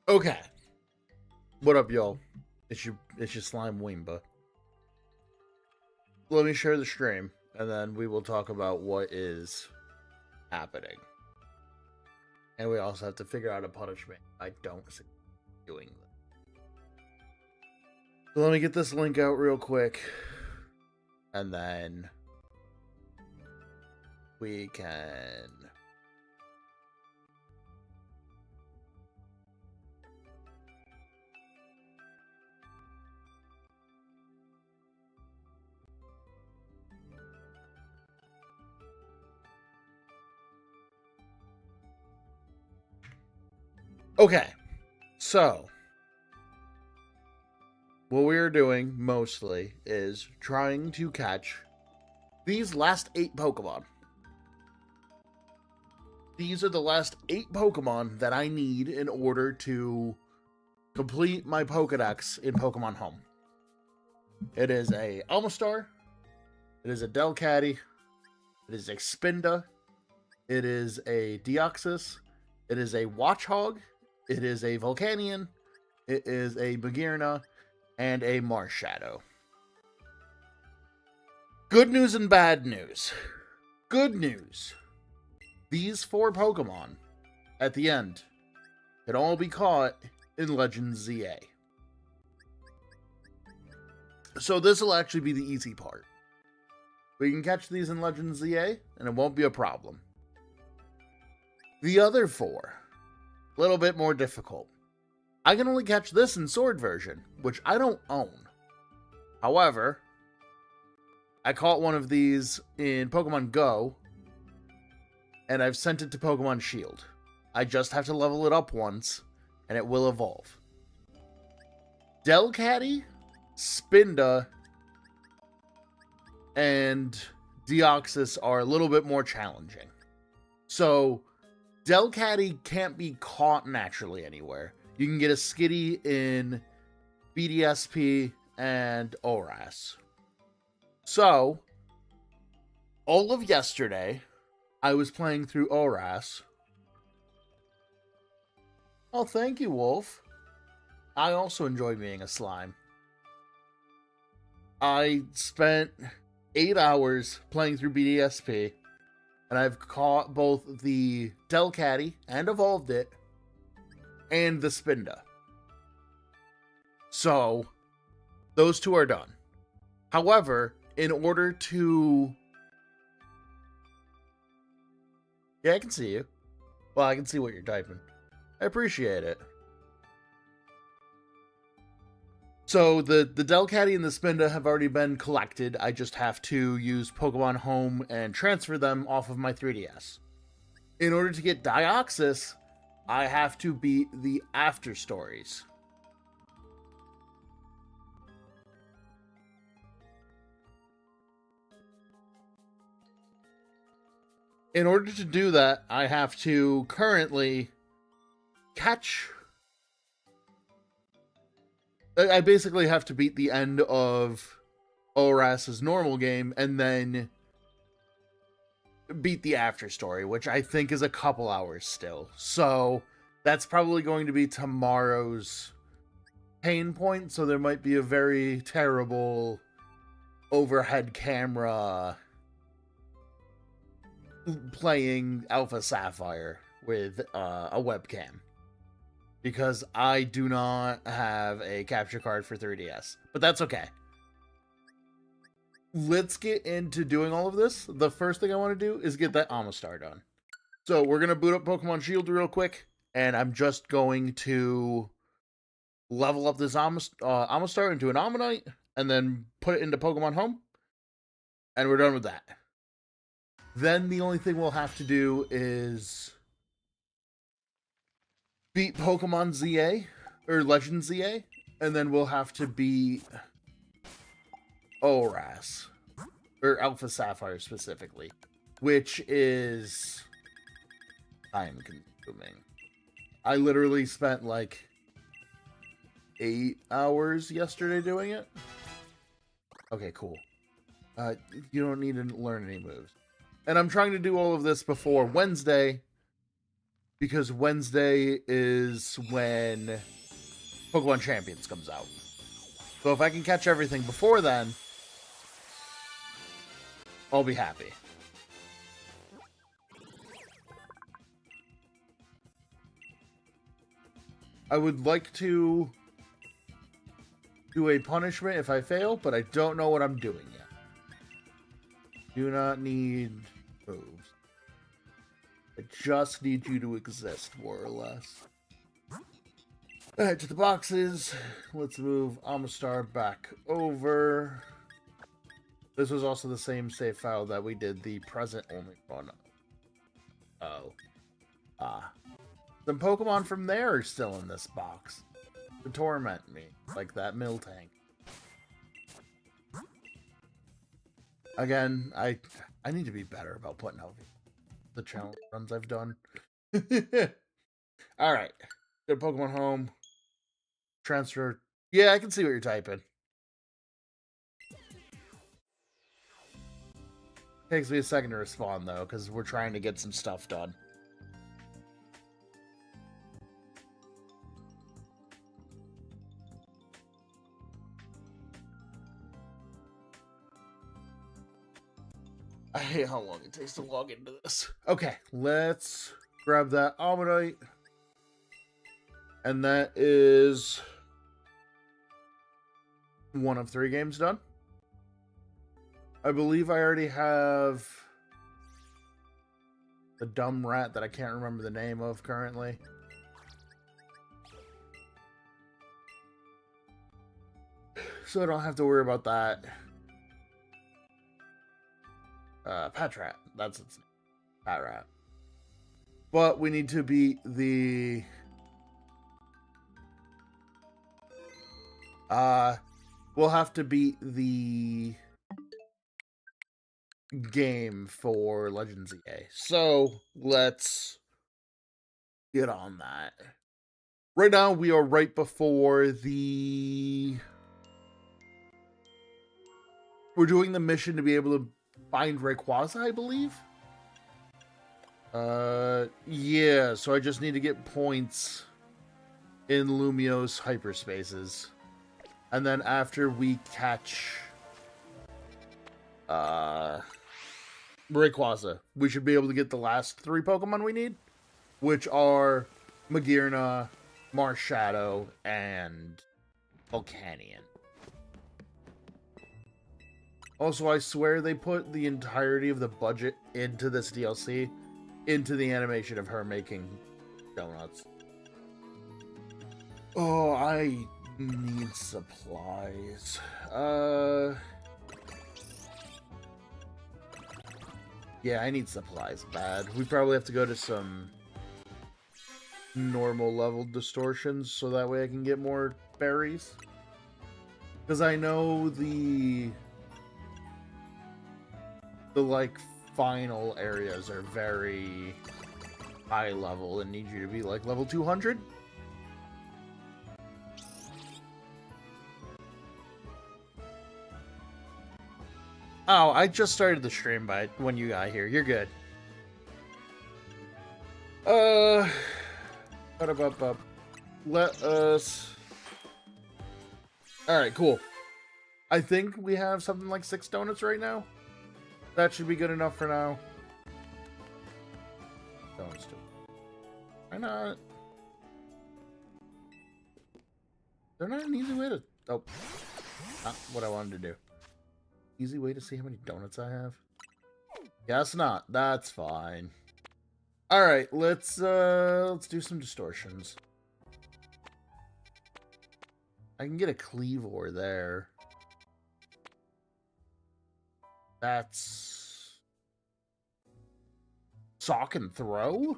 Okay. What up, y'all? It's your slime Wimba. Let me share the stream, and then we will talk about what is happening. And we also have to figure out a punishment. I don't see doing that. So let me get this link out real quick, and then we can. Okay, so what we are doing mostly is trying to catch these last 8 Pokemon. These are the last 8 Pokemon that I need in order to complete my Pokedex in Pokemon Home. It is a Almastar, it is a Delcatty, it is a Spinda, it is a Deoxys, it is a Watchog, it is a Volcanion, it is a Magearna, and a Marshadow. Good news and bad news. Good news. These 4 Pokemon, at the end, can all be caught in Legends ZA. So this will actually be the easy part. We can catch these in Legends ZA, and it won't be a problem. The other 4, a little bit more difficult. I can only catch this in Sword version, which I don't own. However, I caught one of these in Pokemon Go, and I've sent it to Pokemon Shield. I just have to level it up once, and it will evolve. Delcatty, Spinda, and Deoxys are a little bit more challenging. So, Delcatty can't be caught naturally anywhere. You can get a Skitty in BDSP and ORAS. So, all of yesterday, I was playing through ORAS. Oh, thank you, Wolf. I also enjoy being a slime. I spent 8 hours playing through BDSP, and I've caught both the Delcatty and evolved it, and the Spinda. So, those 2 are done. However, in order to... Yeah, I can see you. Well, I can see what you're typing. I appreciate it. So, the Delcatty and the Spinda have already been collected. I just have to use Pokemon Home and transfer them off of my 3DS. In order to get Deoxys, I have to beat the After Stories. In order to do that, I have to currently catch... I basically have to beat the end of ORAS's normal game and then beat the After Story, which I think is a couple hours still. So that's probably going to be tomorrow's pain point, so there might be a very terrible overhead camera playing Alpha Sapphire with a webcam, because I do not have a capture card for 3DS, but that's okay. Let's get into doing all of this. The first thing I want to do is get that Amistar done. So we're going to boot up Pokemon Shield real quick, and I'm just going to level up this Amistar into an Ammonite, and then put it into Pokemon Home, and we're done with that. Then the only thing we'll have to do is beat Pokemon ZA, or Legend ZA, and then we'll have to beat ORAS, or Alpha Sapphire specifically, which is time consuming. I literally spent like 8 hours yesterday doing it. Okay, cool. You don't need to learn any moves. And I'm trying to do all of this before Wednesday, because Wednesday is when Pokemon Champions comes out. So if I can catch everything before then, I'll be happy. I would like to do a punishment if I fail, but I don't know what I'm doing yet. Do not need moves. I just need you to exist, more or less. Alright, to the boxes. Let's move Amistar back over. This was also the same save file that we did the present only one. Oh. Some Pokemon from there are still in this box to torment me, like that Miltank. Again, I need to be better about putting out the challenge runs I've done. Alright. Go to Pokemon Home. Transfer. Yeah, I can see what you're typing. Takes me a second to respond, though, because we're trying to get some stuff done. I hate how long it takes to log into this. Okay, let's grab that Almanite. And that is 1 of 3 games done. I believe I already have the dumb rat that I can't remember the name of currently. So I don't have to worry about that. Patrat. That's its name. Patrat. But we need to beat the... we'll have to beat the game for Legends EA. So, let's get on that. Right now, we are right before the... We're doing the mission to be able to find Rayquaza, I believe? Yeah, so I just need to get points in Lumiose hyperspaces. And then after we catch Rayquaza, we should be able to get the last 3 Pokemon we need, which are Magearna, Marshadow, and Volcanion. Also, I swear they put the entirety of the budget into this DLC, into the animation of her making donuts. Oh, I need supplies. Yeah, I need supplies bad. We probably have to go to some normal level distortions so that way I can get more berries. Because I know the like final areas are very high level and need you to be like level 200. Oh, I just started the stream by when you got here. You're good. Let us... Alright, cool. I think we have something like 6 donuts right now. That should be good enough for now. Donuts too. Why not? They're not an easy way to... Oh. Not what I wanted to do. Easy way to see how many donuts I have? Guess not. That's fine. Alright, let's do some distortions. I can get a Cleavor there. That's... Sock and Throw?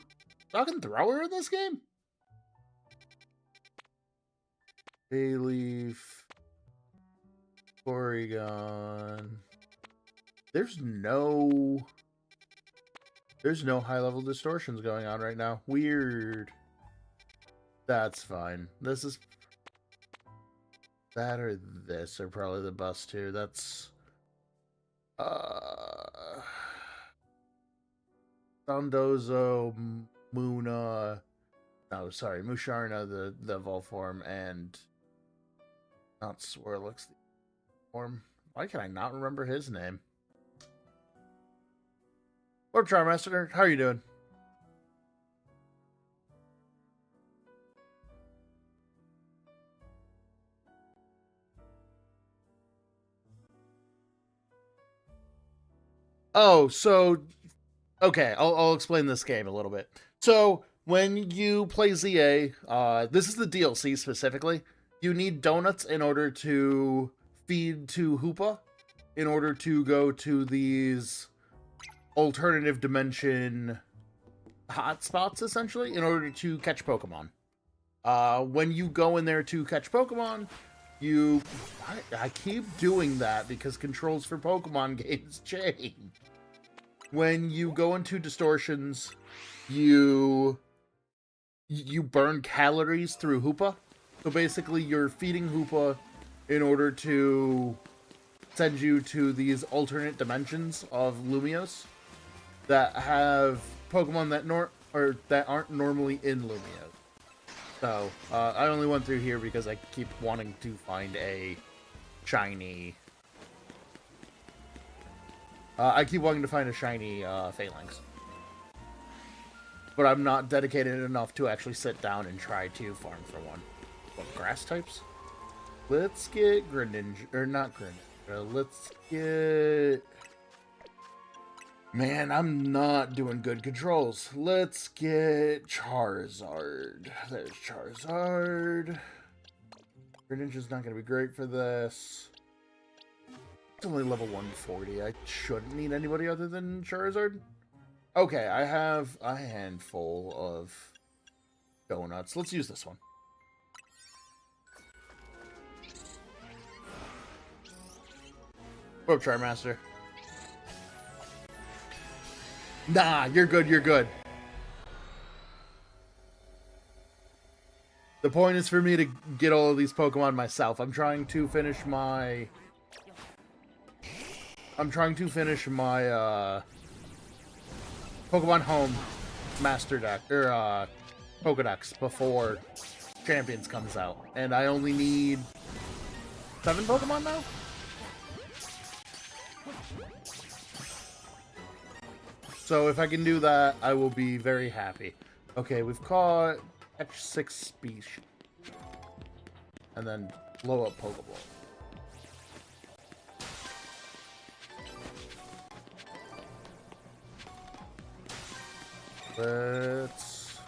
Sock and Thrower in this game? Bayleaf. Porygon. There's no high-level distortions going on right now. Weird. That's fine. This is... That or this are probably the best two. That's... Dondozo, Muna. No, sorry, Musharna, the evolved form, and not Swirlix, the form. Why can I not remember his name? Lord Charmaster, how are you doing? Oh, so okay, I'll explain this game a little bit. So when you play ZA, this is the DLC specifically. You need donuts in order to feed to Hoopa, in order to go to these alternative dimension hotspots, essentially, in order to catch Pokemon. When you go in there to catch Pokemon, I keep doing that because controls for Pokemon games change. When you go into distortions, you burn calories through Hoopa. So basically, you're feeding Hoopa in order to send you to these alternate dimensions of Lumios that have Pokemon that aren't normally in Lumios. So I only went through here because I keep wanting to find a shiny. I keep wanting to find a shiny Phalanx. But I'm not dedicated enough to actually sit down and try to farm for one. What, grass types? Let's get Greninja, or not Greninja. Let's get... Man, I'm not doing good controls. Let's get Charizard. There's Charizard. Greninja's not going to be great for this. It's only level 140. I shouldn't need anybody other than Charizard. Okay, I have a handful of donuts. Let's use this one. Oh, Charmaster. Nah, you're good, you're good. The point is for me to get all of these Pokemon myself. I'm trying to finish my Pokemon Home Master Deck, or Pokedex before Champions comes out. And I only need 7 Pokemon now? So if I can do that, I will be very happy. Okay, we've caught catch 6 species. And then blow up Pokeball. Let's...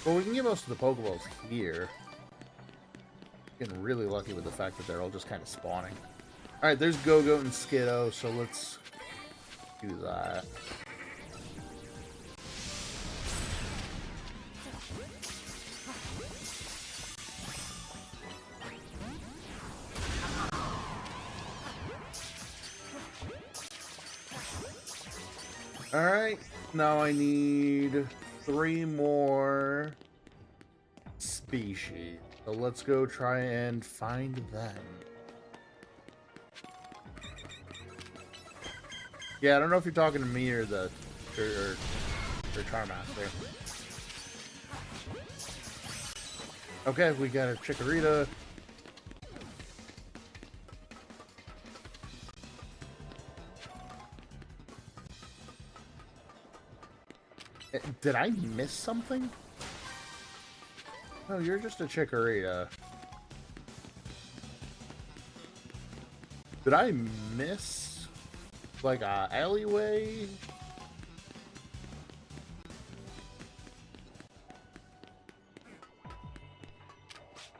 Well, we can get most of the Pokeballs here. Getting really lucky with the fact that they're all just kind of spawning. Alright, there's Go-Goat and Skiddo, so let's do that. Alright, now I need 3 more species. So let's go try and find them. Yeah, I don't know if you're talking to me or the or Charmaster. Okay, we got a Chikorita. Did I miss something? No, you're just a Chikorita. Did I miss, like, a alleyway?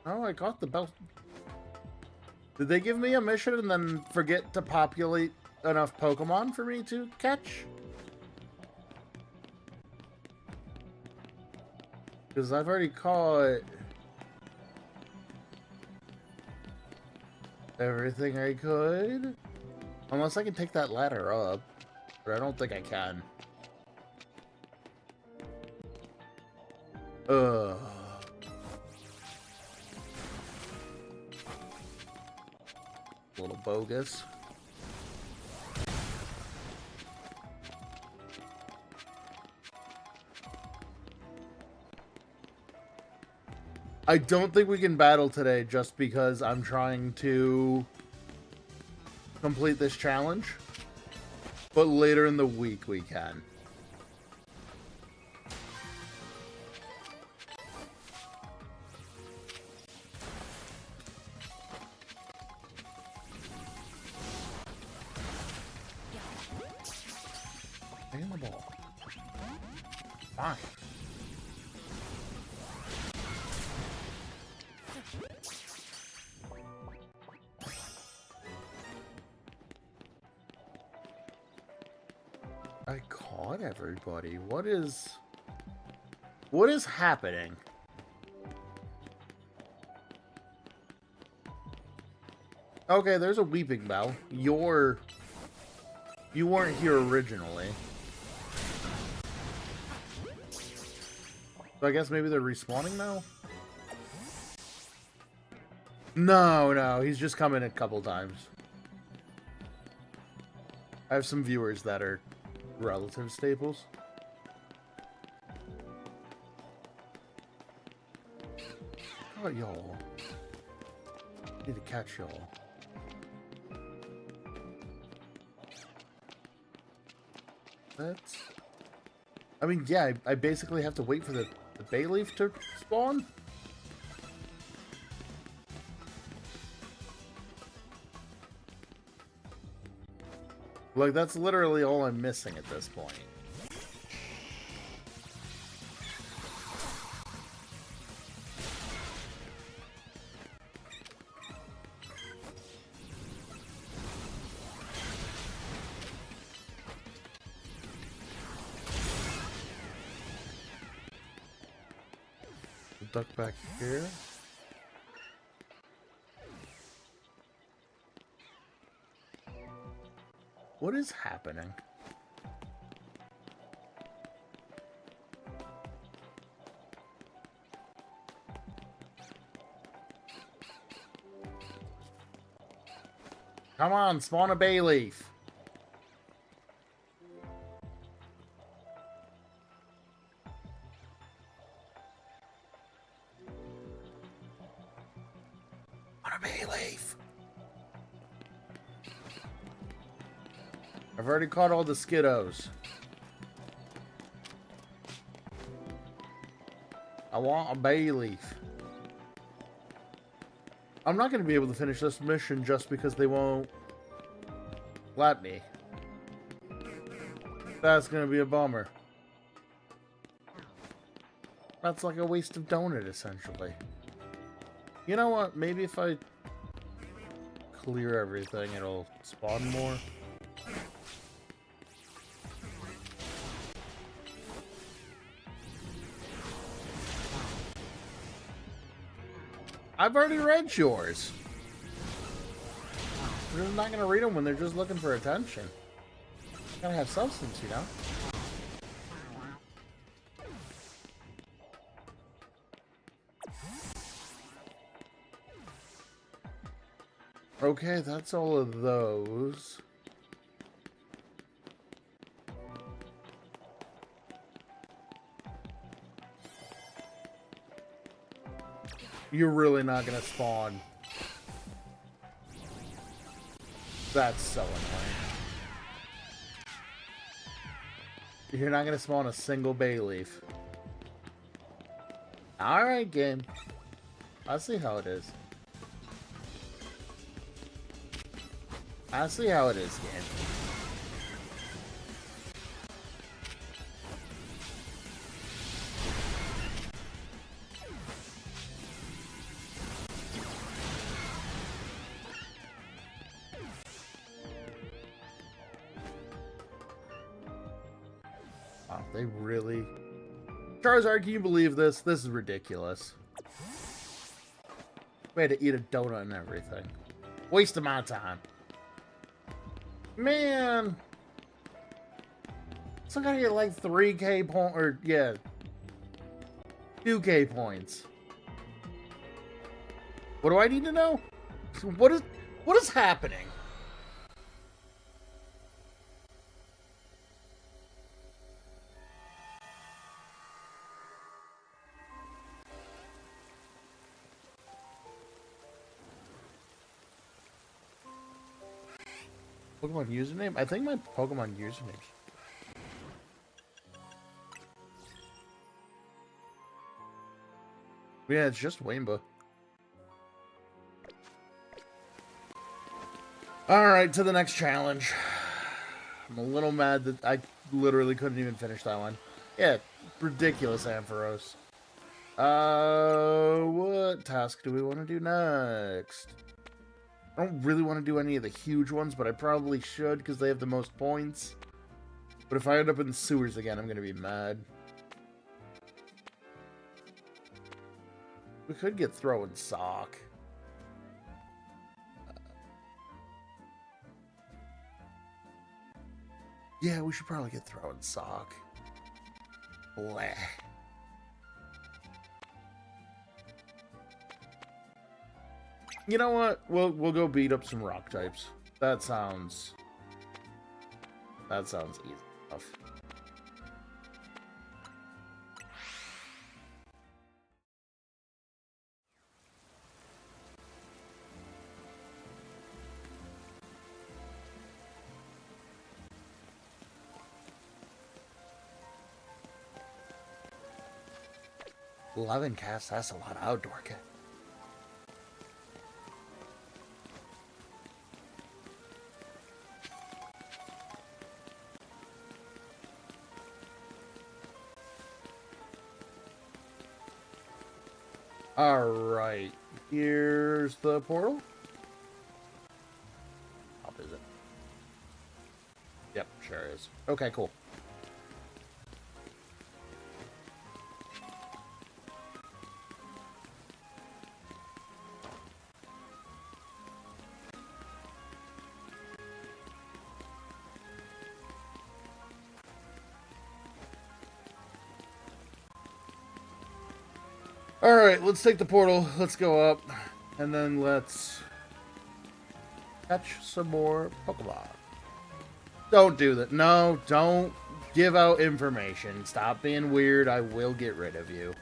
Oh, I got the bell. Did they give me a mission and then forget to populate enough Pokemon for me to catch? Because I've already caught everything I could. Unless I can take that ladder up. But I don't think I can. Ugh. A little bogus. I don't think we can battle today just because I'm trying to complete this challenge. But later in the week we can. Hang the ball. Fine. I caught everybody. What is happening? Okay, there's a Weeping Bell. You weren't here originally. So I guess maybe they're respawning now? No, he's just come in a couple times. I have some viewers that are relative staples. How about y'all? Need to catch y'all. That's... I mean, yeah, I basically have to wait for the Bayleaf to spawn? Like, that's literally all I'm missing at this point. Duck back here. What is happening? Come on, spawn a Bayleaf. I've already caught all the Skiddos. I want a Bayleaf. I'm not going to be able to finish this mission just because they won't let me. That's going to be a bummer. That's like a waste of donut, essentially. You know what? Maybe if I clear everything, it'll spawn more. I've already read yours. We're just not going to read them when they're just looking for attention. Gotta have substance, you know? Okay, that's all of those. You're really not gonna spawn. That's so annoying. You're not gonna spawn a single Bayleaf. Alright, game. I see how it is. I see how it is, game. Wow, they really... Charizard, can you believe this? This is ridiculous. We had to eat a donut and everything. Waste of my time. Man! Still gotta get like 3k point, or yeah, 2k points. What do I need to know? What is happening? Pokemon username? I think my Pokemon username's... Yeah, it's just Wainba. Alright, to the next challenge. I'm a little mad that I literally couldn't even finish that one. Yeah, ridiculous, Ampharos. What task do we want to do next? I don't really want to do any of the huge ones, but I probably should because they have the most points. But if I end up in the sewers again, I'm going to be mad. We could get throwing sock. Yeah, we should probably get throwing sock. Bleh. You know what? We'll go beat up some rock types. That sounds easy enough. $11 casts, that's a lot of outdoor kit. Alright, here's the portal. Up is it? Yep, sure is. Okay, cool. Alright, let's take the portal, let's go up, and then let's catch some more Pokemon. Don't do that. No, don't give out information. Stop being weird, I will get rid of you.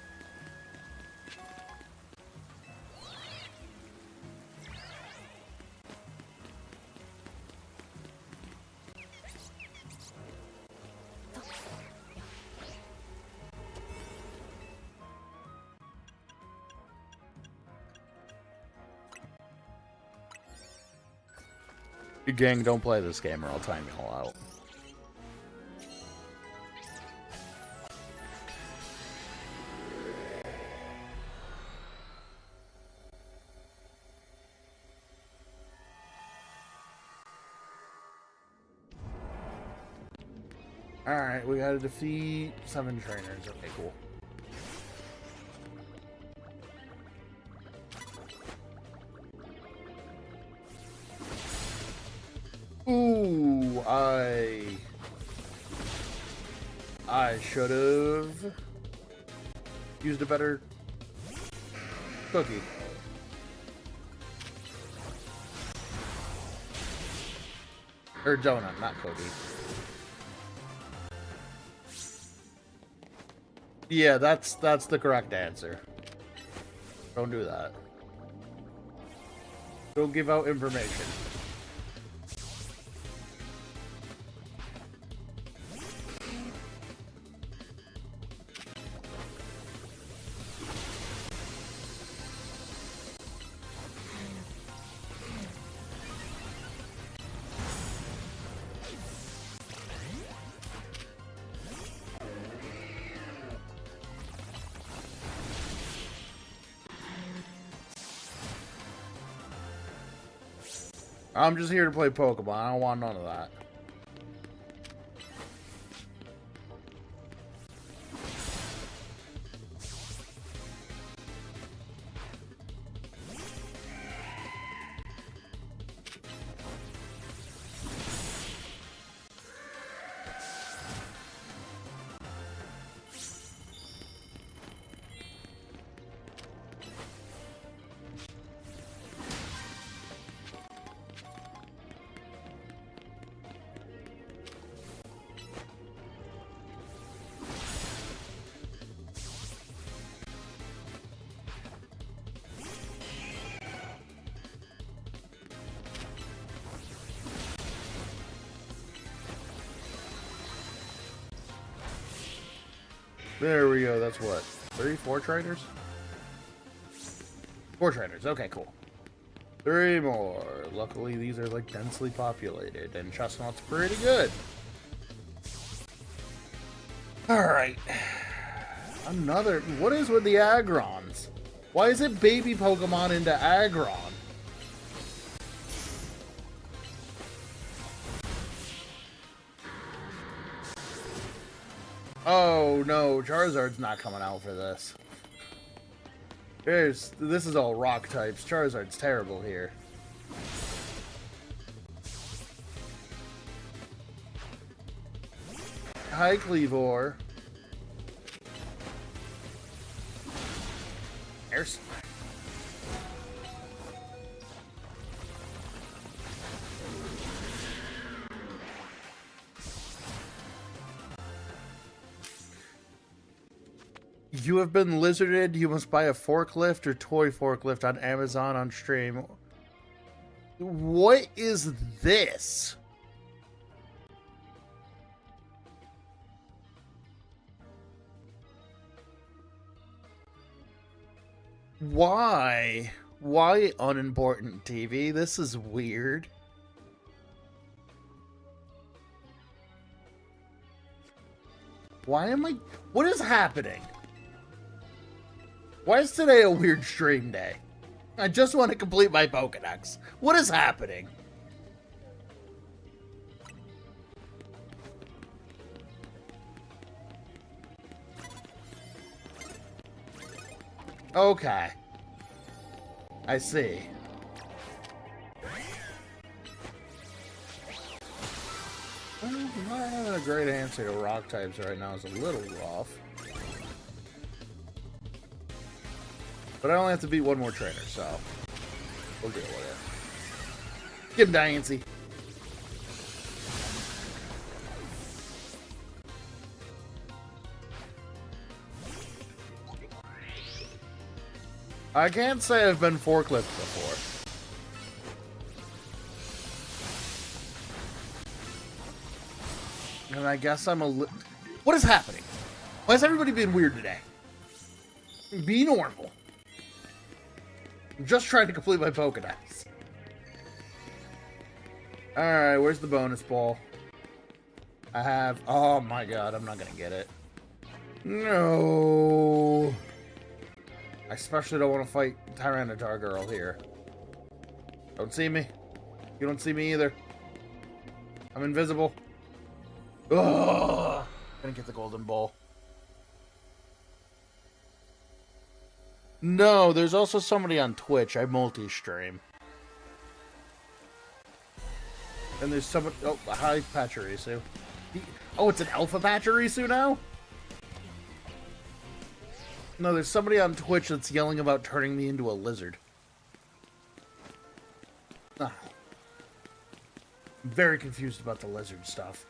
Gang, don't play this game or I'll time you all out. Alright, we gotta defeat 7 trainers. Okay, cool. Ooh, I should have used a better cookie. Or donut, not cookie. Yeah, that's the correct answer. Don't do that. Don't give out information. I'm just here to play Pokemon. I don't want none of that. There we go. That's what? 4 trainers? 4 trainers. Okay, cool. 3 more. Luckily, these are like densely populated, and Chestnut's pretty good. Alright. Another. What is with the Agrons? Why is it baby Pokemon into Aggron? Oh no, Charizard's not coming out for this. This is all rock types. Charizard's terrible here. Hi, Cleavor. There's... You have been lizarded. You must buy a forklift or toy forklift on Amazon on stream. What is this? Why? Why unimportant TV? This is weird. Why am I... What is happening? Why is today a weird stream day? I just want to complete my Pokédex. What is happening? Okay. I see. Well, not having a great answer to rock types right now is a little rough. But I only have to beat 1 more trainer, so we'll deal with it. Give him Diancie. I can't say I've been forklift before. And I guess I'm a little... What is happening? Why is everybody being weird today? Be normal. I'm just trying to complete my Pokédex. Alright, where's the bonus ball? I have... Oh my god, I'm not gonna get it. No. I especially don't want to fight Tyranitar Girl here. Don't see me. You don't see me either. I'm invisible. Ugh. Gonna get the golden ball. No, there's also somebody on Twitch. I multi-stream. And there's somebody... Oh, hi, Pachirisu. Oh, it's an Alpha Pachirisu now? No, there's somebody on Twitch that's yelling about turning me into a lizard. Ah. I'm very confused about the lizard stuff.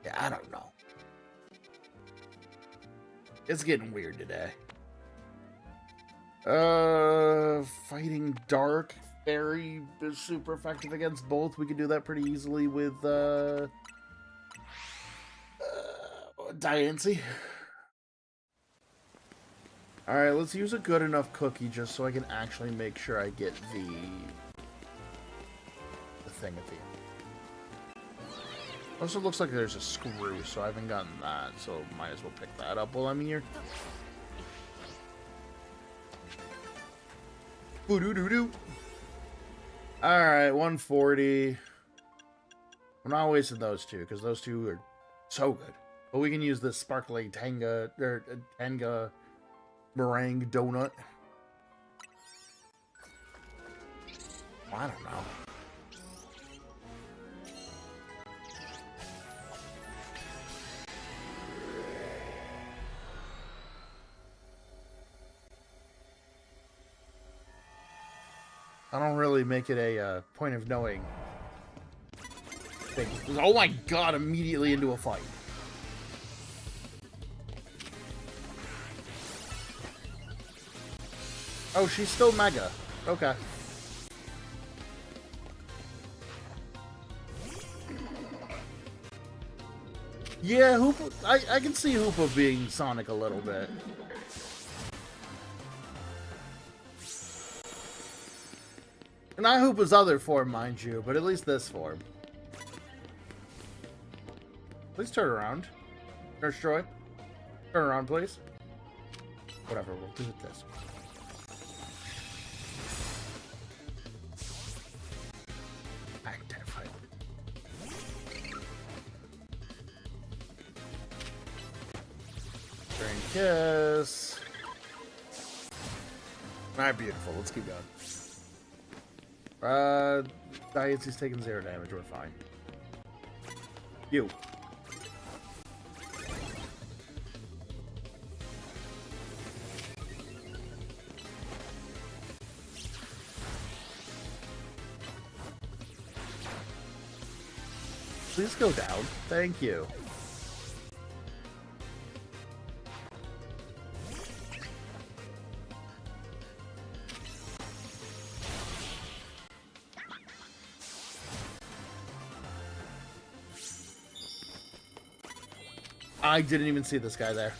Yeah, I don't know. It's getting weird today. Fighting Dark Fairy is super effective against both. We can do that pretty easily with, Diancie. Alright, let's use a good enough cookie just so I can actually make sure I get the thing at the end. Also looks like there's a screw, so I haven't gotten that, so might as well pick that up while I'm here. Boo-doo-doo-doo. Alright, 140. I'm not wasting those two, because those two are so good. But we can use this sparkling Tanga meringue donut. I don't know. I don't really make it a point of knowing thing. Oh my god, immediately into a fight. Oh, she's still Mega. Okay. Yeah, Hoopa. I can see Hoopa being Sonic a little bit. Not Hoopa's other form, mind you, but at least this form. Please turn around. Nurse Joy. Turn around, please. Whatever, we'll do it this way. Identify. Drain Kiss. Alright, beautiful. Let's keep going. Diancy's taking 0 damage. We're fine. You. Please go down. Thank you. I didn't even see this guy there.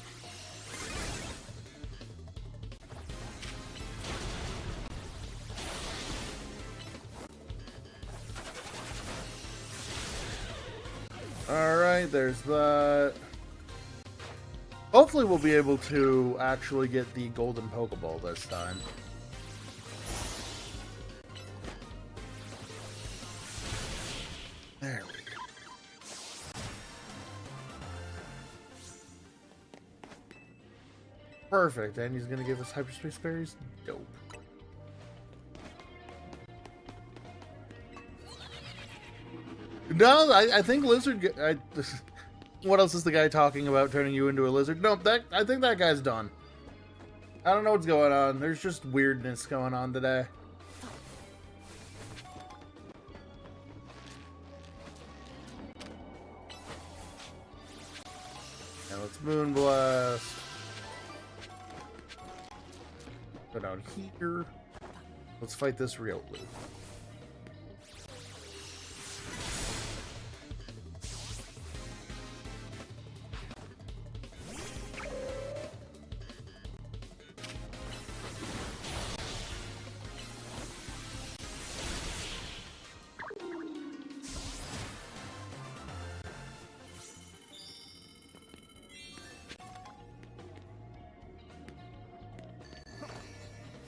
Alright, there's that. Hopefully we'll be able to actually get the golden Pokeball this time. There we go. Perfect, and he's gonna give us hyperspace berries? Dope. No, I think lizard. What else is the guy talking about turning you into a lizard? Nope, I think that guy's done. I don't know what's going on. There's just weirdness going on today. Now let's Moonblast. Go down here. Let's fight this Riolu.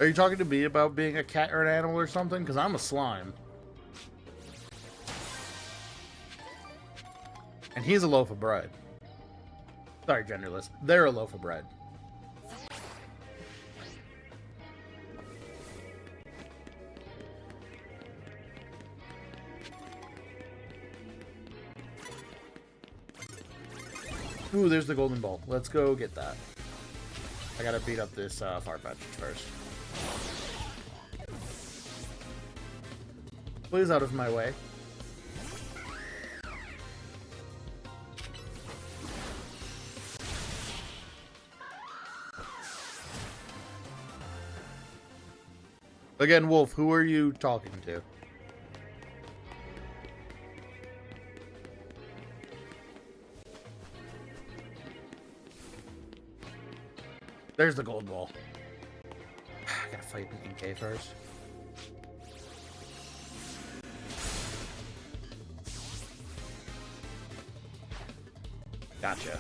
Are you talking to me about being a cat or an animal or something? Because I'm a slime. And he's a loaf of bread. Sorry, genderless. They're a loaf of bread. Ooh, there's the golden ball. Let's go get that. I gotta beat up this Farfetch'd first. Please out of my way. Again, Wolf, who are you talking to? There's the gold ball. I gotta fight Inkay first. Gotcha.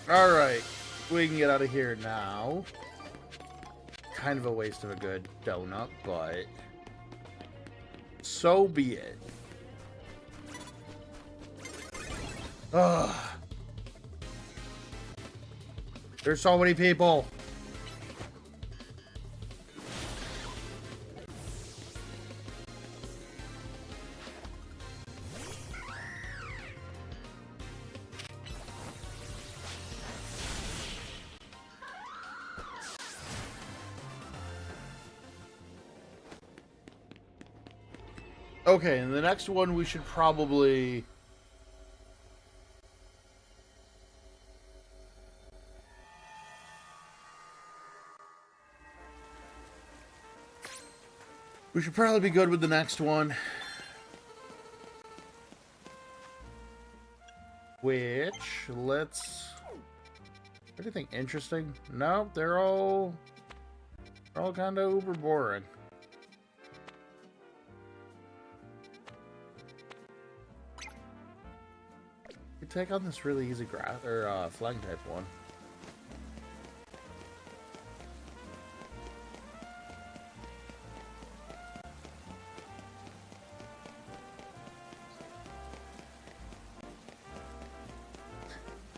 Alright, we can get out of here now. Kind of a waste of a good donut, but so be it. Ugh. There's so many people. Okay, and the next one we should probably... We should probably be good with the next one. Which, let's... Anything interesting? No, they're all kind of uber boring. You take on this really easy grass or flying type one.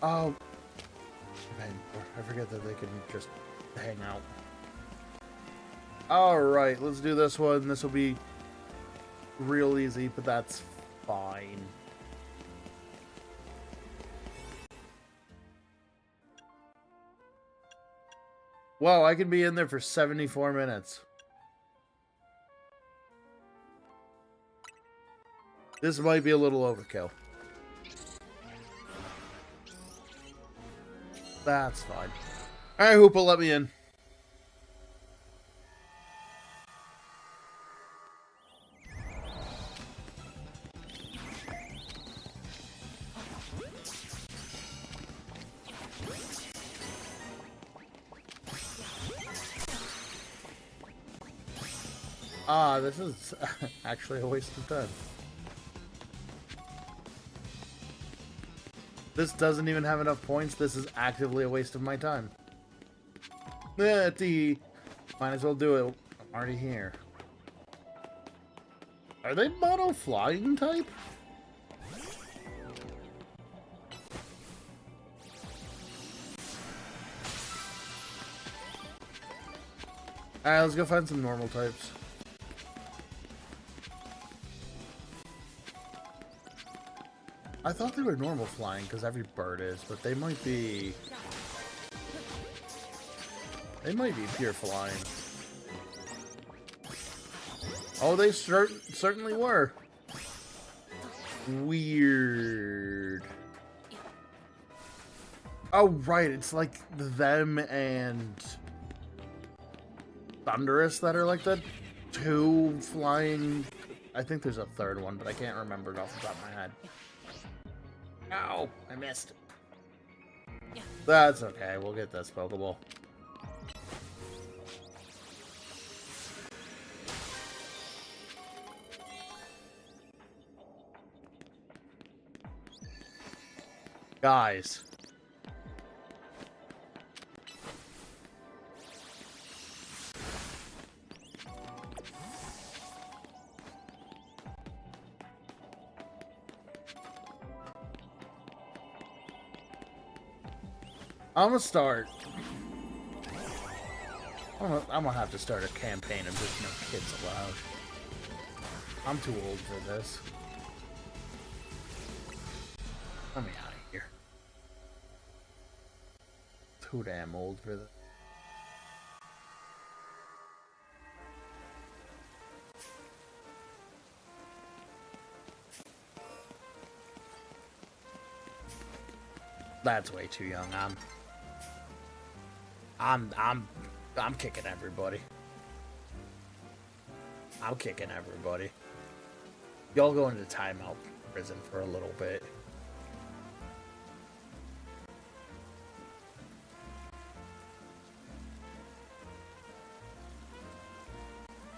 Oh, man, I forget that they can just hang out. Alright, let's do this one. This will be real easy, but that's fine. Wow, I can be in there for 74 minutes. This might be a little overkill. That's fine. Alright, Hoopa, let me in. Ah, this is actually a waste of time. This doesn't even have enough points. This is actively a waste of my time. Might as well do it. I'm already here. Are they mono flying type? Alright, let's go find some normal types. I thought they were normal flying because every bird is, but they might be... They might be pure flying. Oh, they certainly were. Weird. Oh, right. It's like them and Thunderous that are like the two flying... I think there's a third one, but I can't remember it off the top of my head. Ow, I missed. That's okay, we'll get this Pokeball. Guys. I'm gonna start. I'm gonna have to start a campaign of just no kids allowed. I'm too old for this. Let me out of here. Too damn old for this. That's way too young. I'm kicking everybody. I'm kicking everybody. Y'all go into timeout prison for a little bit.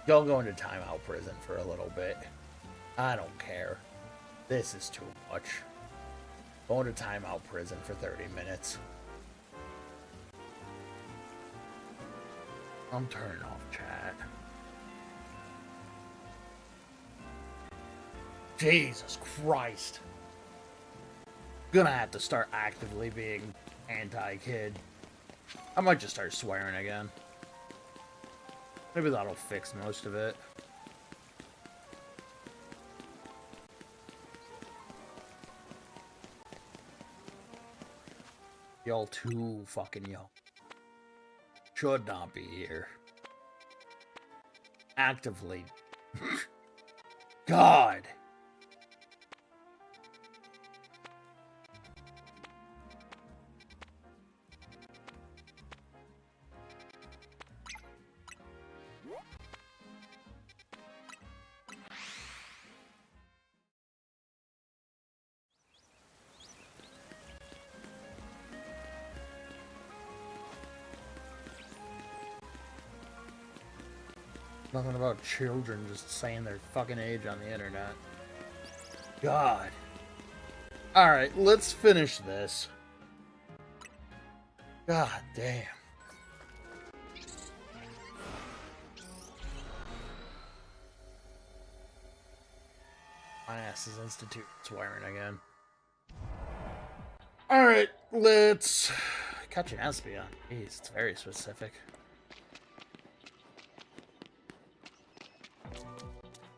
Y'all go into timeout prison for a little bit. I don't care. This is too much. Going to timeout prison for 30 minutes. I'm turning off chat. Jesus Christ. Gonna have to start actively being anti-kid. I might just start swearing again. Maybe that'll fix most of it. Y'all too fucking young. Should not be here. Actively God. Nothing about children just saying their fucking age on the internet. God. Alright, let's finish this. God damn. My ass is institute swearing again. Alright, let's catch an Espeon. Jeez, it's very specific.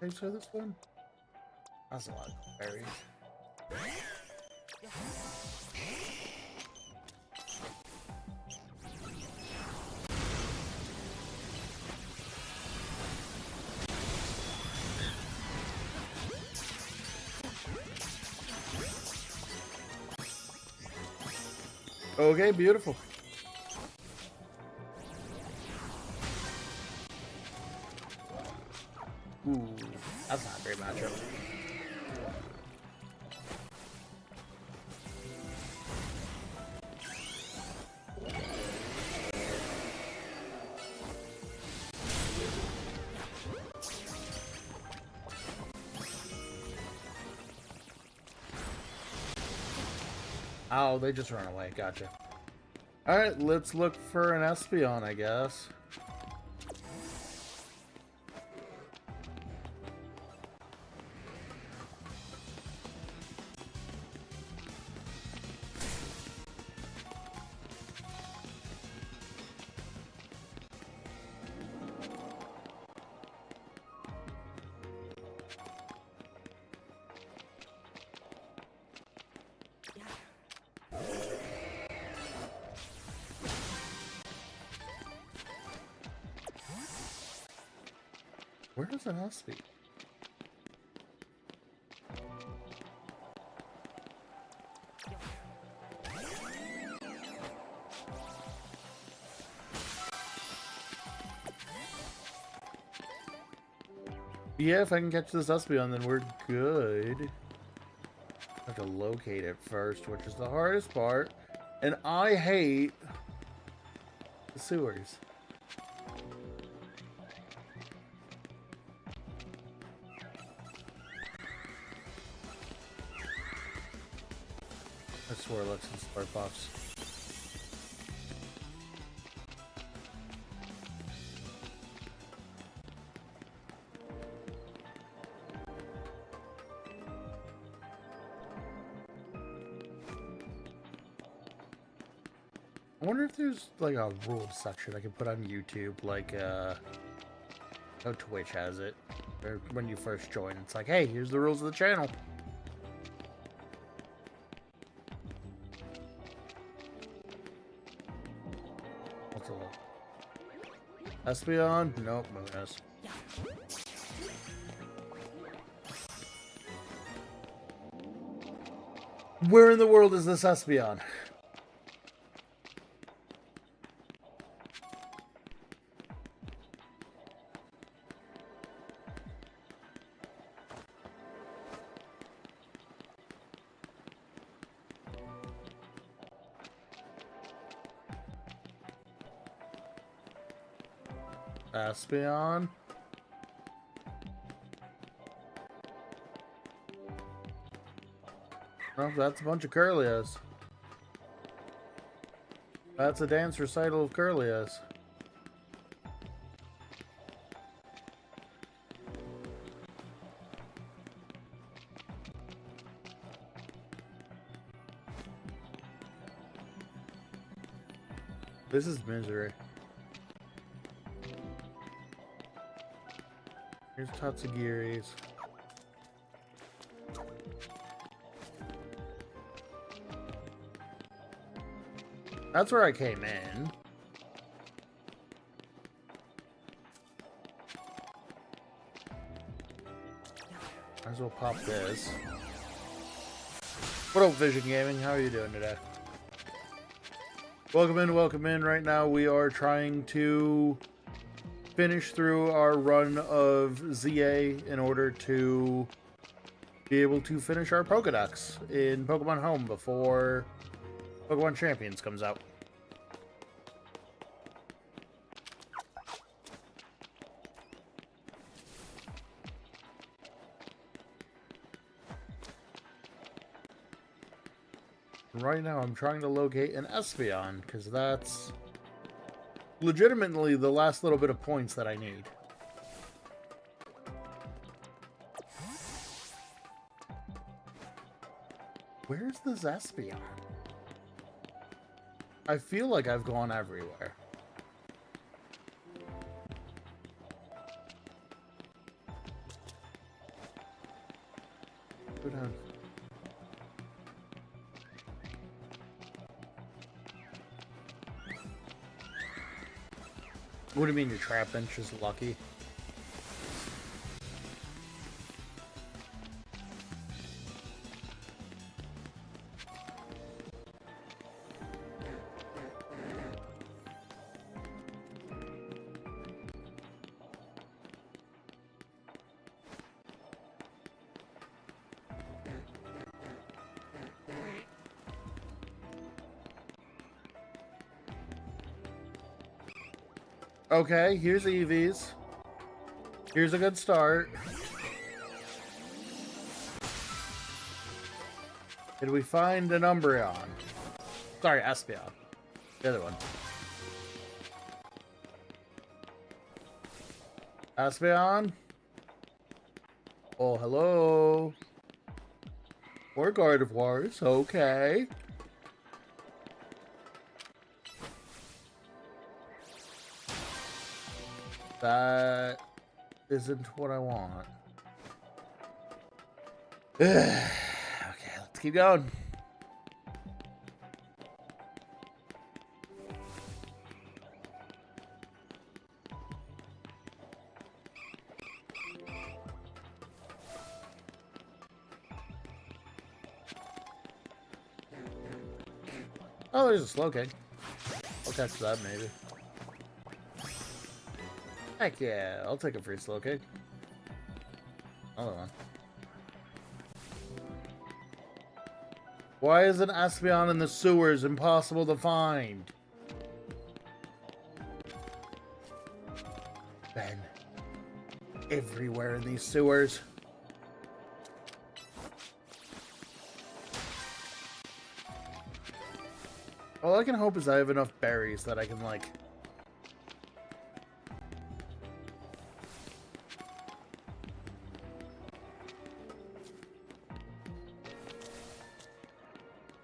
Thanks for this one. That's a lot of berries. Okay, beautiful. Ooh, that's not a great matchup. Oh, they just run away. Gotcha. Alright, let's look for an Espeon, I guess. Where does it have to be? Yeah, if I can catch this Espeon, then we're good. I have to locate it first, which is the hardest part. And I hate the sewers. I swear, let's start buffs. I wonder if there's like a rules section I can put on YouTube, like oh, Twitch has it. Or when you first join, it's like, hey, here's the rules of the channel. What's a little Espeon? Nope, Moonus. Where in the world is this Espeon? Espeon? Oh, that's a bunch of Kirlias. That's a dance recital of Kirlias. This is misery. Here's Tatsugiri's. That's where I came in. Might as well pop this. What up, Vision Gaming? How are you doing today? Welcome in, welcome in. Right now we are trying to finish through our run of ZA in order to be able to finish our Pokedex in Pokemon Home before Pokemon Champions comes out. Right now I'm trying to locate an Espeon, because that's legitimately the last little bit of points that I need. Where's this Espeon? I feel like I've gone everywhere. Go down. What do you mean your trap bench is lucky? Okay, here's Eevees. Here's a good start. Did we find an Umbreon? Sorry, Espeon. The other one. Espeon? Oh, hello. Or Gardevoirs, okay. That isn't what I want. Okay, let's keep going. Oh, there's a Slowking. I'll catch that maybe. Heck yeah, I'll take a free Slowking. Another one. Why is an Espeon in the sewers impossible to find? Ben. Everywhere in these sewers. All I can hope is I have enough berries that I can, like...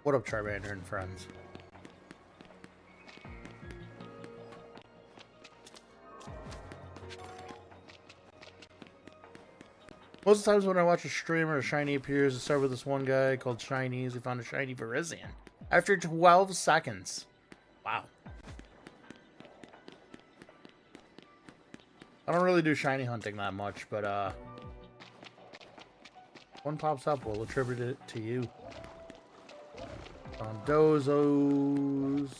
What up, Charmander and friends? Most of the times when I watch a streamer, a shiny appears. I start with this one guy called Shinies who found a shiny Virizion after 12 seconds. Wow. I don't really do shiny hunting that much, but one pops up, we'll attribute it to you. Dozos.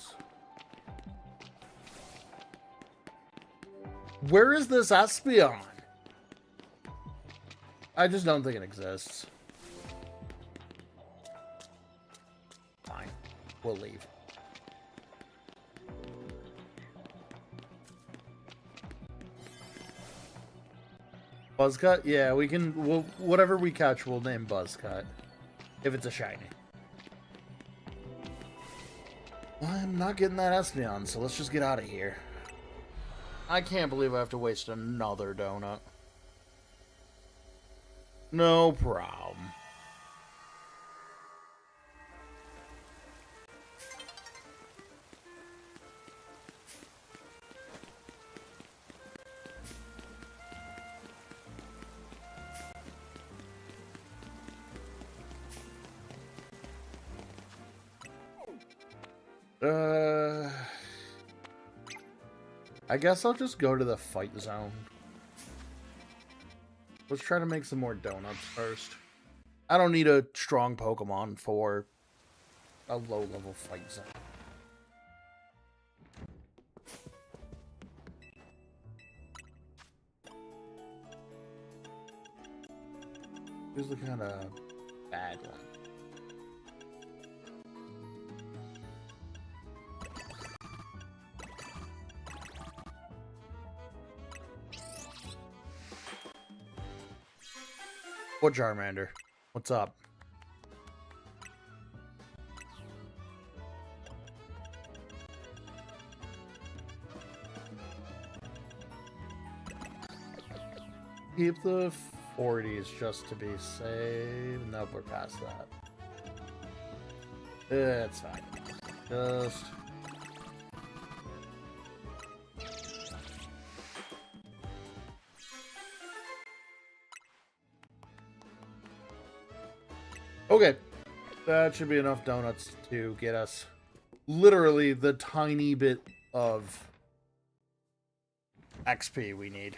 Where is this Espeon? I just don't think it exists. Fine. We'll leave. Buzzcut? Yeah, we can... whatever we catch, we'll name Buzzcut. If it's a shiny. Well, I'm not getting that Espeon, so let's just get out of here. I can't believe I have to waste another donut. No problem. I guess I'll just go to the fight zone. Let's try to make some more donuts first. I don't need a strong Pokemon for a low-level fight zone. Here's the kind of bad one. What, Charmander? What's up? Keep the 40s just to be safe. Nope, we're past that. It's fine. Just... Okay. That should be enough donuts to get us literally the tiny bit of XP we need.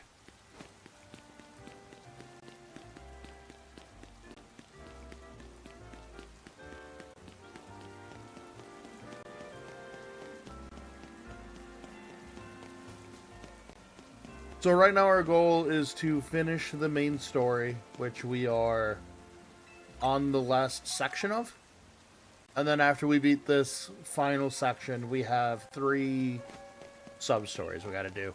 So right now our goal is to finish the main story, which we are on the last section of. And then after we beat this final section, we have 3 sub-stories we gotta do.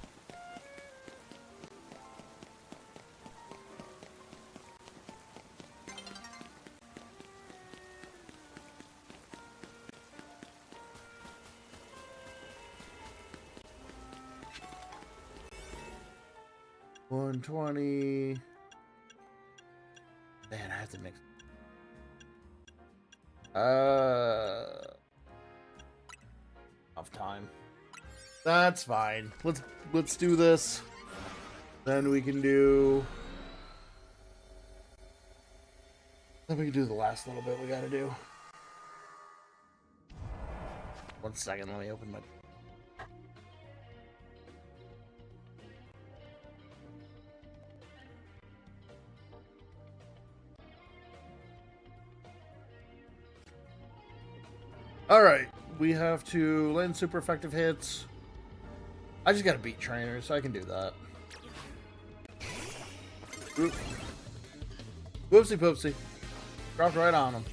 $120. Man, I have to mix. Off time. That's fine. Let's do this. Then we can do. Then we can do the last little bit we gotta do. 1 second, let me open my. Alright, we have to land super effective hits. I just gotta beat trainers, so I can do that. Oop. Whoopsie poopsie. Dropped right on him.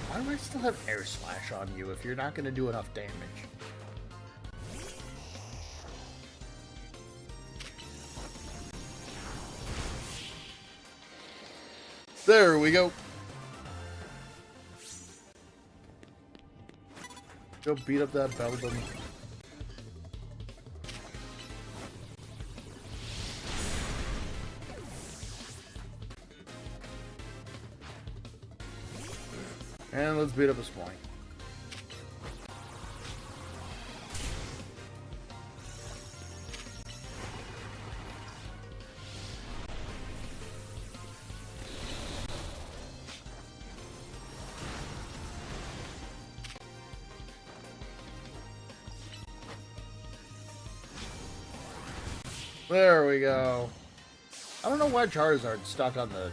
Why do I still have Air Slash on you if you're not going to do enough damage? There we go. Go beat up that Beldum. And let's beat up a Sploink. There we go. I don't know why Charizard's stuck on the...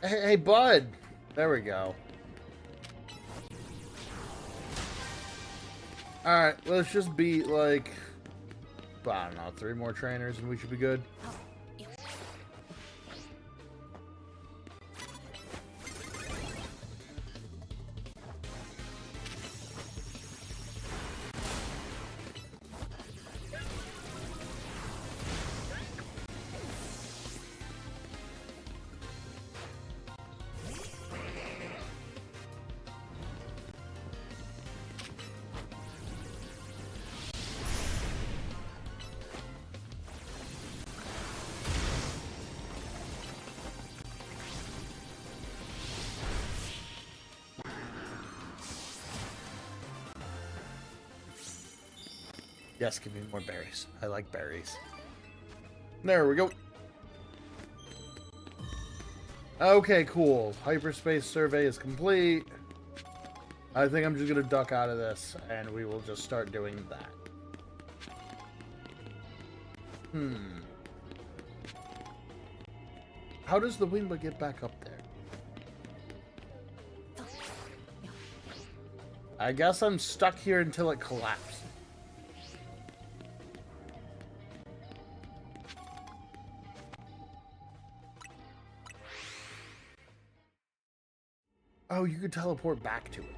Hey, bud! There we go. Alright, let's just beat, like... I don't know, 3 more trainers and we should be good. Yes, give me more berries. I like berries. There we go. Okay, cool. Hyperspace survey is complete. I think I'm just going to duck out of this, and we will just start doing that. How does the Wingba get back up there? I guess I'm stuck here until it collapses. Oh, you could teleport back to it.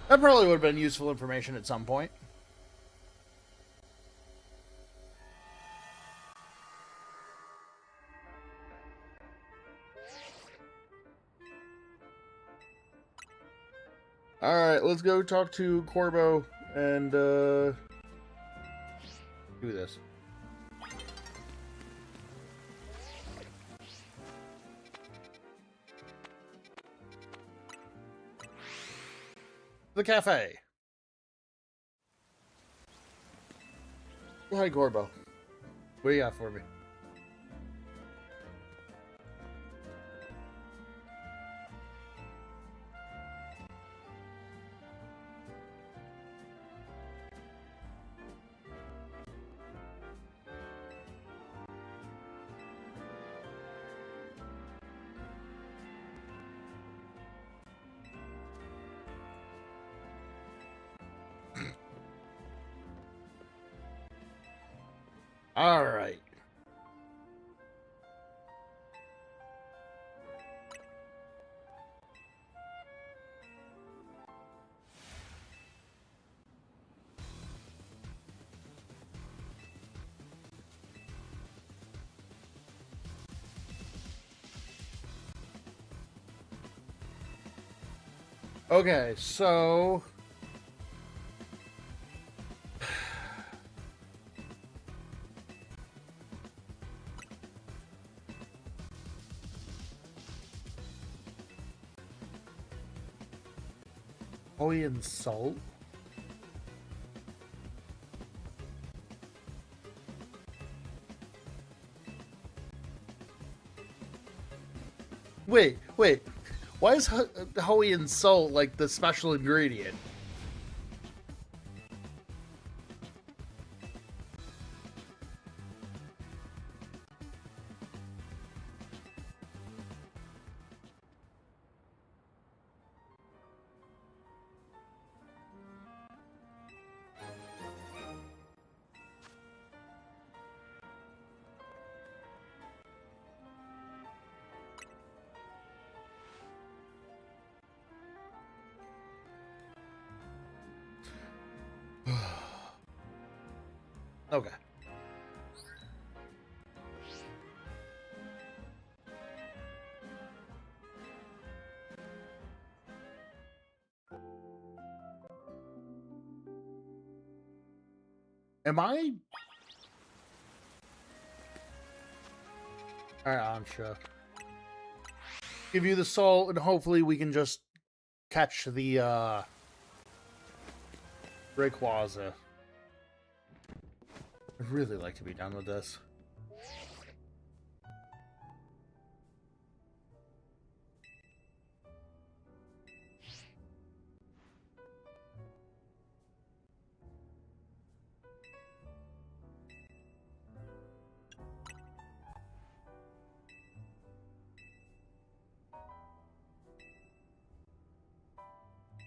That probably would have been useful information at some point. Alright, let's go talk to Corbo and do this. The cafe. Hi, Corbo. What do you got for me? All right. Okay, so Hawaiian salt. Wait. Why is Hawaiian salt like the special ingredient? Okay. Am I? Alright, I'm sure. Give you the salt, and hopefully we can just catch the, Rayquaza. I'd really like to be done with this.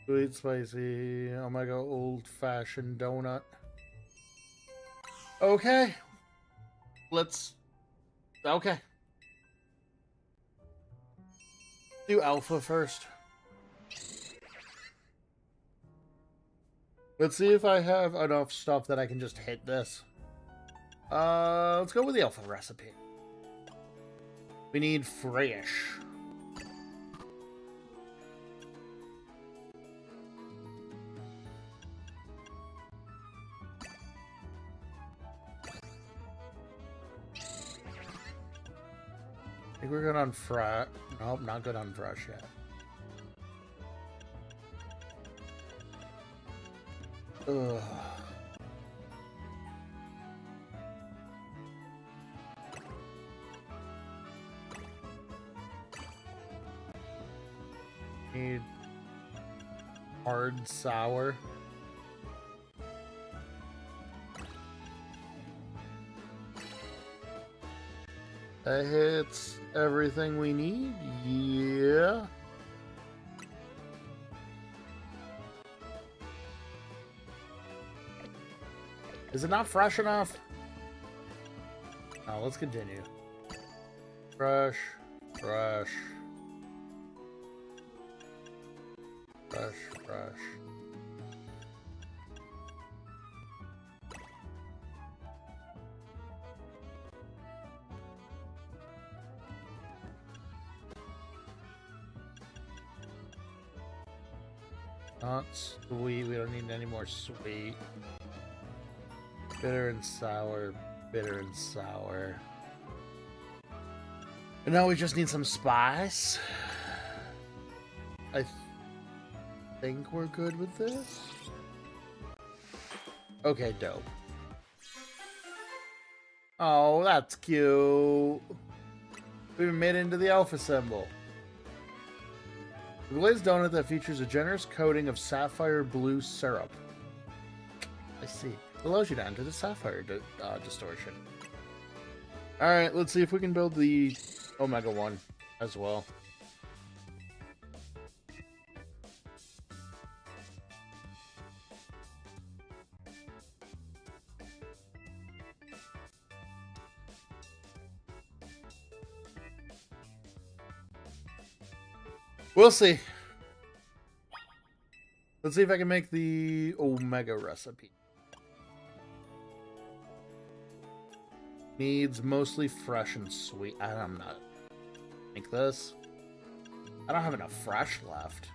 Sweet, spicy, omega old-fashioned donut. Okay. Let's... Okay. Do alpha first. Let's see if I have enough stuff that I can just hit this. Let's go with the alpha recipe. We need fresh. I think we're good on fresh. Nope, not good on fresh yet. Ugh. Need hard sour. That hits everything we need. Yeah. Is it not fresh enough? No, let's continue. Fresh, fresh. Fresh, fresh. Not sweet. We don't need any more sweet. Bitter and sour. Bitter and sour. And now we just need some spice. I think we're good with this. Okay, dope. Oh, that's cute. We made it into the alpha symbol. A glazed donut that features a generous coating of sapphire blue syrup. I see. It allows you to enter the sapphire distortion. Alright, let's see if we can build the Omega one as well. We'll see. Let's see if I can make the Omega recipe. Needs mostly fresh and sweet. I'm not. Make this. I don't have enough fresh left.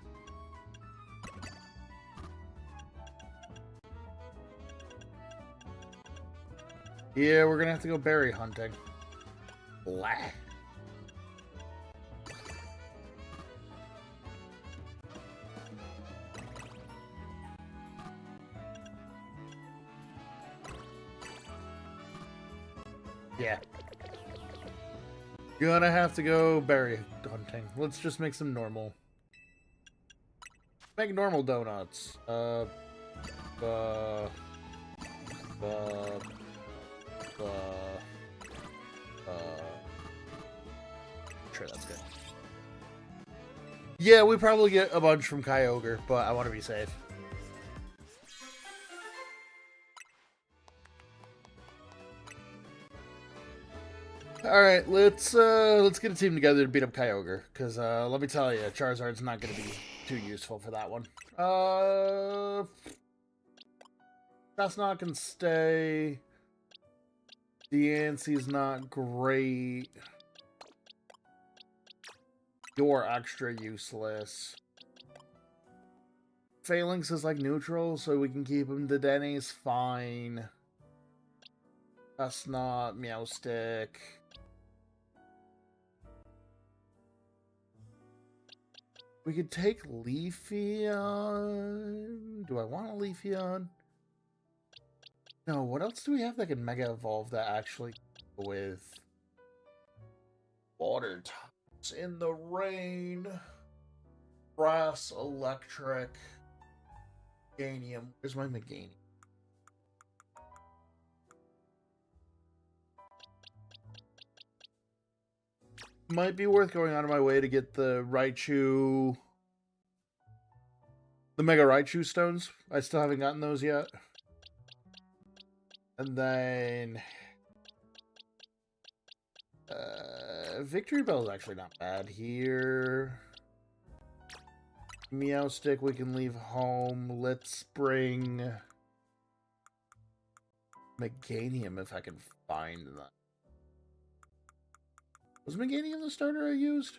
Yeah, we're gonna have to go berry hunting. Blah. Yeah. Gonna have to go berry hunting. Let's just make some normal. Make normal donuts. Sure, that's good. Yeah, we probably get a bunch from Kyogre, but I want to be safe. Alright, let's get a team together to beat up Kyogre, because let me tell you, Charizard's not going to be too useful for that one. That's not going to stay. Diancie's not great. You're extra useless. Phalanx is like neutral, so we can keep him. Dedenne's fine. That's not Meowstick. We could take Leafeon. Do I want a Leafeon? No, what else do we have that can Mega Evolve that actually with water types in the rain? Grass, electric, Meganium. Where's my Meganium? Might be worth going out of my way to get the Raichu, the Mega Raichu stones. I still haven't gotten those yet. And then Victory Bell is actually not bad here. Meowstick we can leave home. Let's bring Meganium if I can find that. Was Meganium the starter I used?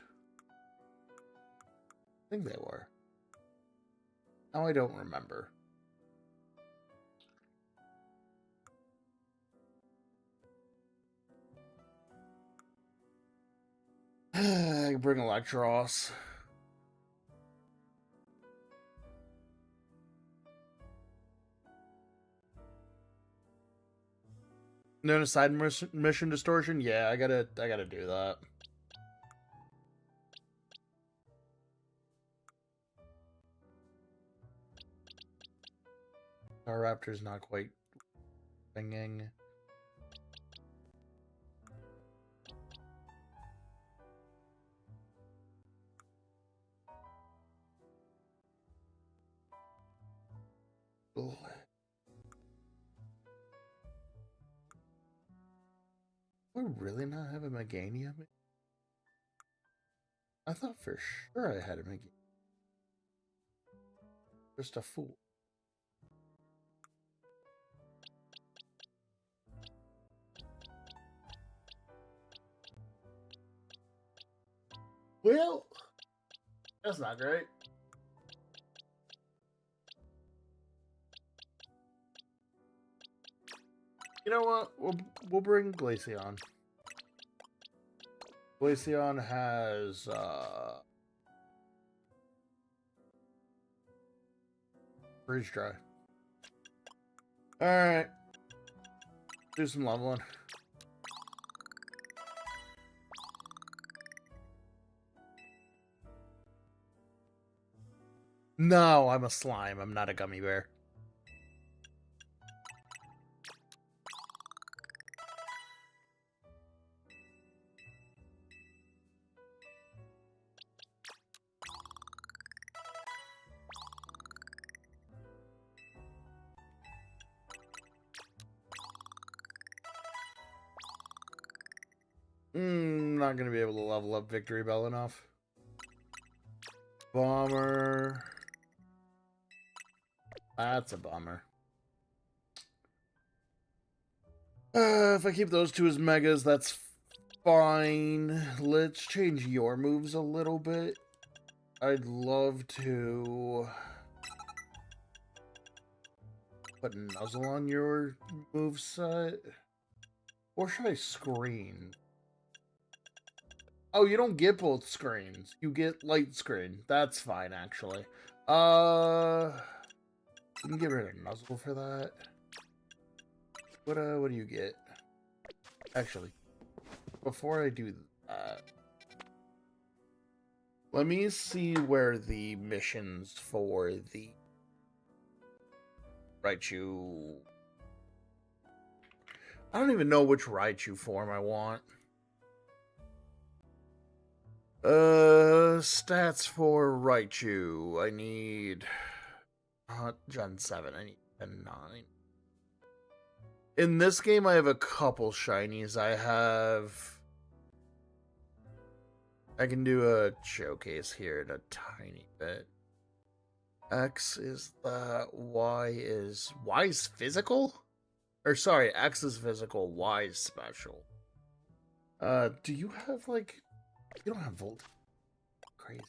I think they were. Now I don't remember. I can bring Electros. Known as side mission distortion? Yeah, I gotta do that. Staraptor's not quite singing. Ugh. Do I really not have a Meganium? I thought for sure I had a Meganium. Just a fool. Well, that's not great. You know what? We'll bring Glaceon. Glaceon has freeze dry. Alright. Do some leveling. No, I'm a slime. I'm not a gummy bear. Not gonna be able to level up Victory Bell enough. Bomber. That's a bummer. If I keep those two as megas, that's fine. Let's change your moves a little bit. I'd love to put Nuzzle on your moveset. Or should I screen? Oh, you don't get both screens. You get light screen. That's fine, actually. You can get rid of Nuzzle for that. What do you get? Actually, before I do that, let me see where the missions for the Raichu... I don't even know which Raichu form I want. Stats for Raichu. I need... Gen 7. I need Gen 9. In this game, I have a couple shinies. I can do a showcase here in a tiny bit. X is that, Y is physical? Or sorry, X is physical, Y is special. Do you have like... You don't have Volt. Crazy.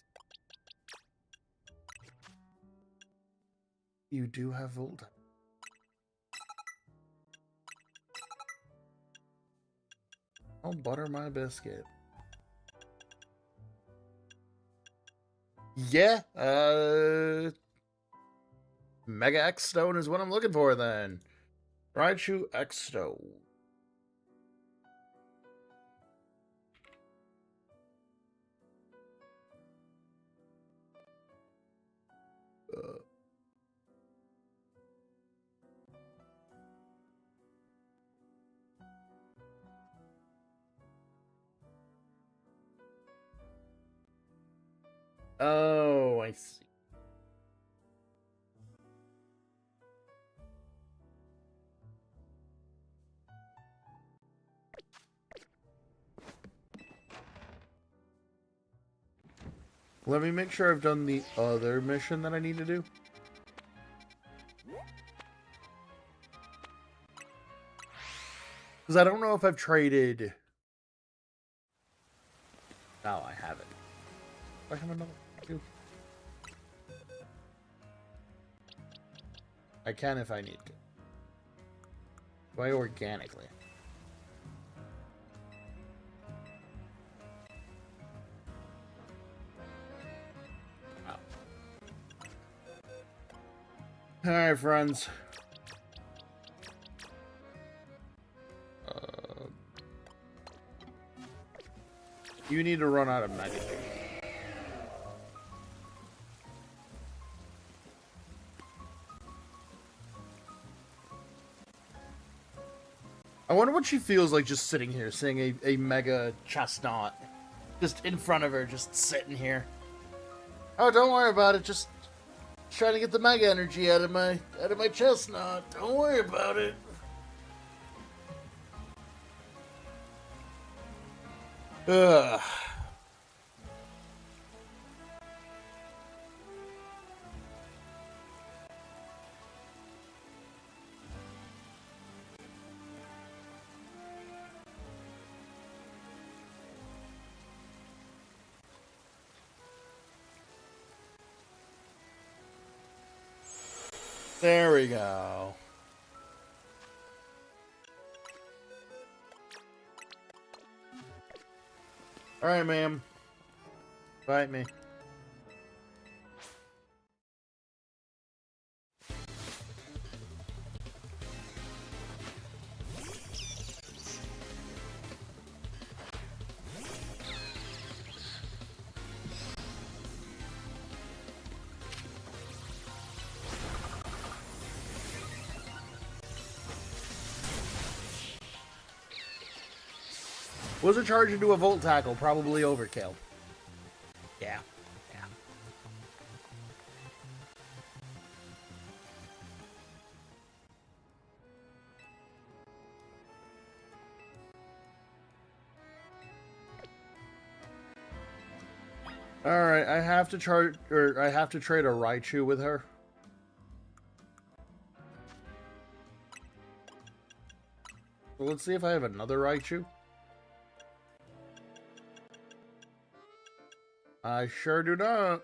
You do have Volt. Oh, butter my biscuit. Yeah, Mega X Stone is what I'm looking for then. Raichu X Stone. Oh, I see. Let me make sure I've done the other mission that I need to do. Because I don't know if I've traded... No, I haven't. I have another two. I can if I need to. Why organically? Wow. Alright, friends. You need to run out of Mega. wonder what she feels like just sitting here, seeing a Mega Chestnut just in front of her, just sitting here. Oh, don't worry about it. Just trying to get the Mega energy out of my Chestnut. Don't worry about it. Ugh. There we go. Alright, ma'am. Bite me. Was a charge into a Volt Tackle? Probably overkill. Yeah. Alright, I have to trade a Raichu with her. So let's see if I have another Raichu. I sure do not.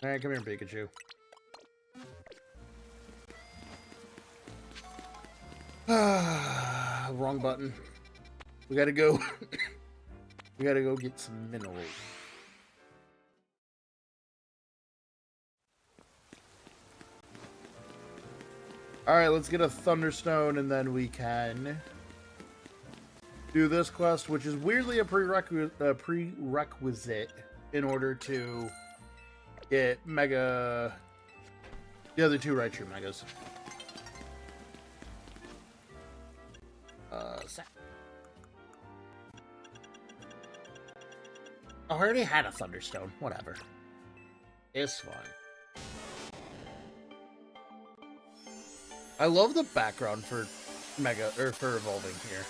Alright, come here, Pikachu. Wrong button. We gotta go. We gotta go get some minerals. Alright, let's get a Thunderstone and then we can do this quest, which is weirdly a prerequisite in order to get the other two Raichu Megas. I already had a Thunderstone. Whatever. It's fine. I love the background for for evolving here.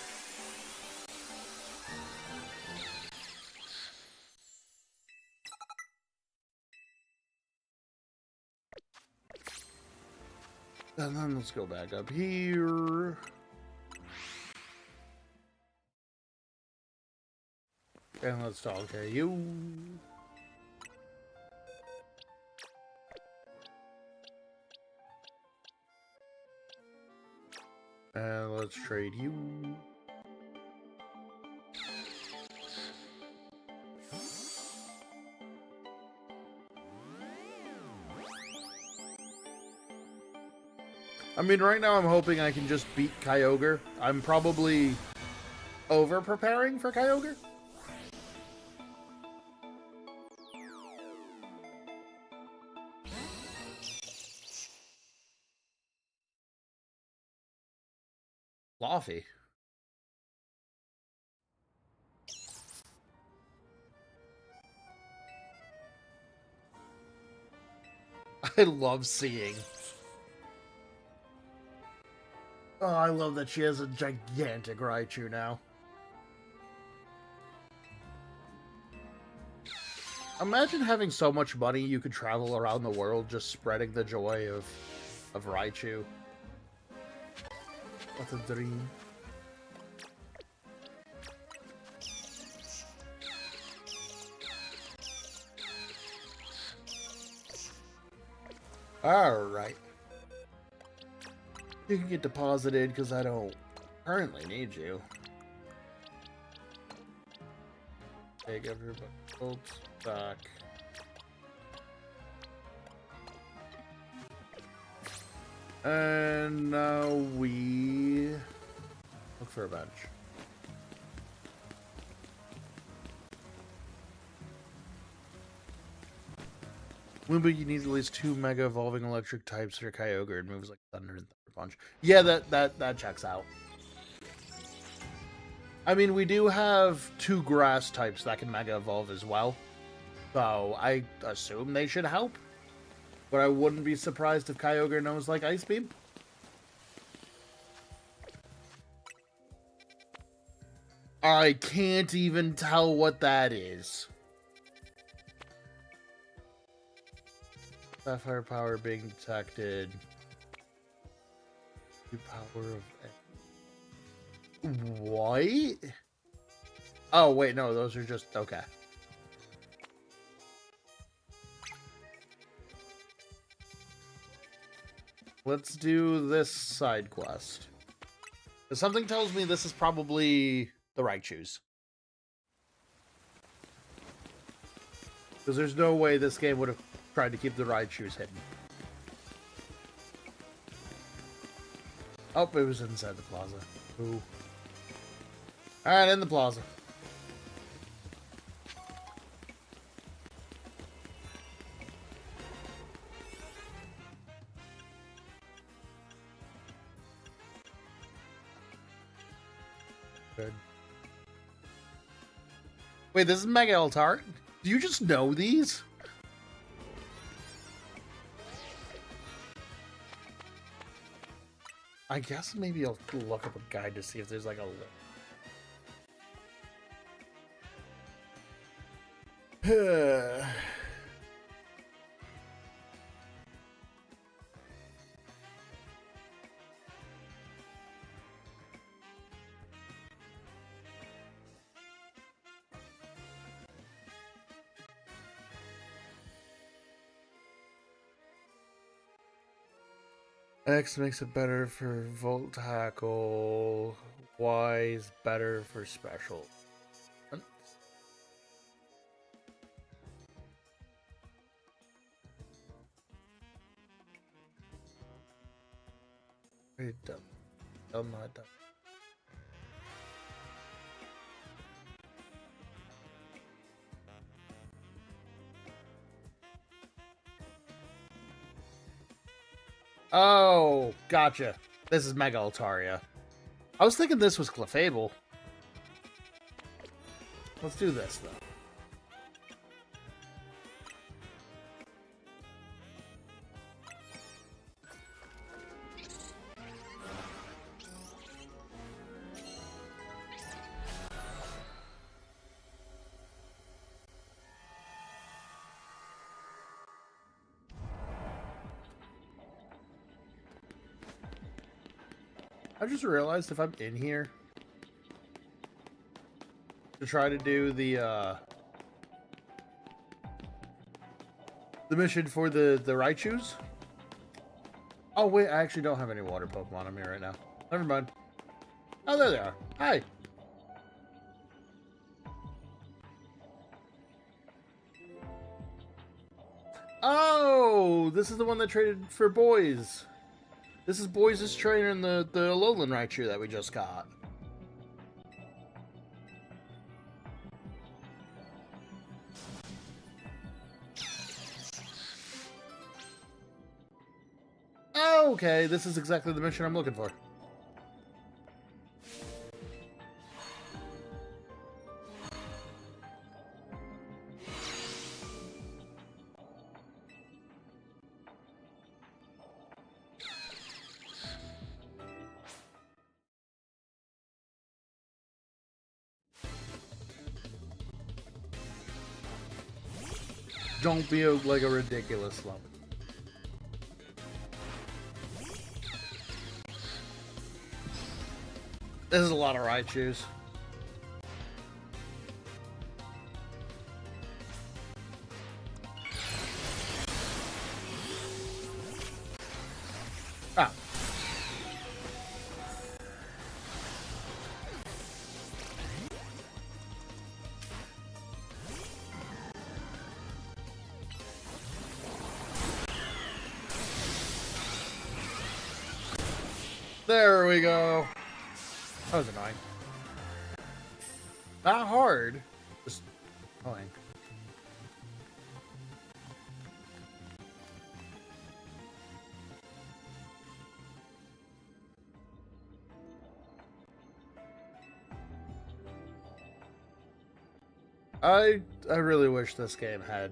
And then let's go back up here. And let's talk to you. And let's trade you. I mean, right now I'm hoping I can just beat Kyogre. I'm probably over-preparing for Kyogre. Laufey. I love seeing. Oh, I love that she has a gigantic Raichu now. Imagine having so much money you could travel around the world just spreading the joy of Raichu. What a dream. Alright. You can get deposited because I don't currently need you. Take everybody folks back. And now we look for a badge. But you need at least 2 Mega Evolving Electric types for Kyogre. It moves like thunder and Punch. Yeah, that checks out. I mean, we do have 2 grass types that can Mega Evolve as well. So I assume they should help. But I wouldn't be surprised if Kyogre knows like Ice Beam. I can't even tell what that is. Sapphire power being detected. Power of... What? Oh, wait, no, those are just... Okay. Let's do this side quest. Something tells me this is probably the Raichus. Because there's no way this game would have tried to keep the Raichus hidden. Oh, it was inside the plaza. Ooh. Alright, in the plaza. Good. Wait, this is Mega Altar? Do you just know these? I guess maybe I'll look up a guide to see if there's like a... X makes it better for Volt Tackle. Y is better for Special. Very dumb. Dumb, not dumb. Oh, gotcha. This is Mega Altaria. I was thinking this was Clefable. Let's do this, though. I just realized if I'm in here to try to do the mission for the Raichus. Oh wait, I actually don't have any water Pokemon on me right now. Never mind. Oh, there they are. Hi. Oh, this is the one that traded for Boys. This is Boys' trainer in the Alolan Raichu that we just got. Okay, this is exactly the mission I'm looking for. Don't be like a ridiculous slump. This is a lot of Raichus. Ah. There we go. That was annoying. Not hard. Just annoying. I really wish this game had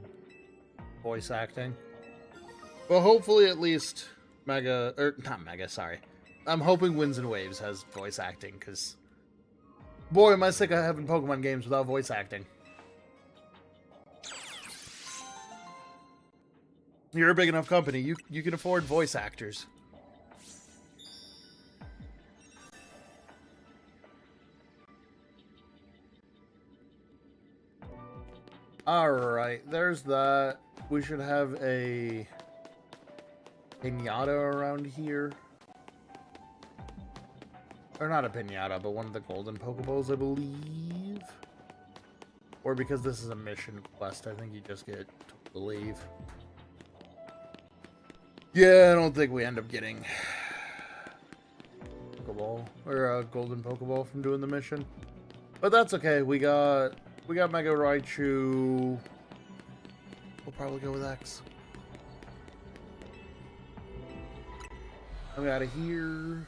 voice acting. But hopefully at least Mega, or not Mega, sorry. I'm hoping Winds and Waves has voice acting, because boy, am I sick of having Pokemon games without voice acting. You're a big enough company, you can afford voice actors. Alright, there's that. We should have a pinata around here. Or not a pinata, but one of the golden Pokeballs, I believe. Or because this is a mission quest, I think you just get to leave. Yeah, I don't think we end up getting Pokeball or a golden Pokeball from doing the mission. But that's okay. We got Mega Raichu. We'll probably go with X. I'm out of here.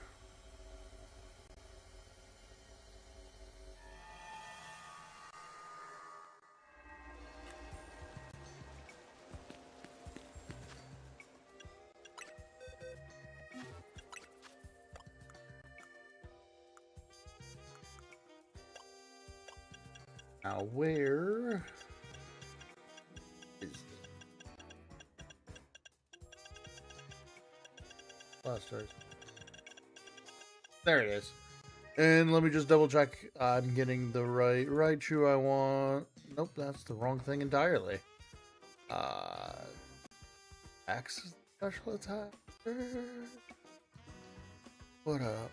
Now where is it? Blasters. There it is. And let me just double check I'm getting the right Raichu I want. Nope, that's the wrong thing entirely. X special attack. What up?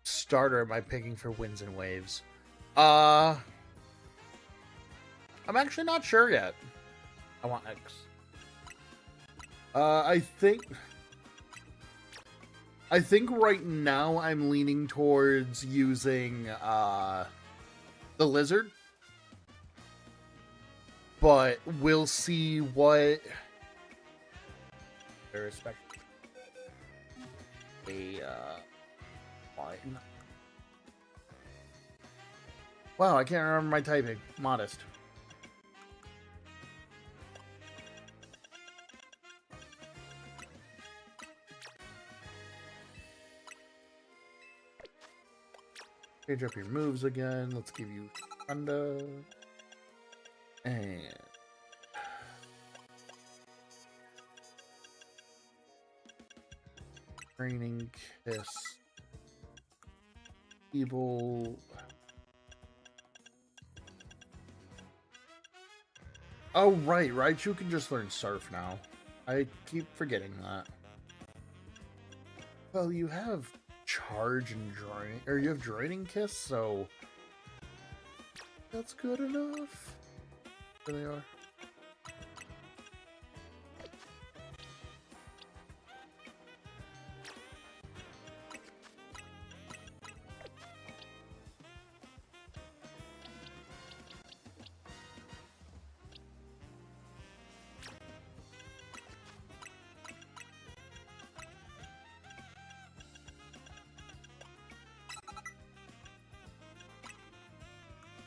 Starter am I picking for Winds and Waves? I'm actually not sure yet. I want X. I think right now I'm leaning towards using the lizard. But we'll see what respect a line. Wow, I can't remember my typing. Modest. Change up your moves again. Let's give you Thunder. And Training Kiss. Evil. Oh, right. Raichu can just learn Surf now. I keep forgetting that. Well, you have Charge and Drain, or you have Draining Kiss, so that's good enough. There they are.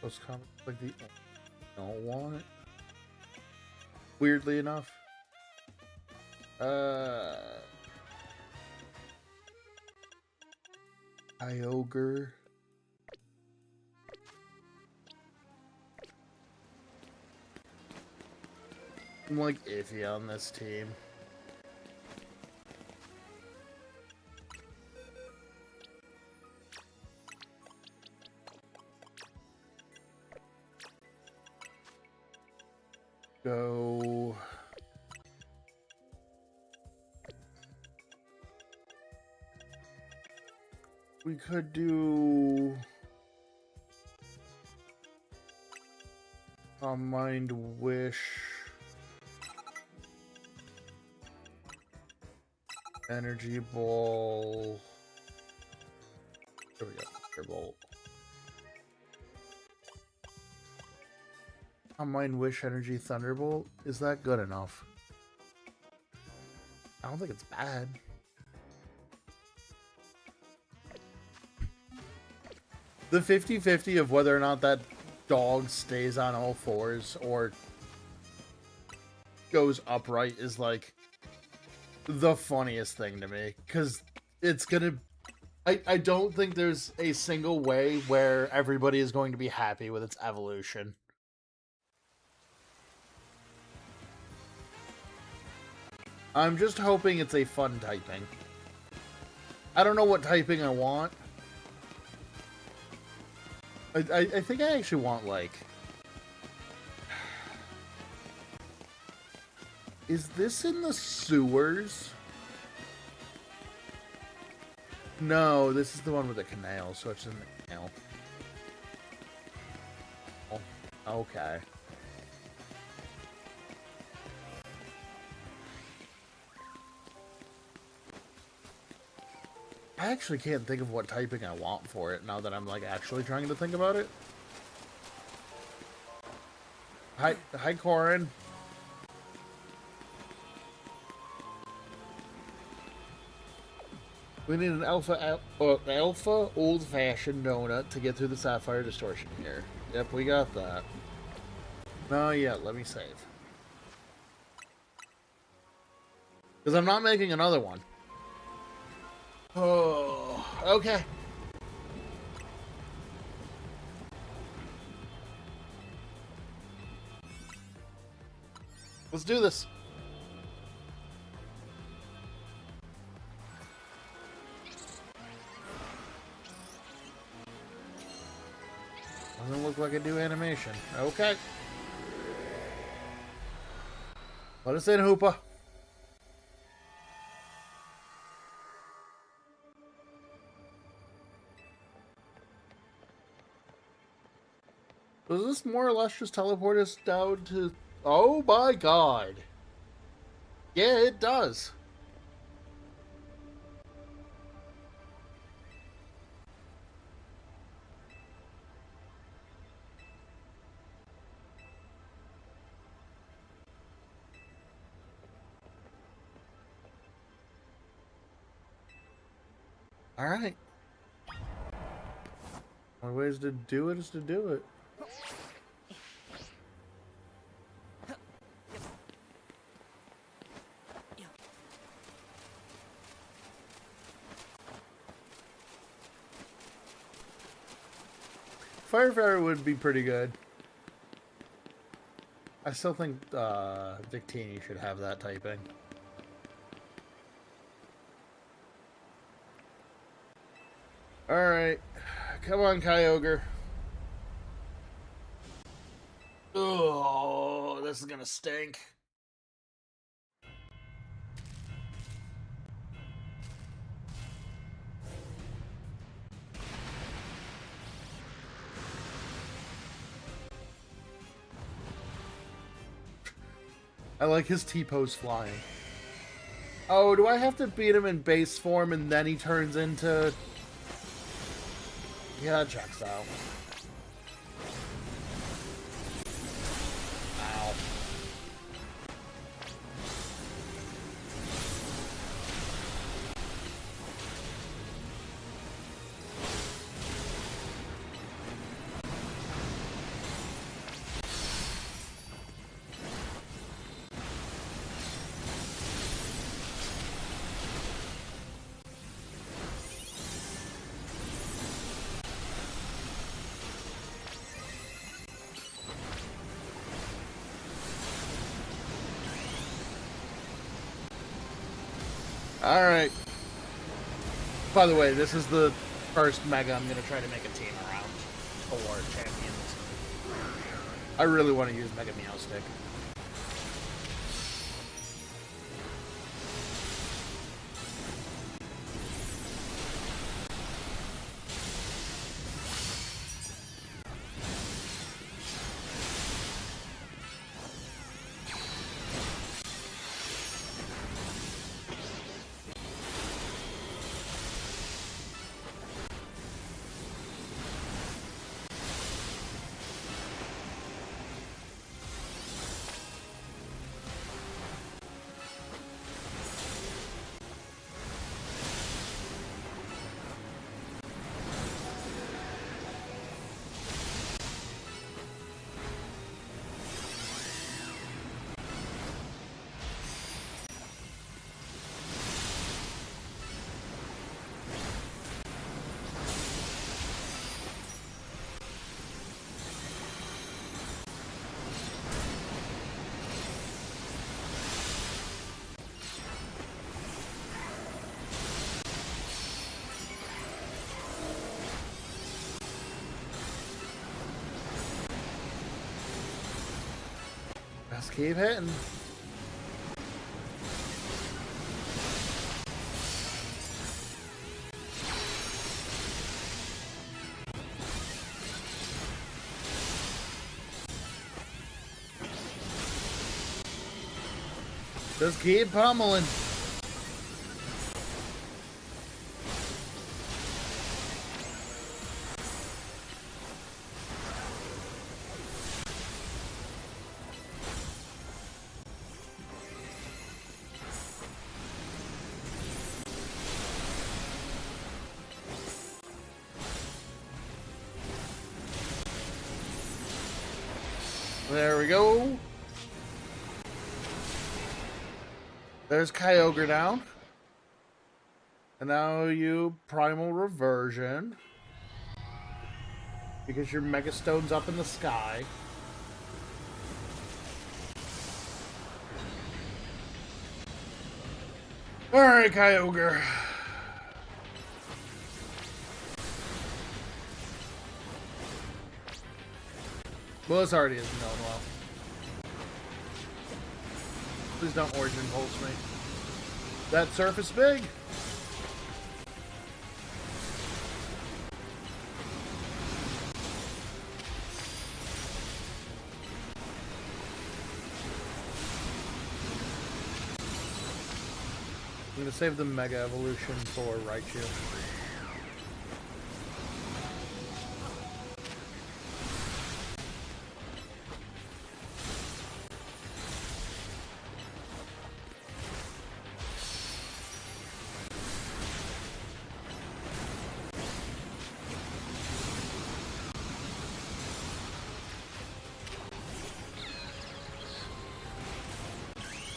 Those comments like the don't want it. Weirdly enough. Kyogre. I'm like iffy on this team. Go. We could do a Mind Wish. Energy Ball. There we go. Bolt. Combine Wish Energy Thunderbolt. Is that good enough? I don't think it's bad. The 50-50 of whether or not that dog stays on all fours or goes upright is like the funniest thing to me, because it's gonna I don't think there's a single way where everybody is going to be happy with its evolution. I'm just hoping it's a fun typing. I don't know what typing I want. I think I actually want, like... Is this in the sewers? No, this is the one with the canal, so it's in the canal. Oh, okay. I actually can't think of what typing I want for it now that I'm like actually trying to think about it. Hi, Corin. We need an alpha old-fashioned donut to get through the Sapphire Distortion here. Yep, we got that. No, yeah, let me save. Because I'm not making another one. Oh, okay. Let's do this. Doesn't look like a new animation. Okay. Let us in, Hoopa. Does this more or less just teleport us down to... Oh my god. Yeah, it does. Alright. One of the ways to do it is to do it. Firefighter would be pretty good. I still think Victini should have that typing. Alright. Come on, Kyogre. Oh, this is gonna stink. I like his T-pose flying. Oh, do I have to beat him in base form and then he turns into... Yeah, that checks out. Ow. Alright. By the way, this is the first Mega I'm going to try to make a team around for champions. I really want to use Mega Meowstic. Just keep hitting. Just keep pummeling. There we go. There's Kyogre down. And now you Primal Reversion. Because your Mega Stone's up in the sky. Alright, Kyogre. Well, this already isn't going well. Please don't Origin Pulse me. That surface big. I'm going to save the Mega Evolution for Raichu.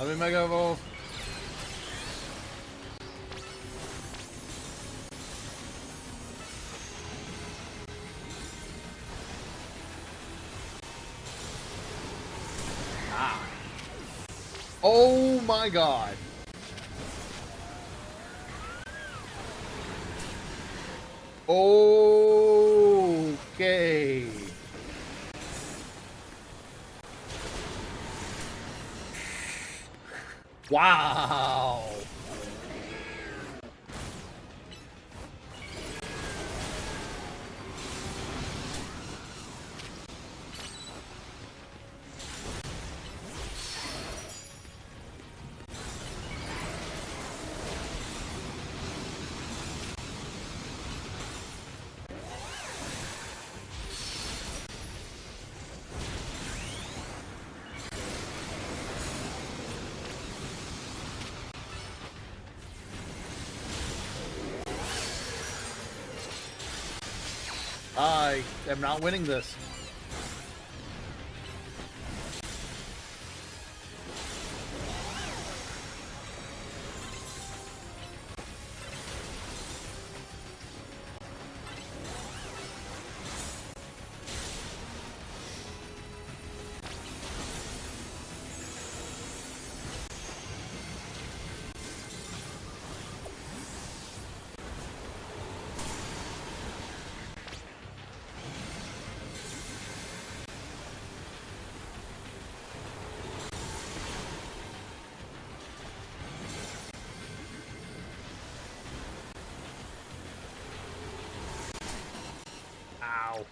Let me Mega Evolve. Ah. Oh my god. Okay. Wow. I am not winning this. Ow.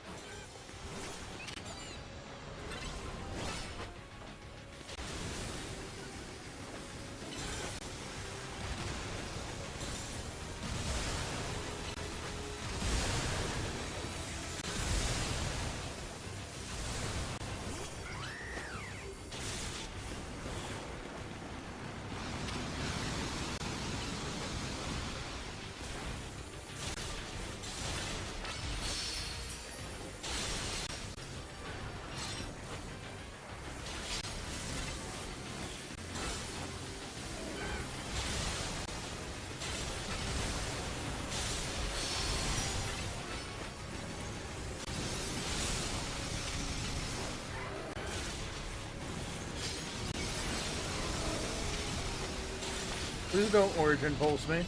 Please don't Origin Pulse me.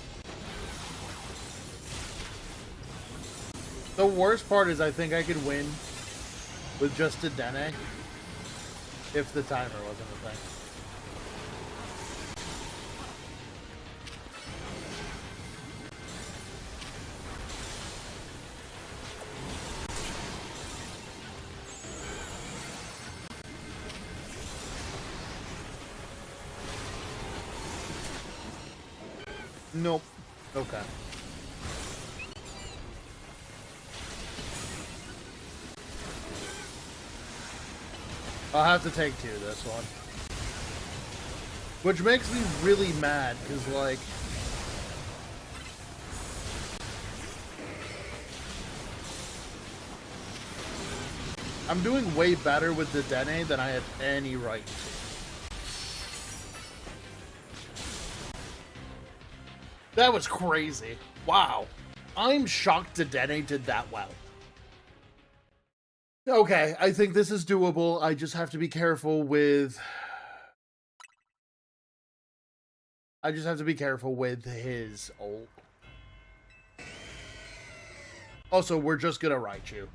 The worst part is I think I could win with just a Dene. If the timer wasn't a thing. Nope. Okay. I'll have to take 2 this one. Which makes me really mad, because, like... I'm doing way better with the Dene than I had any right to. That was crazy. Wow. I'm shocked Dedenne did that well. Okay, I think this is doable. I just have to be careful with... I just have to be careful with his ult. Also, we're just gonna Raichu.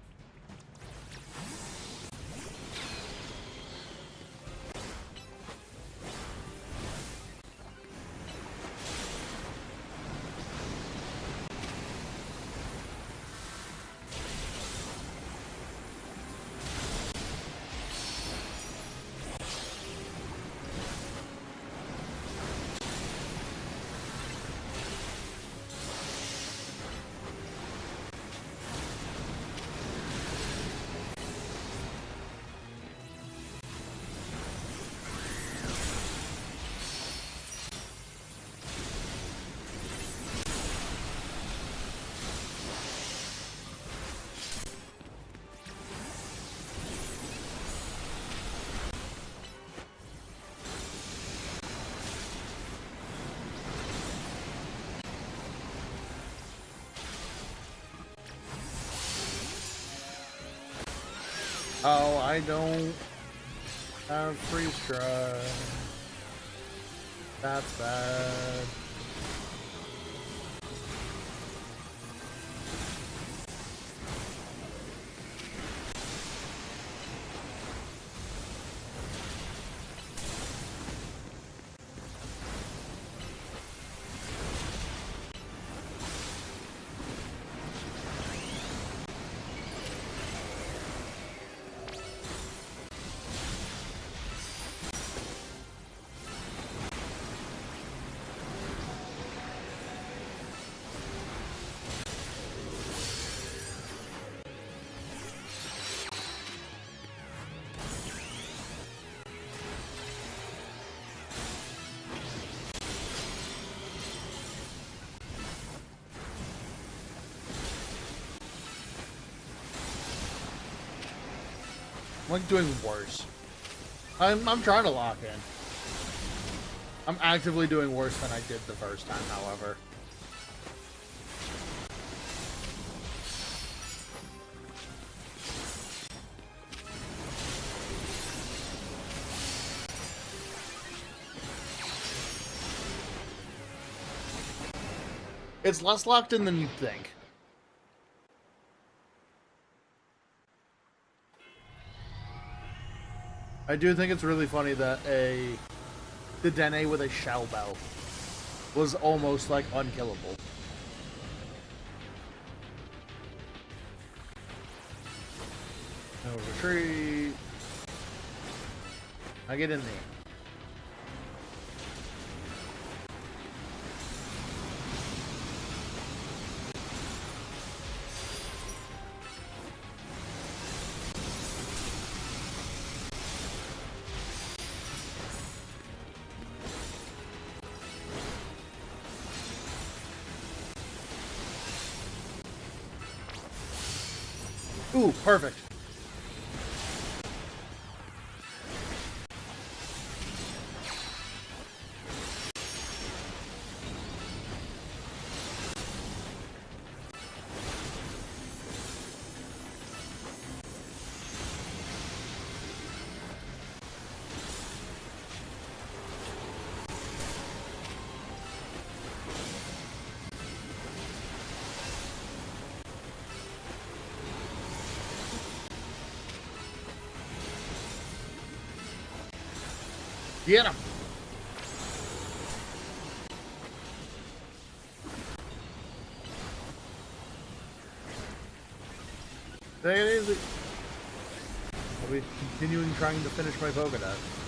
Oh, I don't have freeze dry. That's bad. I'm like doing worse. I'm trying to lock in. I'm actively doing worse than I did the first time, however. It's less locked in than you'd think. I do think it's really funny that the Dene with a Shell Bell was almost like unkillable. No retreat. I get in there. Ooh, perfect. Get him! Take it easy. I'll be continuing trying to finish my Pokédex.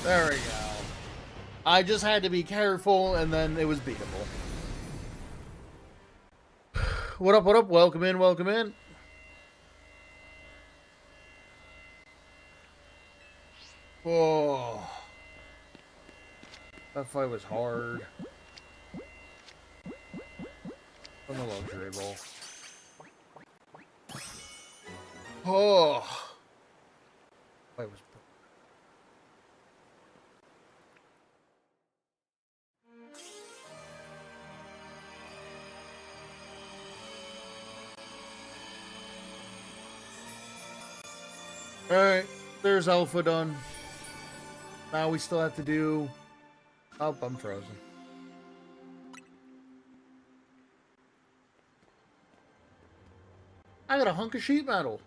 There we go. I just had to be careful, and then it was beatable. What up, what up? Welcome in, welcome in. Oh. That fight was hard. On the luxury bowl. Oh. Fight was Alright, there's Alpha done. Now we still have to do... Oh, I'm frozen. I got a hunk of sheet metal.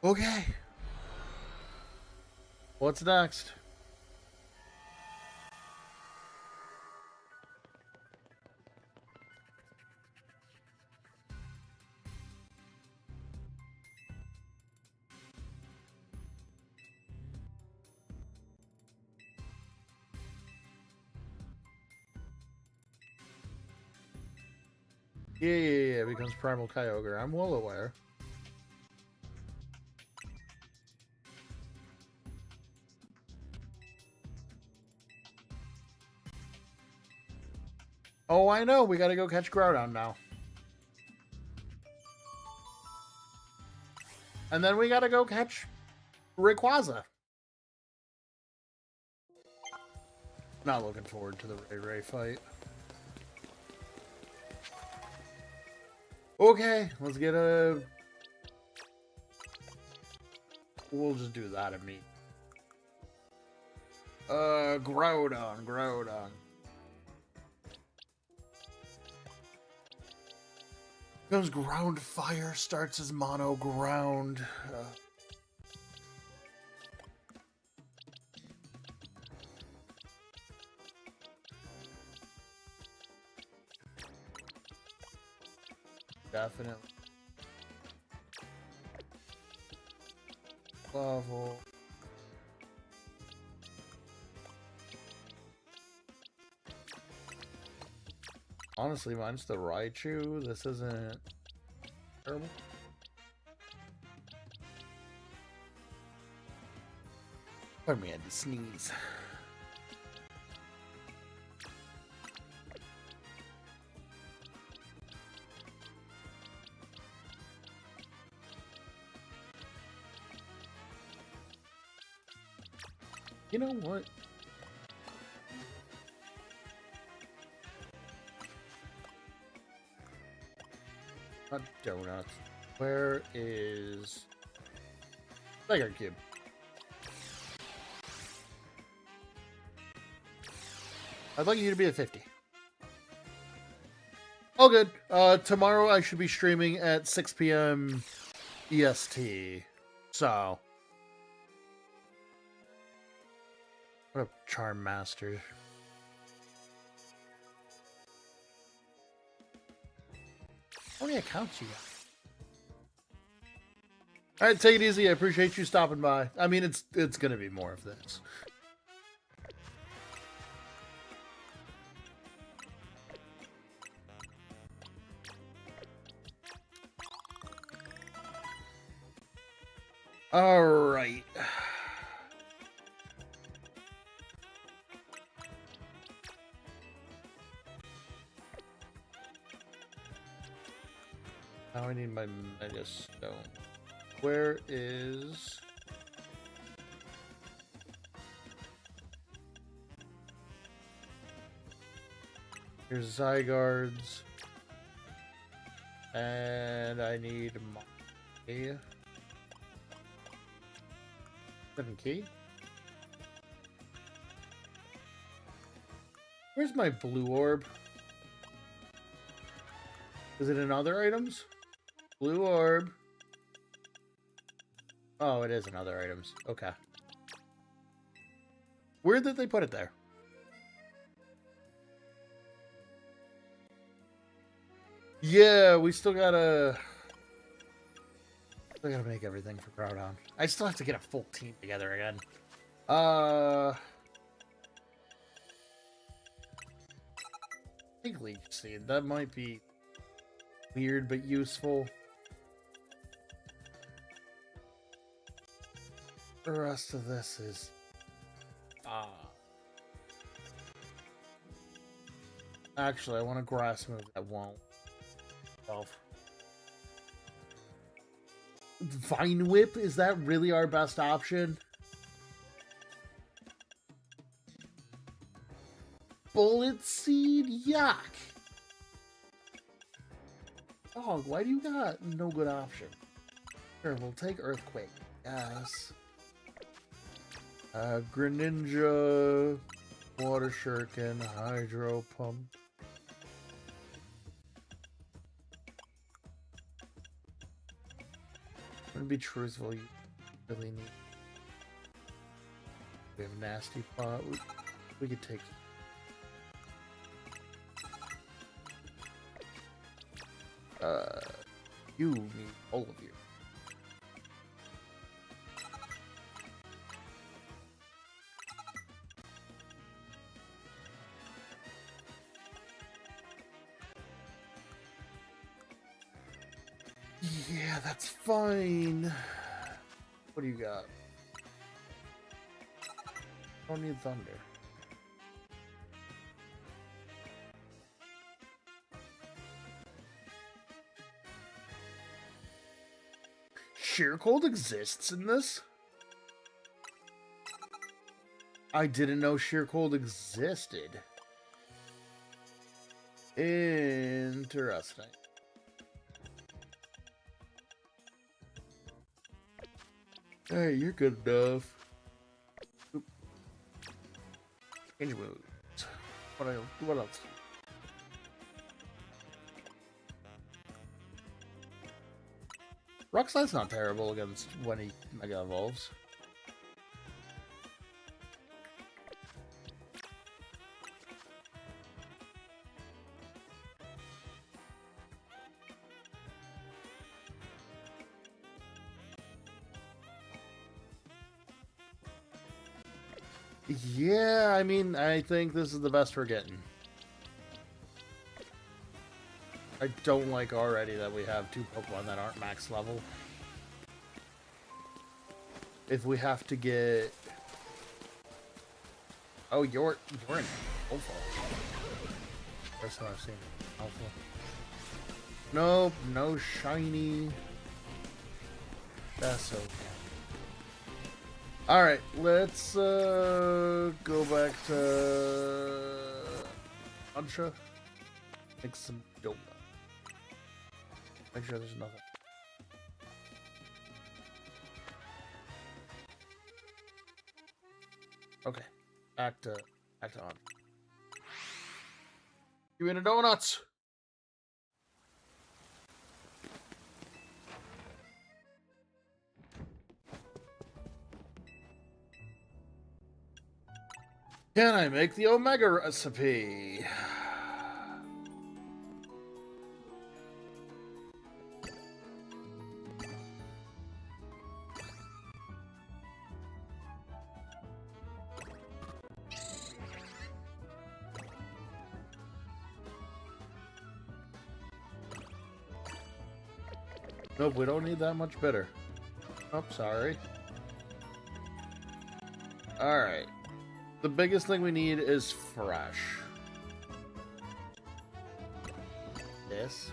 Okay. What's next? Yeah, it becomes Primal Kyogre. I'm well aware. Oh, I know. We gotta go catch Groudon now. And then we gotta go catch Rayquaza. Not looking forward to the Ray fight. Okay, let's get a... We'll just do that at me. Groudon. Goes Ground Fire, starts as Mono Ground. Definitely. Level. Honestly, mine's the Raichu. This isn't terrible. Pardon me, I had to sneeze. You know what? Not donuts. Where is Tiger Cube? I'd like you to be at 50. Oh, good. Tomorrow I should be streaming at 6 p.m. EST. So. What a Charm Master. How many accounts you got? Alright, take it easy. I appreciate you stopping by. I mean, it's gonna be more of this. Alright. Now I need my Mega Stone. Where is... Here's Zygardes. And I need my... 7 key? Where's my blue orb? Is it in other items? Blue orb. Oh, it is in other items. Okay. Where did they put it there? Yeah, we still gotta make everything for Groudon. I still have to get a full team together again. Big Leech Seed. That might be weird but useful. The rest of this is actually I want a grass move that won't. Vine Whip, is that really our best option? Bullet Seed? Yuck! Oh, why do you got no good option? Sure, we'll take Earthquake. Yes. Greninja, Water Shuriken, Hydro Pump. I'm gonna be truthful, you really need. We have a Nasty Pot. We could take. You need all of you. Yeah, that's fine. What do you got? Don't need Thunder. Sheer Cold exists in this? I didn't know Sheer Cold existed. Interesting. Hey, you're good enough. Oop. Change moves. What else? Rock Slide's not terrible against when he Mega Evolves. Yeah, I mean, I think this is the best we're getting. I don't like already that we have 2 Pokemon that aren't max level. If we have to get... Oh, you're in Alpha. First time I've seen Alpha. Nope, no shiny. That's okay. Alright, let's go back to Ancha. Make some donut. Make sure there's nothing. Okay, back to on. Give me the donuts. Can I make the Omega recipe? Nope, we don't need that much bitter. Oh, sorry. Alright. The biggest thing we need is fresh. This.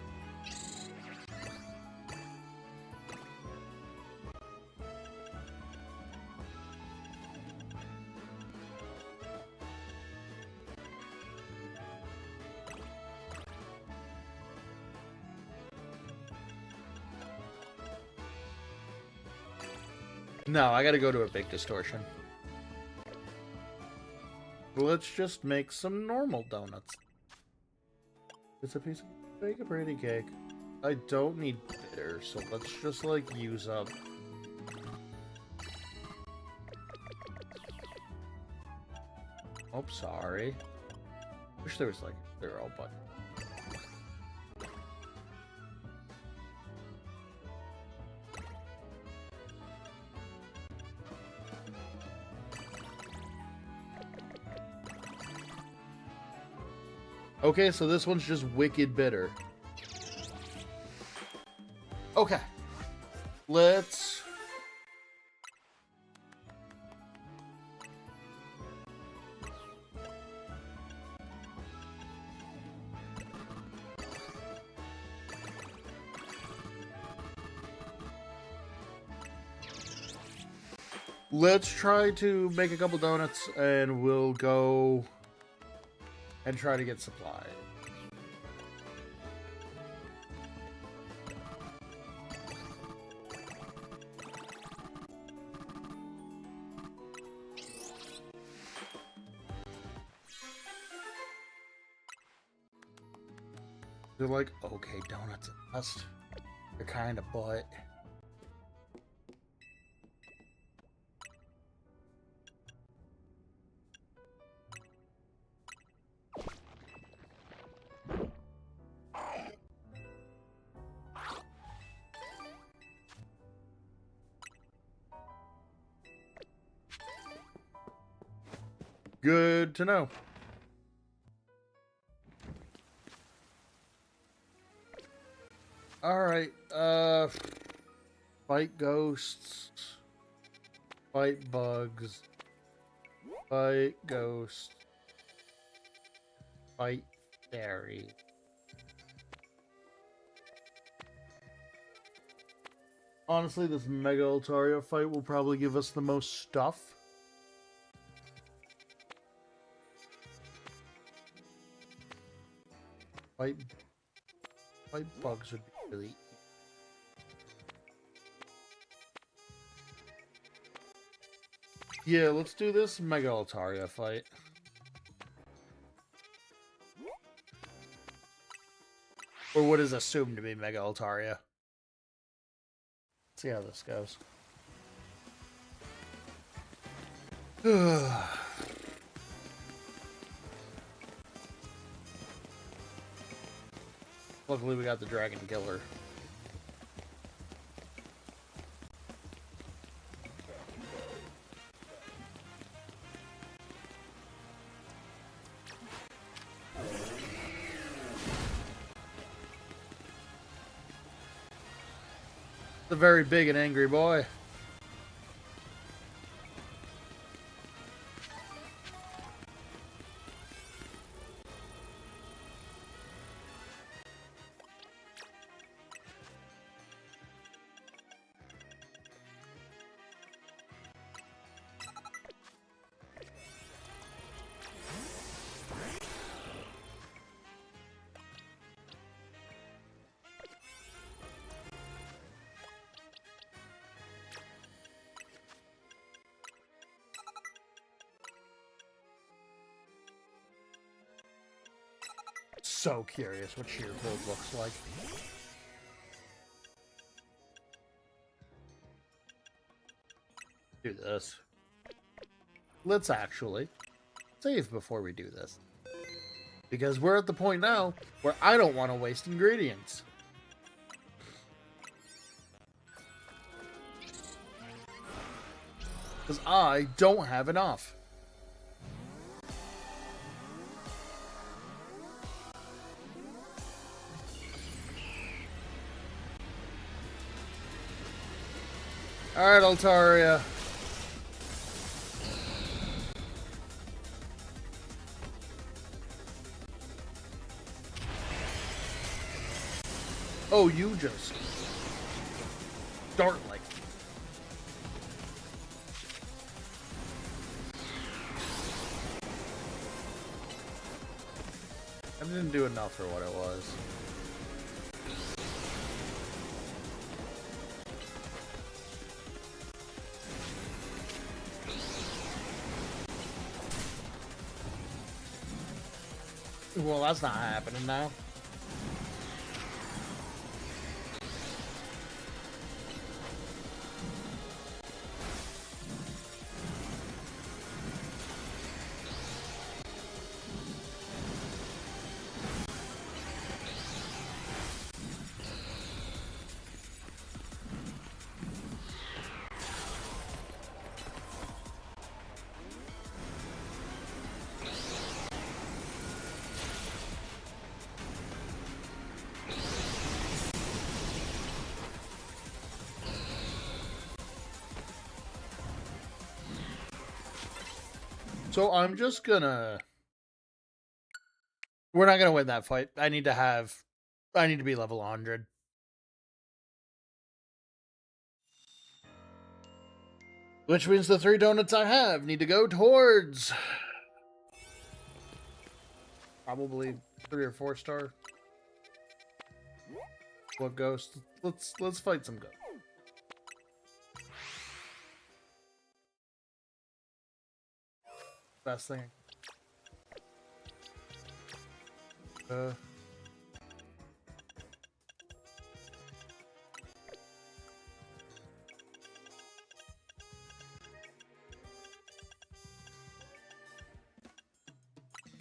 No, I gotta go to a big distortion. Let's just make some normal donuts. It's a piece of bake a pretty cake. I don't need bitter, so let's just like use up. Oh, sorry. Wish there was like a 0 button. Okay, so this one's just wicked bitter. Okay. Let's... Let's try to make a couple donuts, and we'll go and try to get supply. They're like, okay, donuts at best. They're kind of butt. Good to know. Alright, fight ghosts, fight bugs, fight ghost, fight fairy. Honestly, this Mega Altaria fight will probably give us the most stuff. Fight bugs would be really easy. Yeah, let's do this Mega Altaria fight. Or what is assumed to be Mega Altaria. Let's see how this goes. Luckily we got the Dragon Killer. A very big and angry boy. so curious what sheer cold looks like. Do this. Let's actually save before we do this. Because we're at the point now where I don't want to waste ingredients. Because I don't have enough. Alright, Altaria. Oh, you just start like. I didn't do enough for what it was. Well, that's not happening now. So I'm just gonna... We're not gonna win that fight. I need to be level 100. Which means the 3 donuts I have need to go towards... probably 3 or 4 star. What ghost? Let's fight some ghosts. Best thing.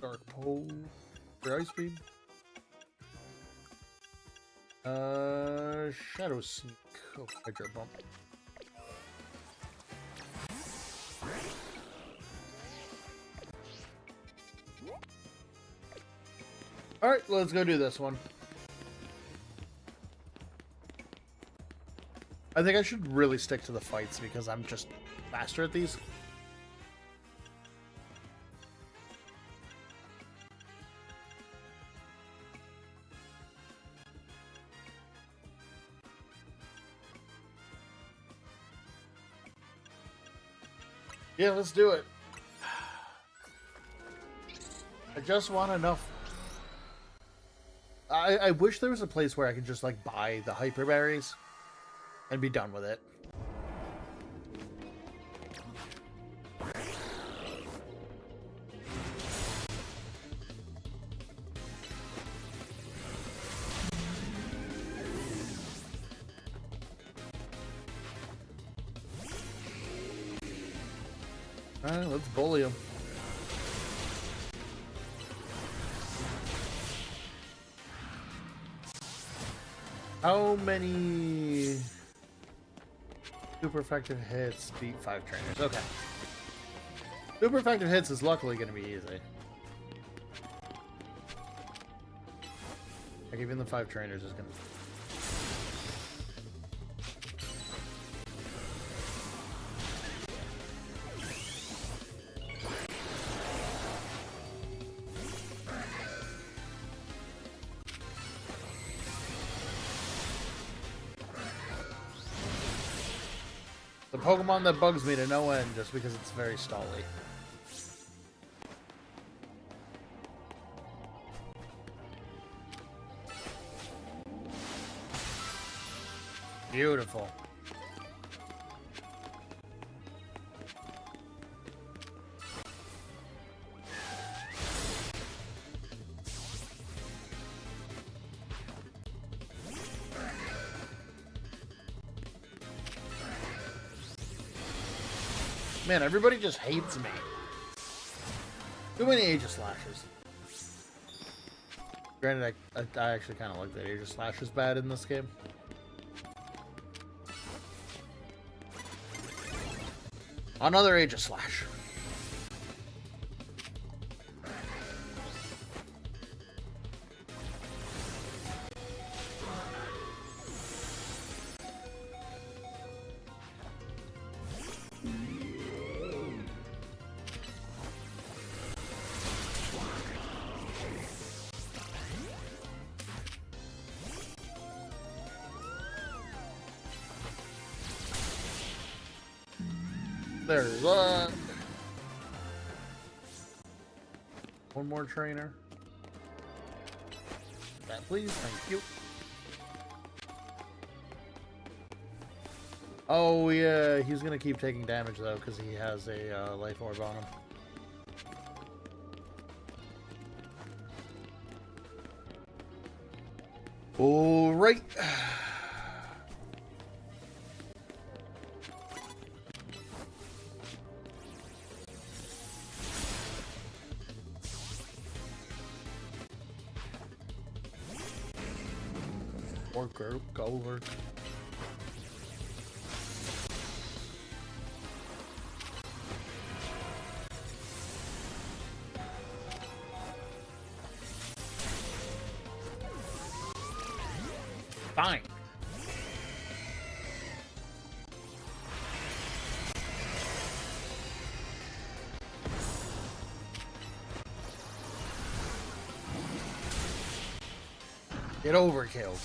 Dark pole for ice speed. Shadow sneak. Oh, hydro bump. Alright, let's go do this one. I think I should really stick to the fights because I'm just faster at these. Yeah, let's do it. I just want enough. I wish there was a place where I could just, like, buy the hyper berries and be done with it. Alright, let's bully him. How many super effective hits beat 5 trainers? Okay. Super effective hits is luckily going to be easy. Like, even the 5 trainers is going to... The Pokemon that bugs me to no end just because it's very stally. Beautiful. Man, everybody just hates me. Too many Aegislashes. Granted, I actually kind of like that Aegislash is bad in this game. Another Aegislash. There's that. One more trainer. That, please. Thank you. Oh, yeah. He's going to keep taking damage, though, because he has a life orb on him. All right. Go work. Fine. Get overkilled.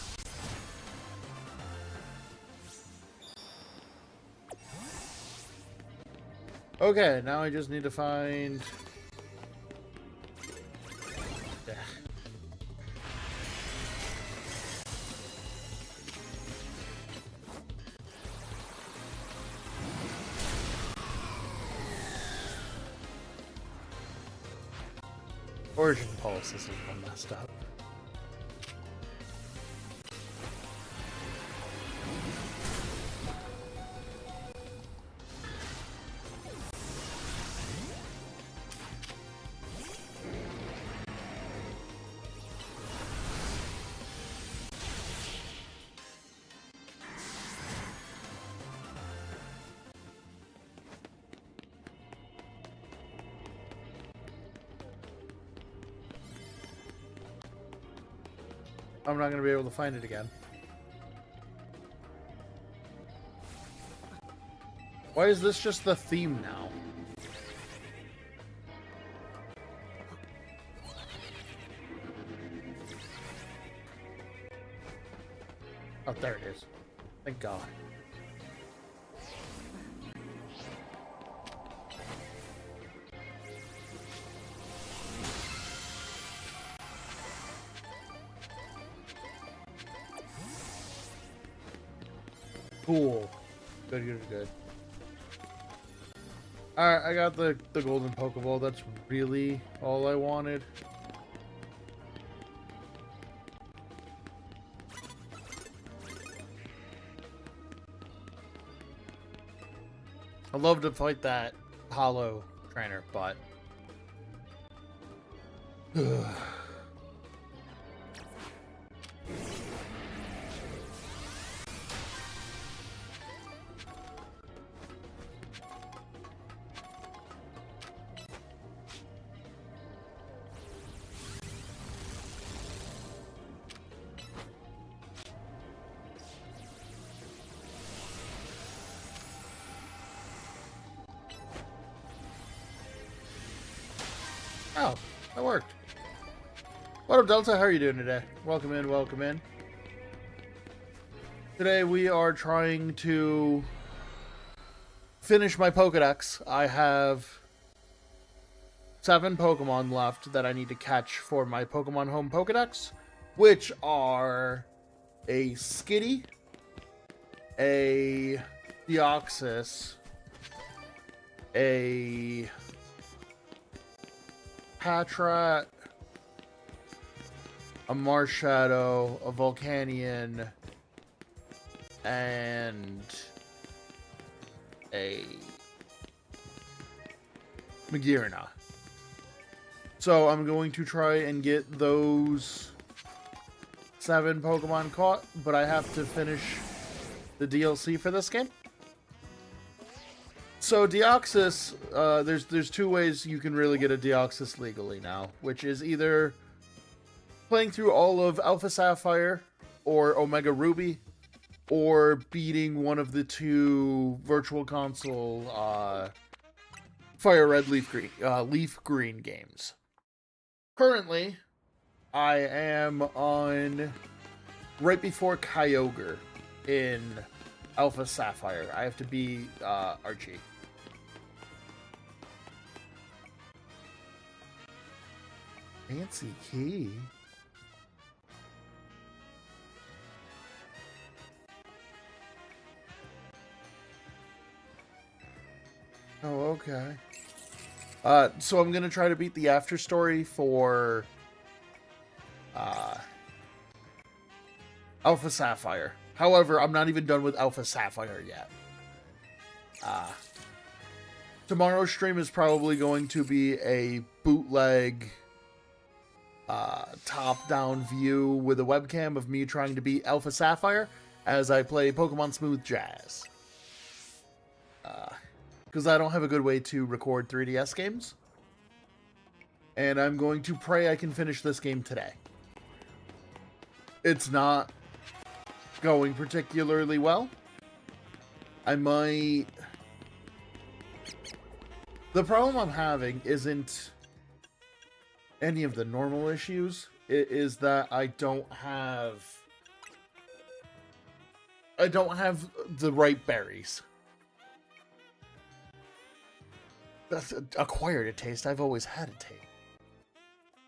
Okay, now I just need to find... Origin Pulse is one messed up. I'm not going to be able to find it again. Why is this just the theme now? Oh, there it is. Thank God. Cool. Good. Alright, I got the golden Pokeball. That's really all I wanted. I'd love to fight that hollow trainer, but... Oh, that worked. What up, Delta? How are you doing today? Welcome in. Today we are trying to finish my Pokedex. I have 7 Pokemon left that I need to catch for my Pokemon Home Pokedex, which are a Skitty, a Deoxys, a Patrat, a Marshadow, a Volcanion, and a Magearna. So I'm going to try and get those 7 Pokemon caught, but I have to finish the DLC for this game. So Deoxys, there's 2 ways you can really get a Deoxys legally now, which is either playing through all of Alpha Sapphire or Omega Ruby, or beating one of the 2 Virtual Console Fire Red, Leaf Green games. Currently, I am on right before Kyogre in Alpha Sapphire. I have to be Archie. Fancy key. Oh, okay. So I'm gonna try to beat the after story for Alpha Sapphire. However, I'm not even done with Alpha Sapphire yet. Tomorrow's stream is probably going to be a bootleg top-down view with a webcam of me trying to beat Alpha Sapphire as I play Pokemon Smooth Jazz. Because I don't have a good way to record 3DS games. And I'm going to pray I can finish this game today. It's not going particularly well. I might... The problem I'm having isn't any of the normal issues. It is that I don't have the right berries. That's acquired a taste. I've always had a taste.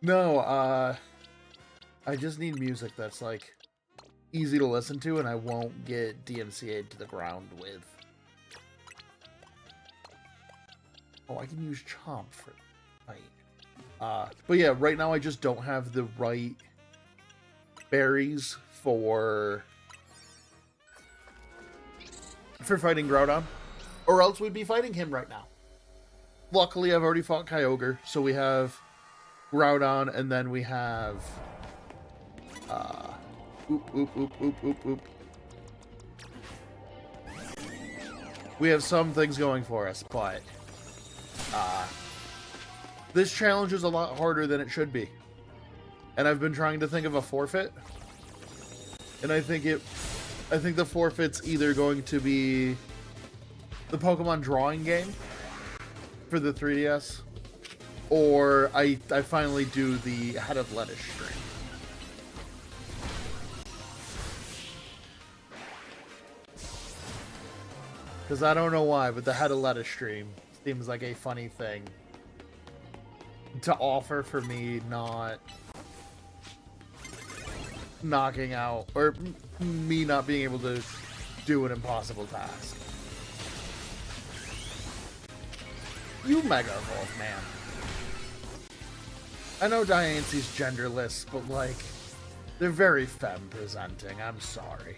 No, I just need music that's, like, easy to listen to and I won't get DMCA'd to the ground with. Oh, I can use Chomp for fight. But yeah, right now I just don't have the right berries for fighting Groudon. Or else we'd be fighting him right now. Luckily, I've already fought Kyogre, so we have Groudon, and then we have... We have some things going for us, but... this challenge is a lot harder than it should be. And I've been trying to think of a forfeit. And I think the forfeit's either going to be the Pokemon drawing game for the 3DS, or I finally do the Head of Lettuce stream. Because I don't know why, but the Head of Lettuce stream seems like a funny thing to offer for me not knocking out, or me not being able to do an impossible task. You Mega Evolve, man. I know Diance's genderless, but, like, they're very femme-presenting. I'm sorry.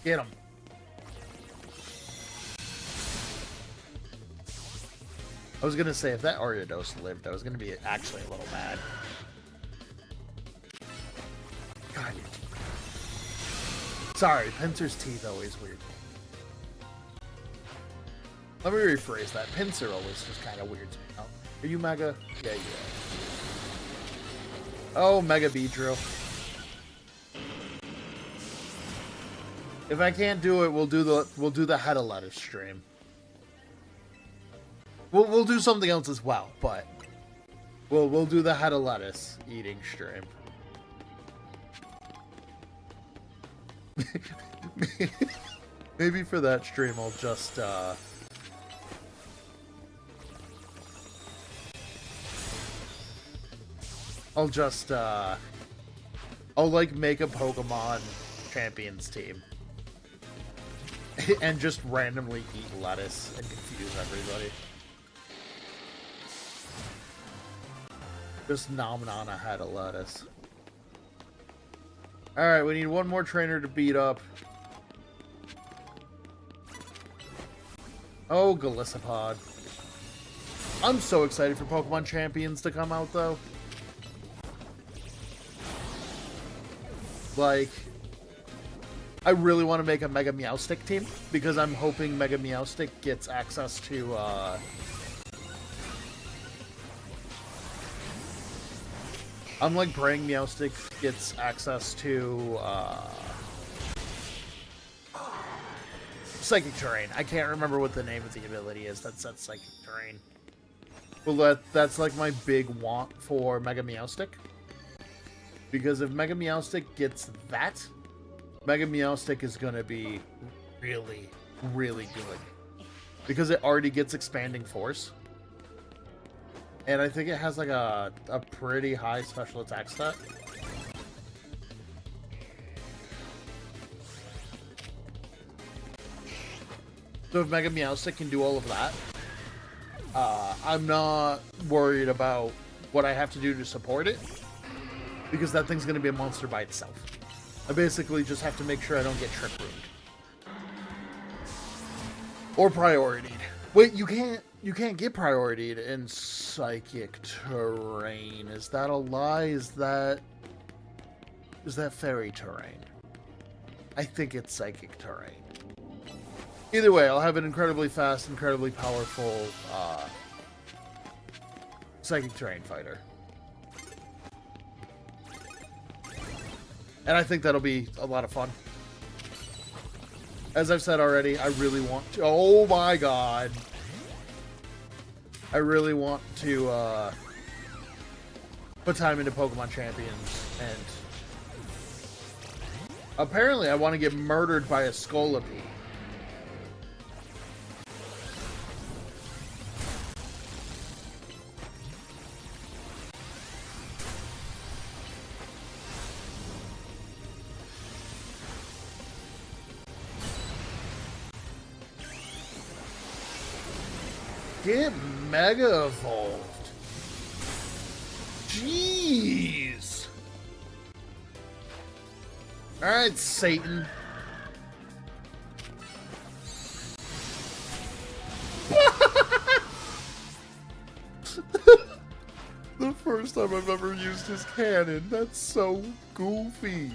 Get him. I was gonna say, if that Ariados lived, I was gonna be actually a little mad. God. Sorry, Pinsir's teeth always weird. Let me rephrase that. Pinsir always just kind of weirds me out. Are you Mega? Yeah, you are. Oh, Mega Beedrill. If I can't do it, we'll do the Head of Lettuce stream. We'll do something else as well, but we'll do the Head of Lettuce eating stream. Maybe for that stream I'll just I'll like make a Pokemon Champions team and just randomly eat lettuce and confuse everybody. Just nom on ahead of lettuce. Alright, we need one more trainer to beat up. Oh, Golisopod. I'm so excited for Pokemon Champions to come out, though. Like, I really want to make a Mega Meowstic team, because I'm hoping Mega Meowstic gets access to, I'm like praying Meowstic gets access to, Psychic Terrain. I can't remember what the name of the ability is that sets Psychic Terrain. Well, that's like my big want for Mega Meowstic. Because if Mega Meowstic gets that, Mega Meowstic is going to be really, really good. Because it already gets Expanding Force. And I think it has like a pretty high special attack stat. So if Mega Meowstic can do all of that, I'm not worried about what I have to do to support it, because that thing's going to be a monster by itself. I basically just have to make sure I don't get Trick Room. Or Prioritied. Wait, you can't get Prioritied in Psychic Terrain. Is that a lie? Is that Fairy Terrain? I think it's Psychic Terrain. Either way, I'll have an incredibly fast, incredibly powerful Psychic Terrain fighter. And I think that'll be a lot of fun. As I've said already, I really want to... Oh my god! I really want to put time into Pokemon Champions, and apparently I want to get murdered by a Scolipede. Get Mega Evolved. Jeez. Alright, Satan. The first time I've ever used his cannon. That's so goofy.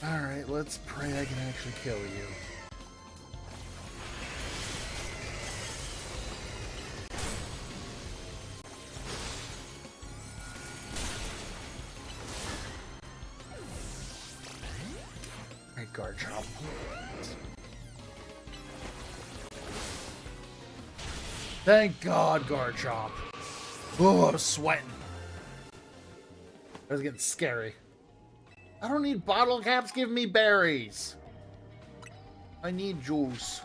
Alright, let's pray I can actually kill you. Alright, Garchomp. Thank God, Garchomp. Oh, I'm sweating. That was getting scary. I don't need bottle caps, give me berries. I need juice.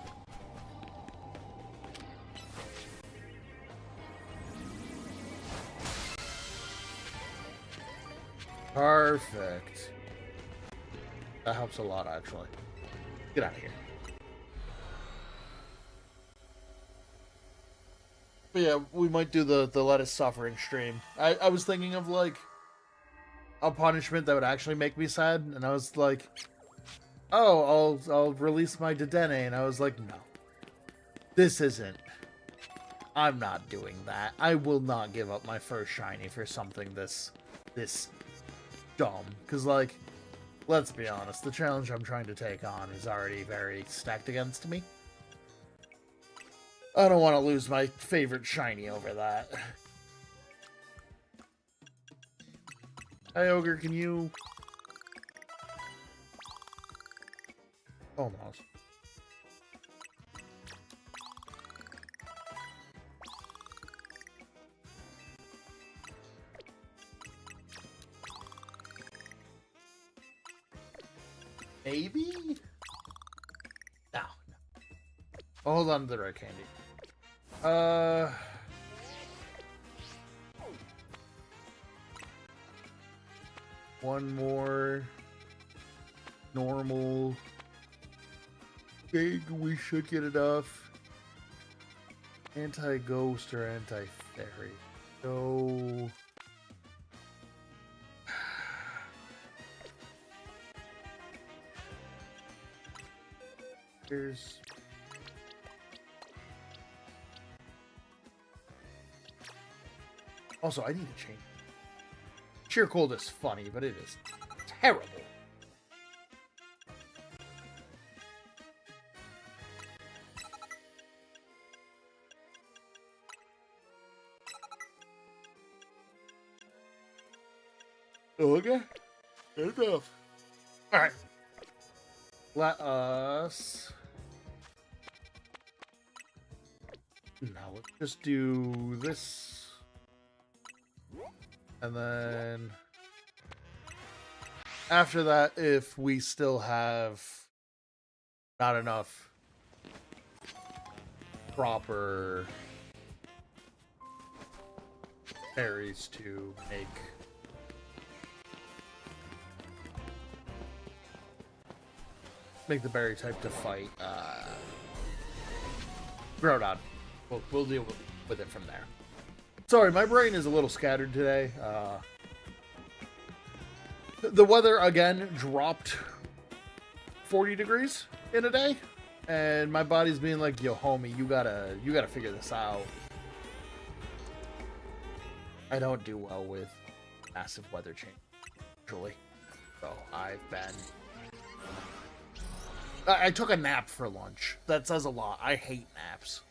Perfect. That helps a lot, actually. Get out of here. But yeah, we might do the Let Us Suffering stream. I was thinking of, like, a punishment that would actually make me sad, and I was like, oh, I'll release my Dedenne, and I was like, no. This isn't. I'm not doing that. I will not give up my first shiny for something this dumb. Because, like, let's be honest, the challenge I'm trying to take on is already very stacked against me. I don't want to lose my favorite shiny over that. Hi, Ogre, can you... Almost. Maybe? No. Oh, hold on to the red candy. One more normal think we should get enough anti-ghost or anti-fairy. So there's also, I need to change. Sheer cold is funny, but it is terrible. Okay. Good enough. Alright. Let us... Now let's just do this. And then... After that, if we still have not enough proper berries to make the berry type to fight Groudon. We'll deal with it from there. Sorry, my brain is a little scattered today. The weather again dropped 40 degrees in a day, and my body's being like, "Yo, homie, you gotta figure this out." I don't do well with massive weather change, usually. So I've been... I took a nap for lunch. That says a lot. I hate naps.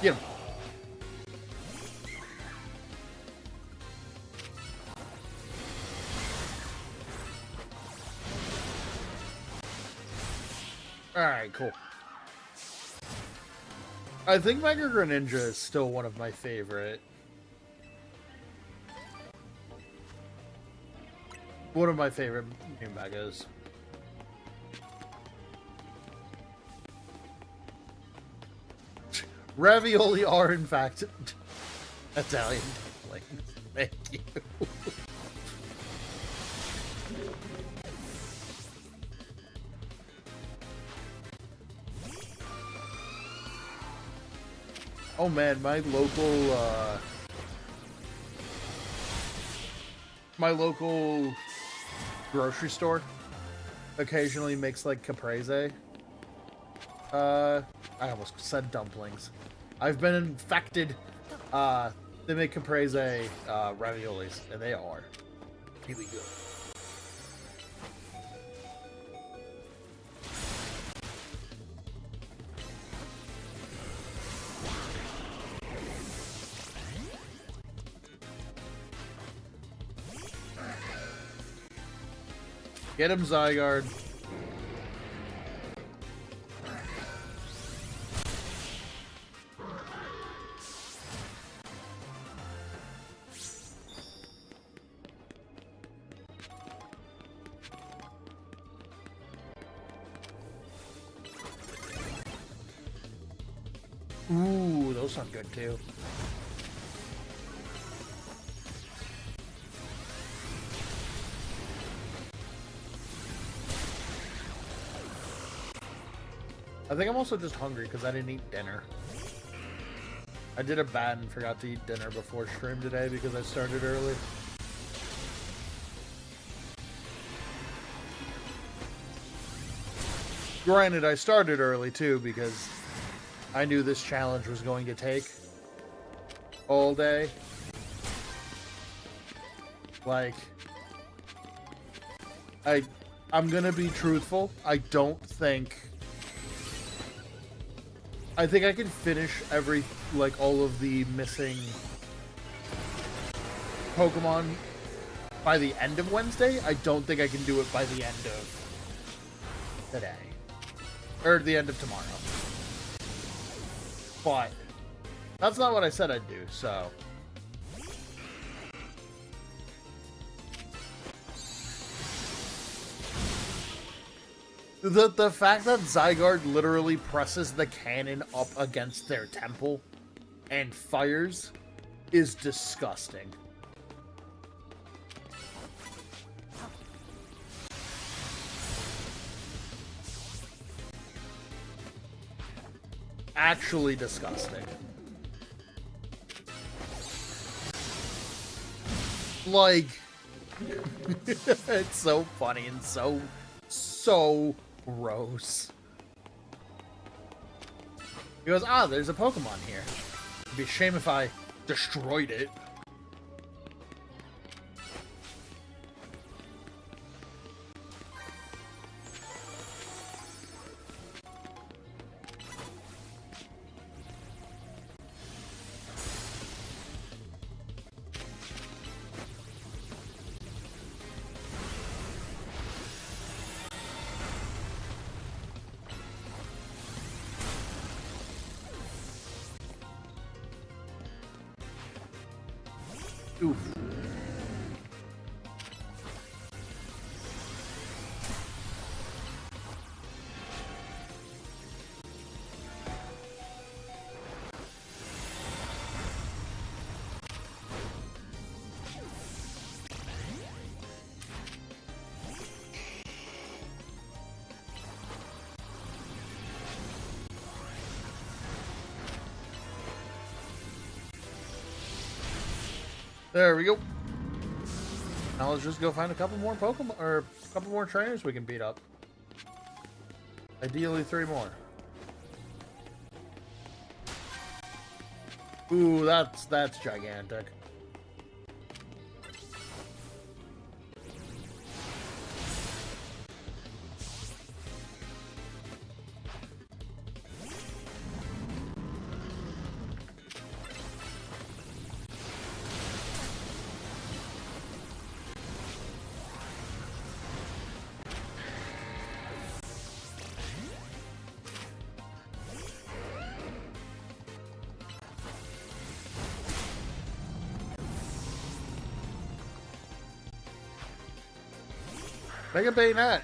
Get him. Alright, cool. I think Mega Greninja is still one of my favorite. One of my favorite new Megas. Ravioli are, in fact, Italian dumplings. Thank you. Oh man, my local grocery store occasionally makes like caprese. I almost said dumplings. I've been infected. They make caprese raviolis, and they are really good. Get him, Zygarde. Ooh, those sound good too. I think I'm also just hungry because I didn't eat dinner. I did a bad and forgot to eat dinner before stream today because I started early. Granted, I started early too because I knew this challenge was going to take all day. Like, I'm gonna be truthful. I think I can finish all of the missing Pokemon by the end of Wednesday. I don't think I can do it by the end of today. Or the end of tomorrow. But that's not what I said I'd do, so. The fact that Zygarde literally presses the cannon up against their temple and fires is disgusting. Actually disgusting. Like, it's so funny and so gross. He goes, ah, there's a Pokemon here. It'd be a shame if I destroyed it. Oof. There we go. Now let's just go find a couple more Pokemon, or a couple more trainers we can beat up. Ideally 3 more. Ooh, that's gigantic. Mega Bayonet.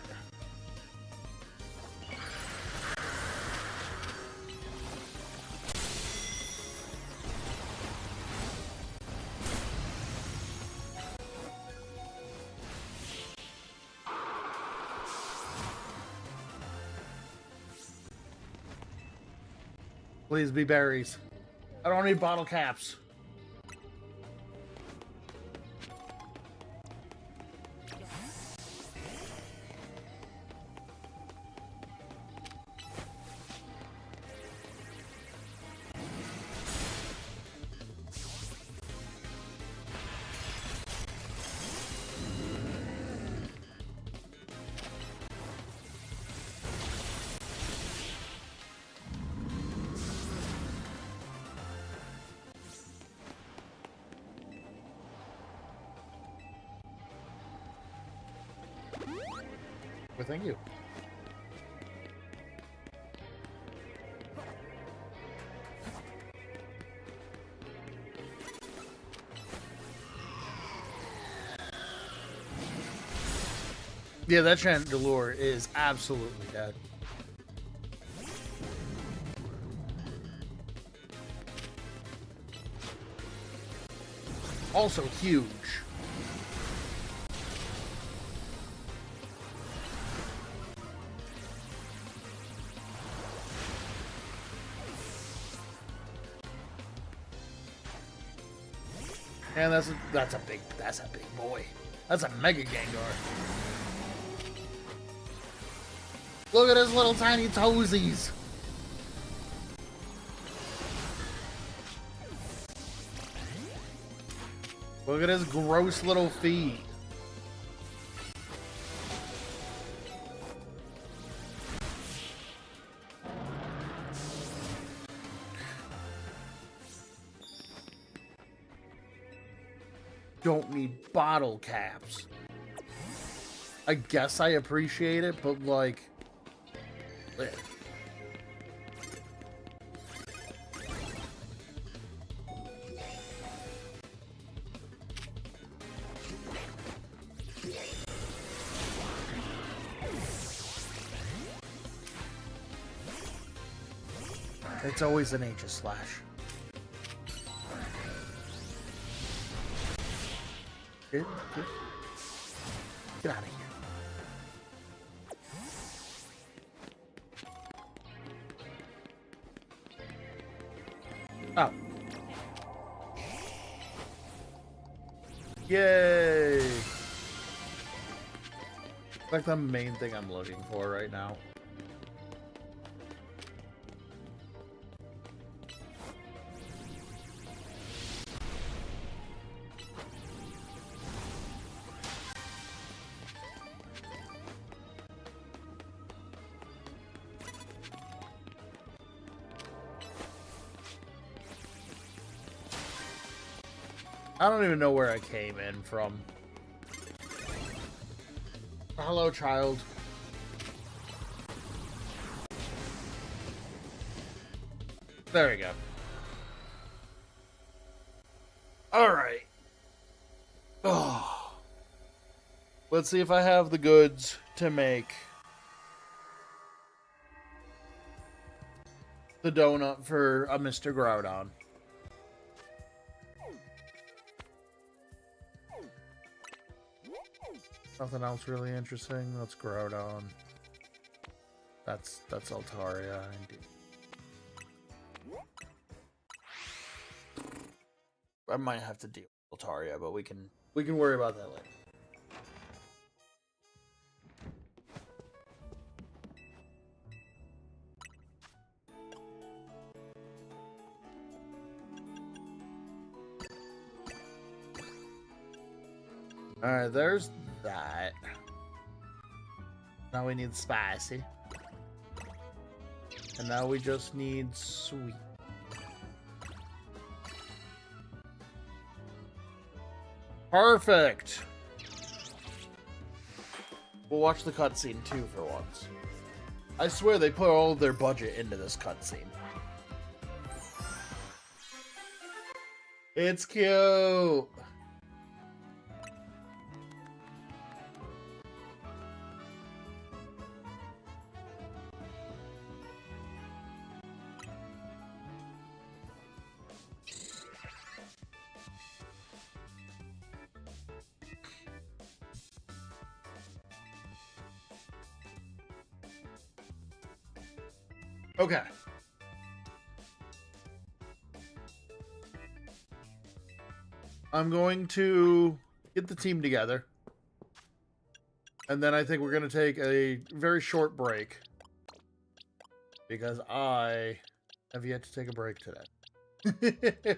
Please be berries. I don't need bottle caps. Well, thank you. Yeah, that Chandelure is absolutely dead. Also huge. And that's a big boy. That's a Mega Gengar. Look at his little tiny toesies. Look at his gross little feet. Don't need bottle caps. I guess I appreciate it, but like... Ugh. It's always an Aegis Slash. Get out of here. Oh. Yay! Like the main thing I'm looking for right now. I don't even know where I came in from. Hello, child. There we go. Alright. Oh. Let's see if I have the goods to make the donut for a Mr. Groudon. Nothing else really interesting. Let's Groudon. That's Altaria. I might have to deal with Altaria, but we can worry about that later. Alright, there's that. Now we need spicy. And now we just need sweet. Perfect! We'll watch the cutscene too for once. I swear they put all of their budget into this cutscene. It's cute! Okay. I'm going to get the team together. And then I think we're going to take a very short break. Because I have yet to take a break today.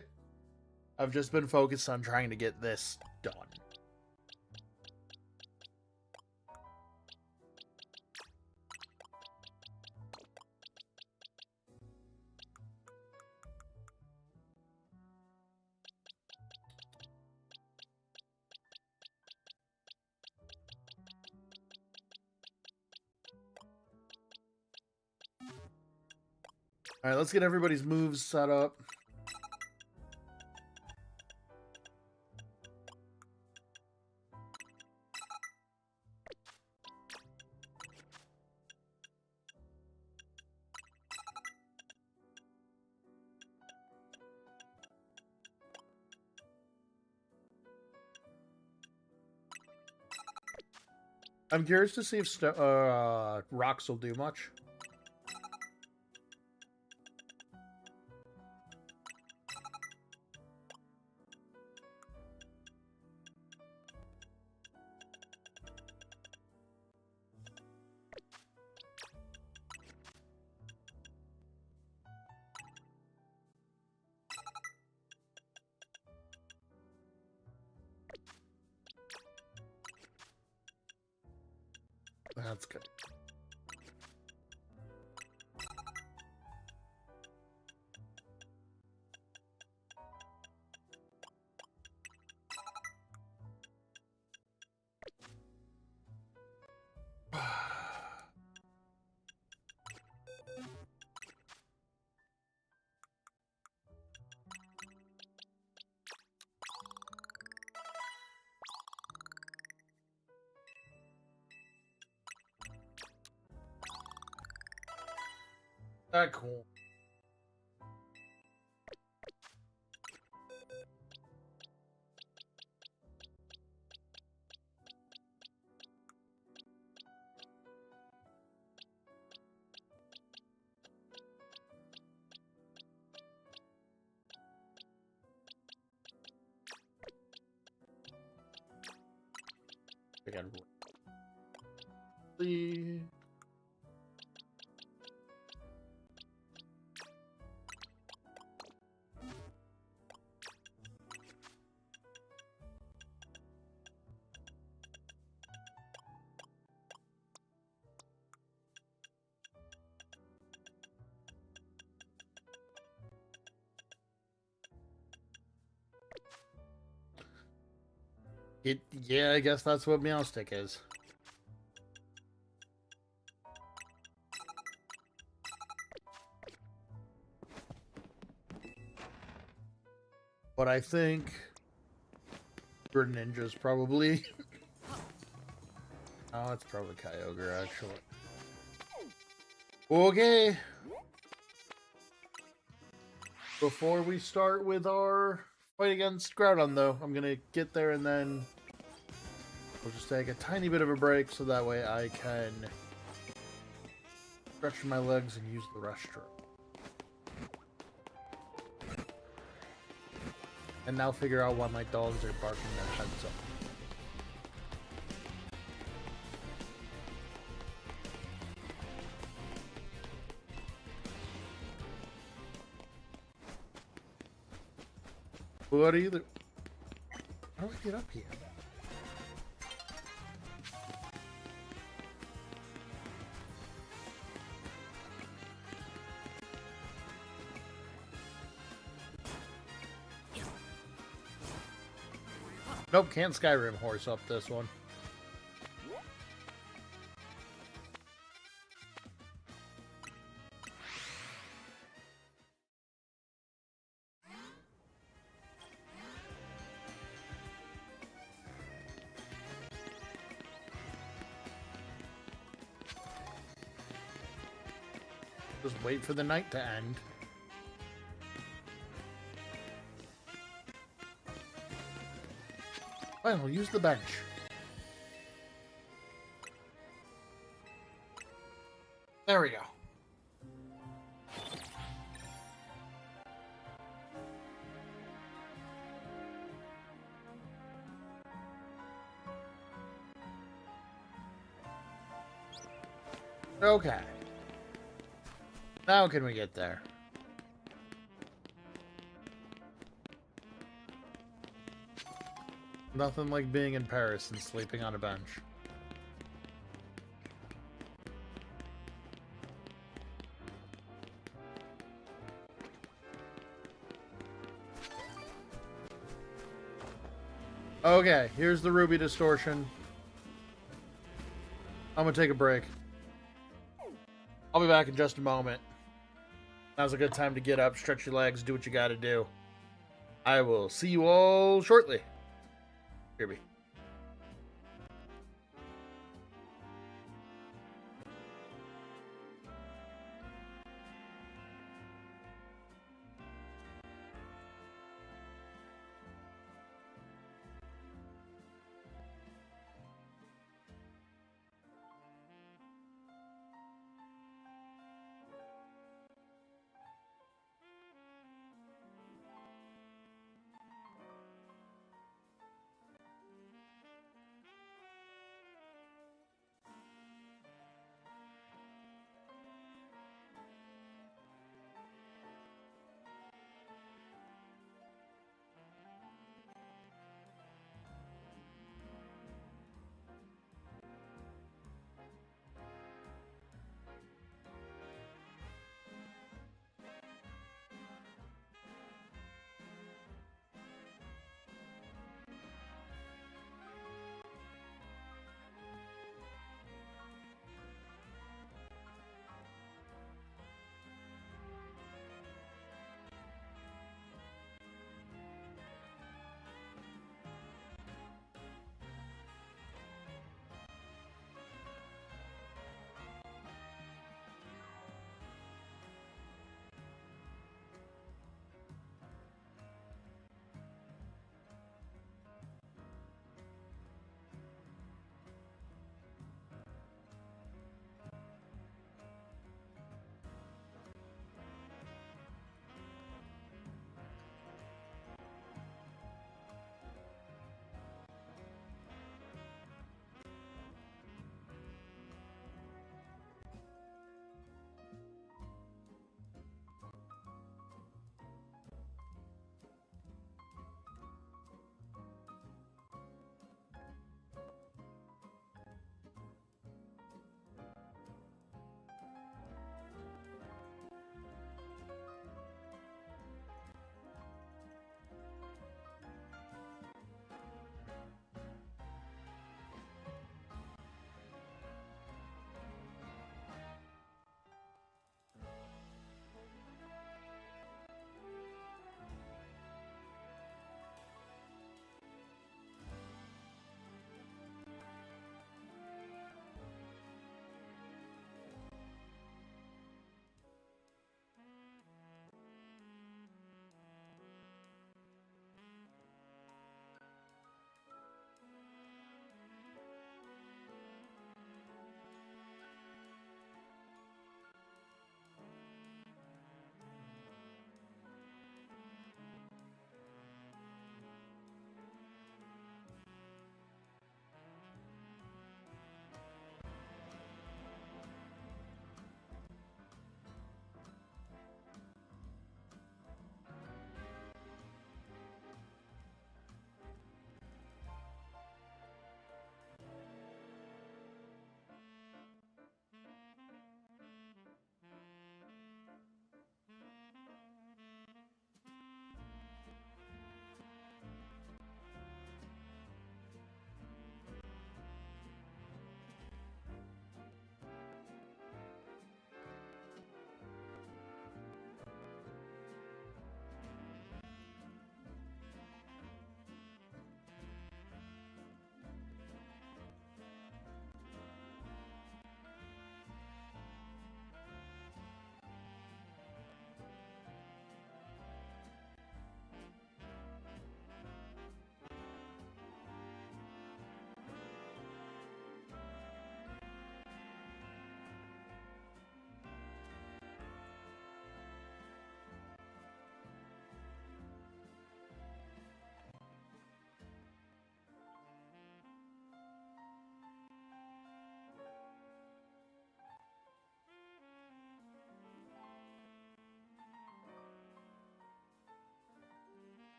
I've just been focused on trying to get this done. Alright, let's get everybody's moves set up. I'm curious to see if rocks will do much. That's good. That cool. I got the. Yeah, I guess that's what Meowstick is. But I think Greninja's probably. Oh, it's probably Kyogre, actually. Okay. Before we start with our fight against Groudon, though, I'm gonna get there and then we'll just take a tiny bit of a break so that way I can stretch my legs and use the restroom. And now figure out why my dogs are barking their heads up. What are you? How do I get up here? Nope, can't Skyrim horse up this one. Just wait for the night to end. Fine, we'll use the bench. There we go. Okay. Now can we get there? Nothing like being in Paris and sleeping on a bench. Okay, here's the Ruby Distortion. I'm gonna take a break. I'll be back in just a moment. Now's a good time to get up, stretch your legs, do what you gotta do. I will see you all shortly. Kirby.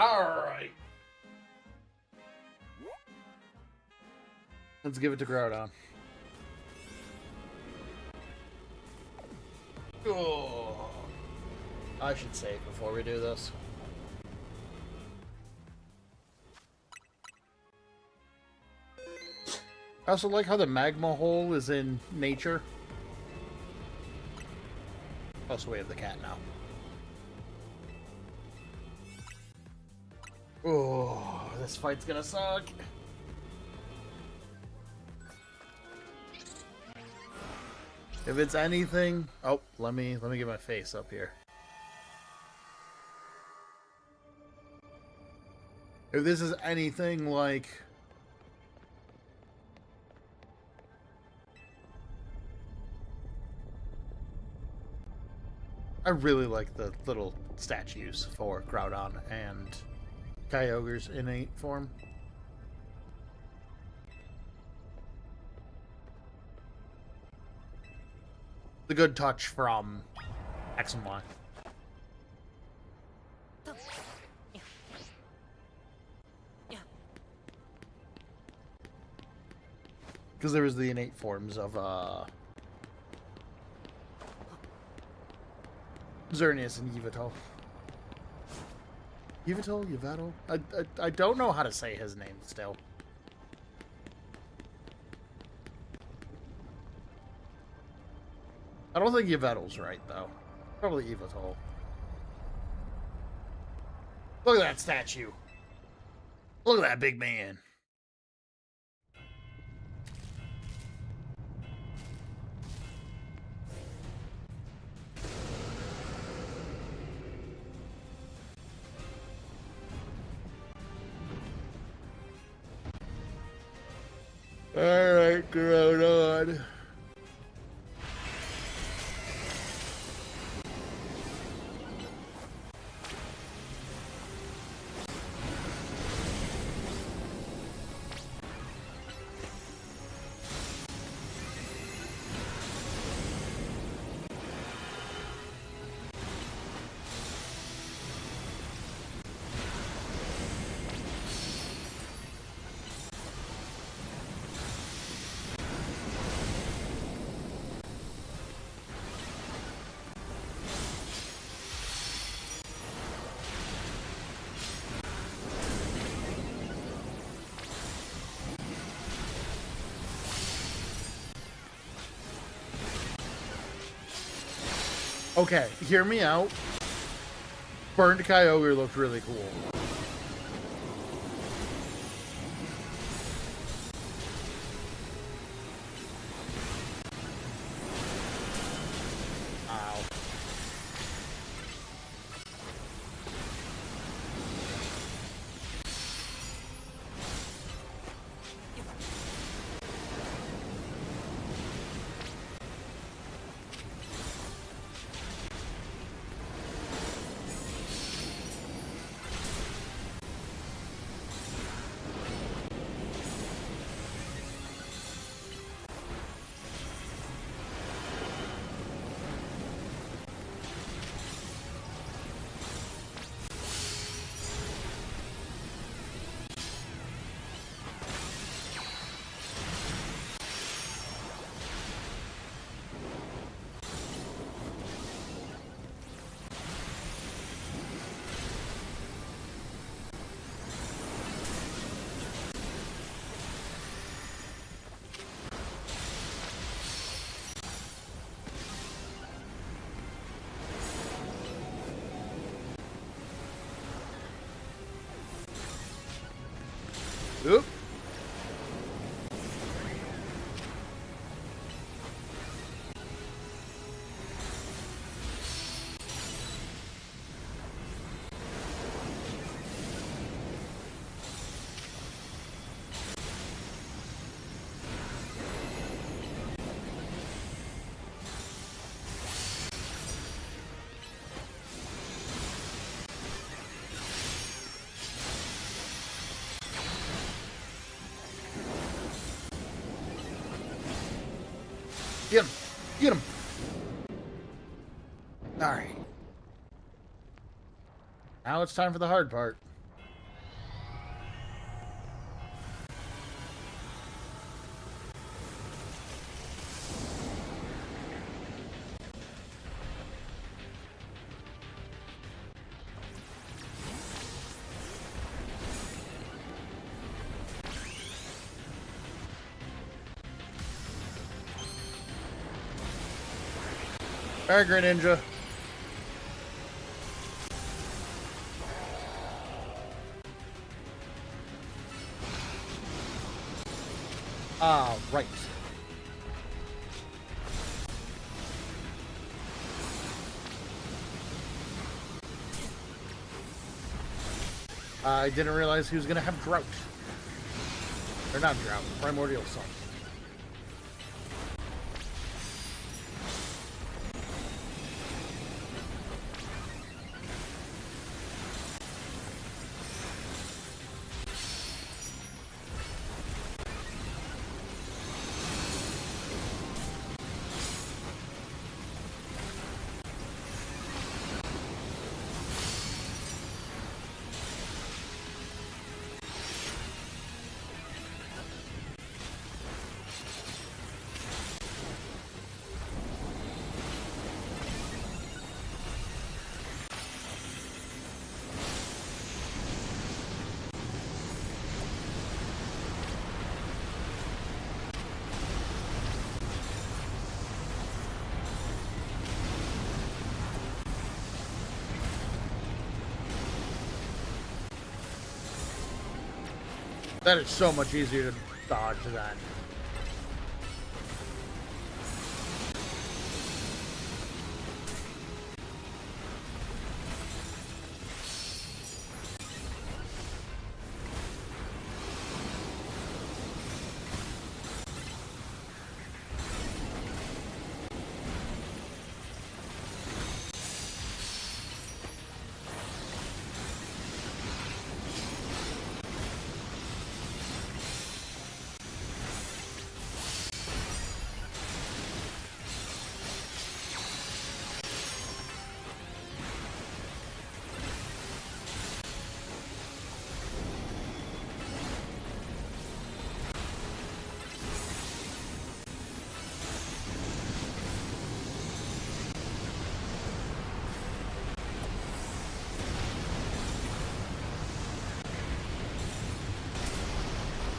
Alright. Let's give it to Groudon. Oh. I should save before we do this. I also like how the magma hole is in nature. Also, we have the cat now. Oh, this fight's gonna suck. If it's anything, oh, let me get my face up here. If this is anything like I really like the little statues for Groudon and Kyogre's innate form. The good touch from X and Y. Because there was the innate forms of Xerneas and Yveltal. Yveltal? I don't know how to say his name still. I don't think Yveltal's right, though. Probably Yveltal. Look at that statue. Look at that big man. Alright, Groudon. Okay, hear me out. Burned Kyogre looked really cool. Ow. Oop. Get him! Get him! Alright. Now it's time for the hard part. Alright, Greninja. Ah, right. I didn't realize he was going to have Drought. Or not Drought, Primordial Sun. That is so much easier to dodge than.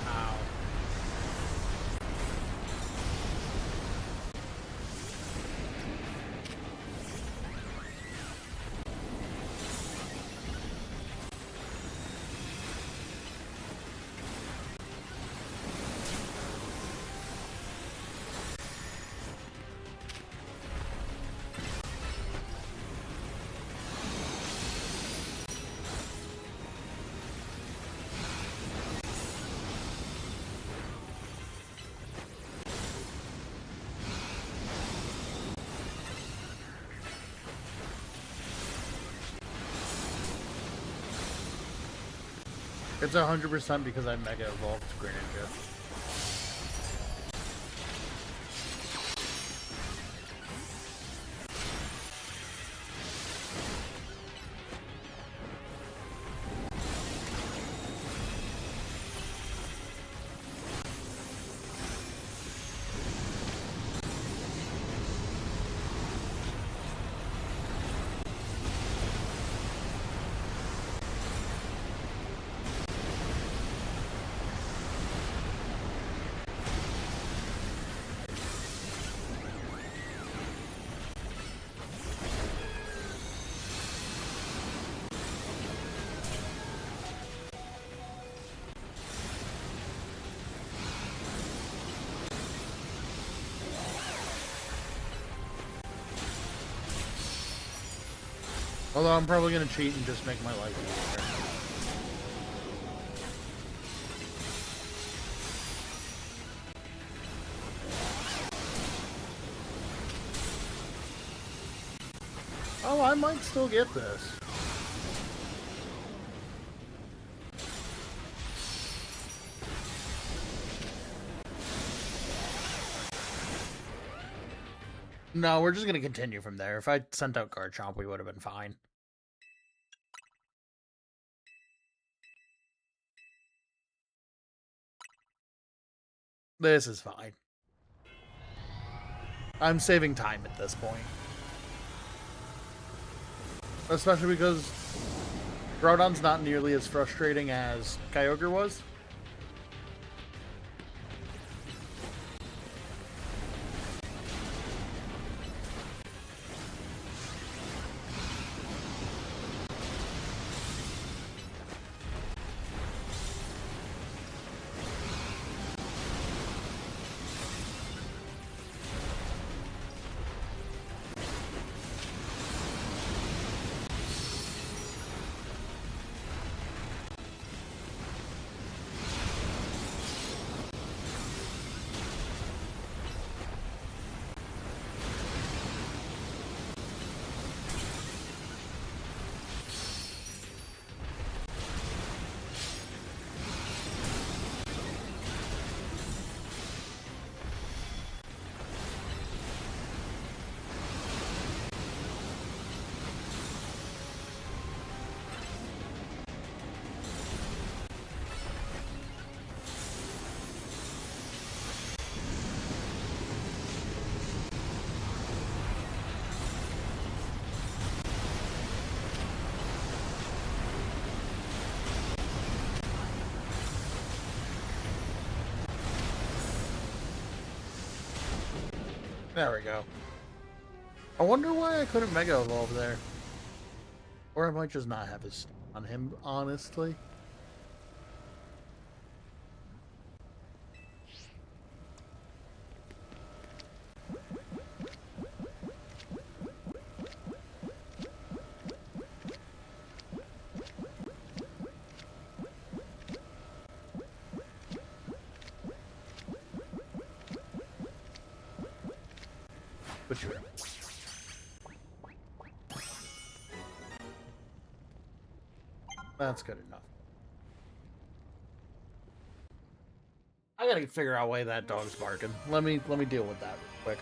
Ow. It's 100% because I Mega Evolved Greninja. Although I'm probably going to cheat and just make my life easier. Oh, I might still get this. No, we're just going to continue from there. If I sent out Garchomp, we would have been fine. This is fine. I'm saving time at this point. Especially because Groudon's not nearly as frustrating as Kyogre was. There we go. I wonder why I couldn't Mega Evolve there. Or I might just not have his on him, honestly. But sure. That's good enough. I gotta figure out why that dog's barking. Let me deal with that real quick.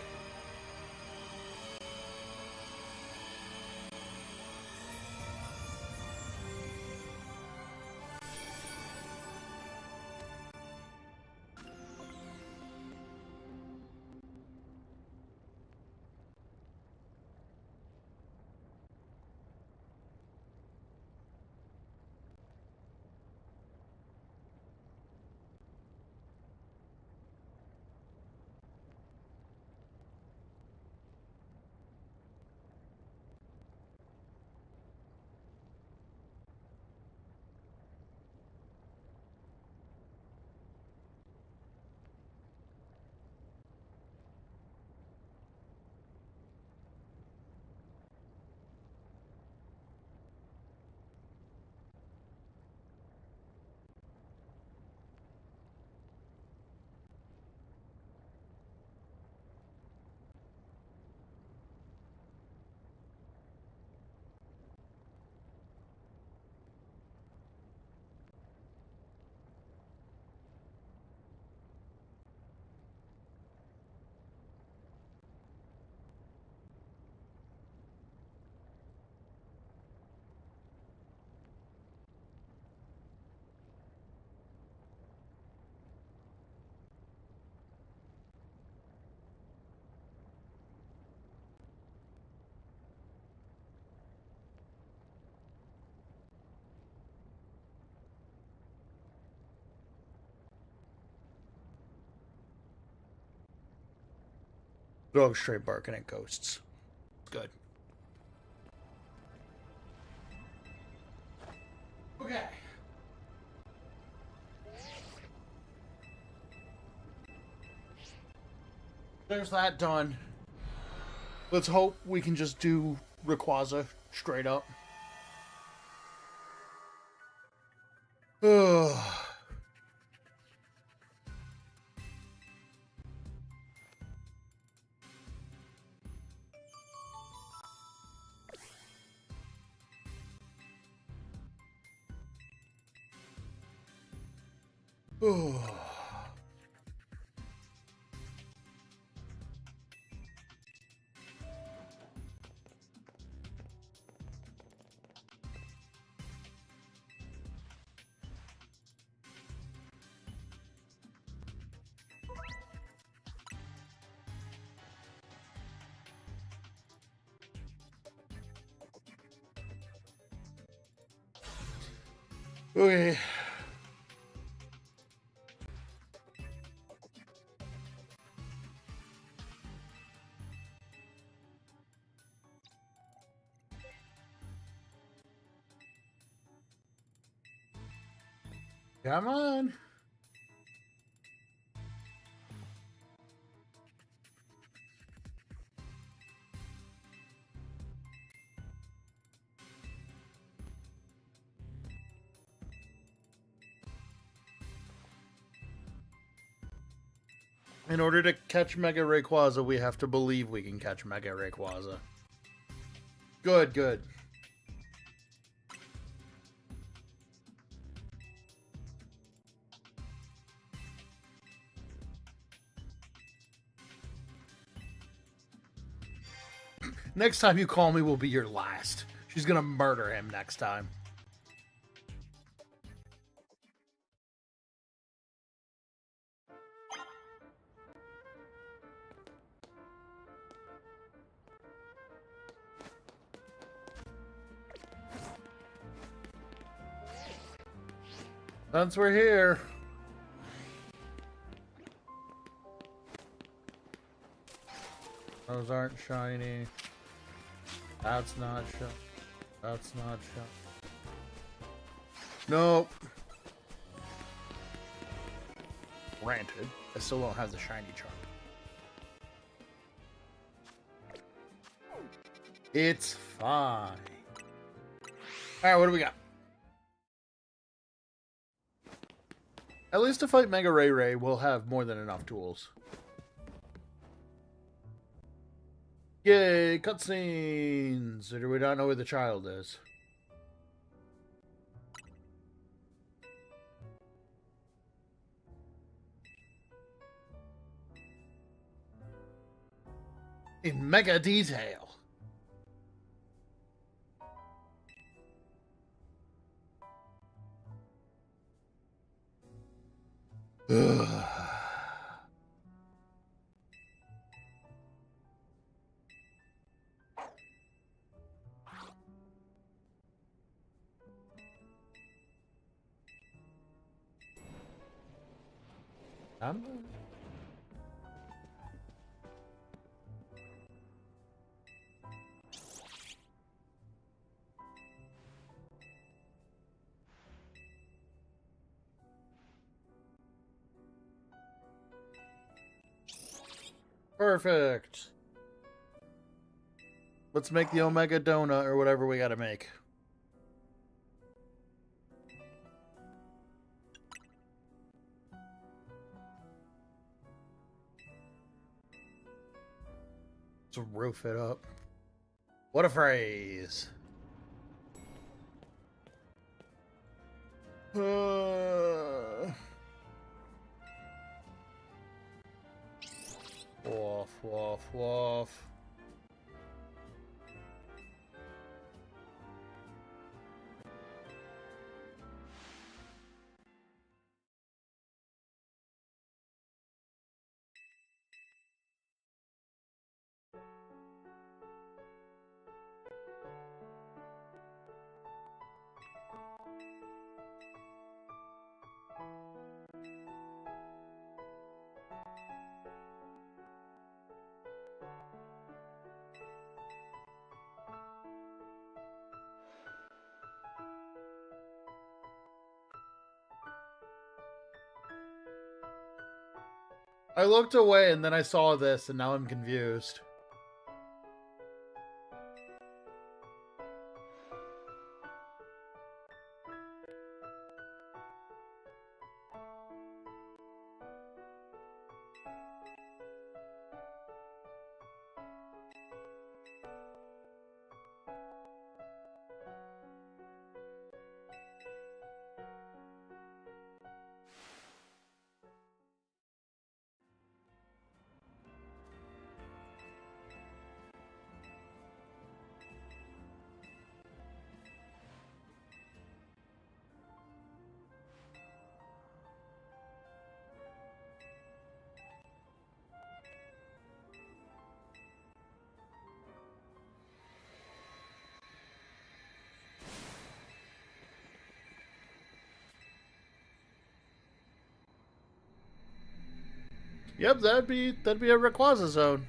Dog straight barking at ghosts. Good. Okay. There's that done. Let's hope we can just do Rayquaza straight up. Ugh. Ugh. Okay. Come on. In order to catch Mega Rayquaza, we have to believe we can catch Mega Rayquaza. Good, good. Next time you call me will be your last. She's gonna murder him next time. Since we're here. Those aren't shiny. That's not shiny. That's not shiny. Nope. Granted, I still don't have the shiny charm. It's fine. Alright, what do we got? At least to fight Mega Ray Ray, we'll have more than enough tools. Yay, cutscenes! Or do we not know where the child is? In mega detail. Ugh. Perfect. Let's make the Omega Donut or whatever we gotta make. Let's roof it up. What a phrase. Woof, woof, woof. I looked away and then I saw this and now I'm confused. Yep, that'd be a Rayquaza zone.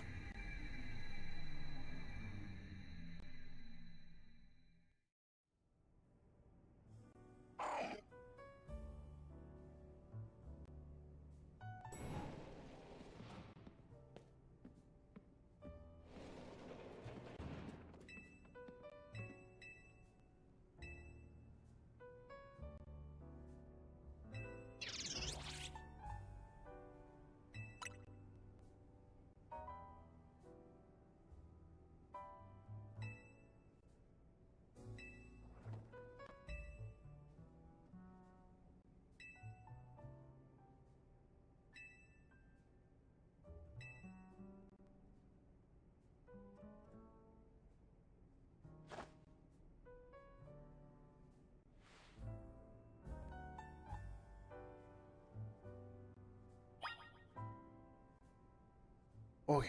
Okay.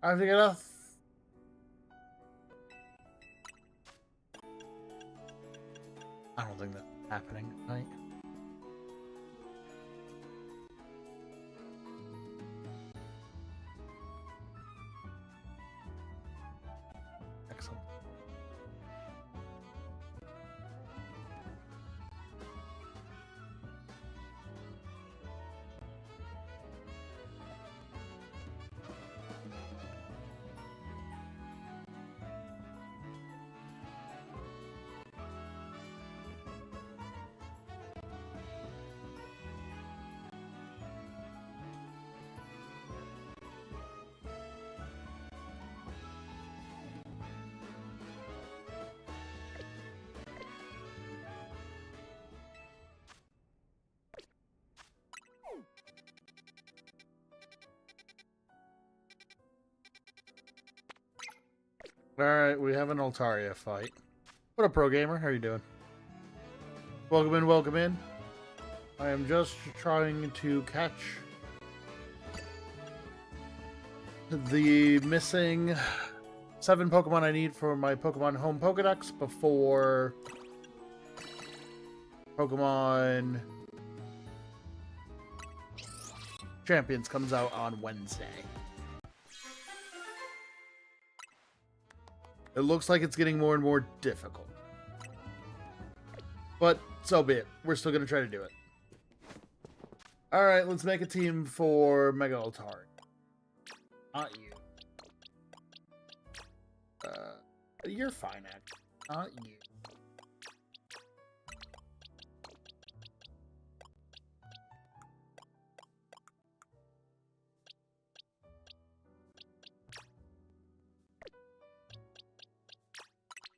I have to get off. I don't think that's happening tonight. Alright, we have an Altaria fight. What up, Pro Gamer? How are you doing? Welcome in, welcome in. I am just trying to catch the missing 7 Pokemon I need for my Pokemon Home Pokedex before Pokemon Champions comes out on Wednesday. It looks like it's getting more and more difficult. But so be it. We're still going to try to do it. Alright, let's make a team for Mega Altaria. Not you. You're fine, actually. Not you.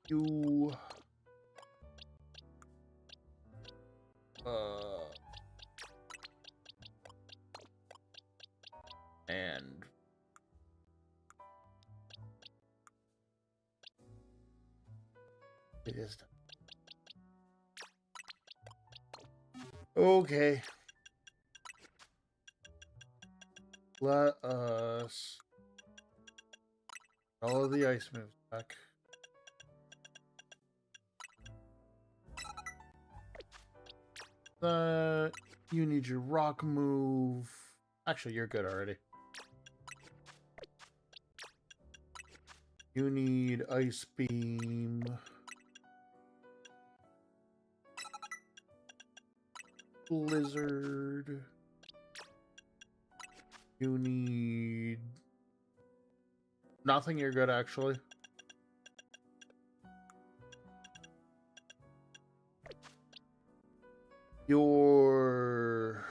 You... And... It is done. Okay. Let us... all of the ice moves back. You need your rock move. Actually, you're good already. You need ice beam. Blizzard. You need nothing. You're good, actually. Your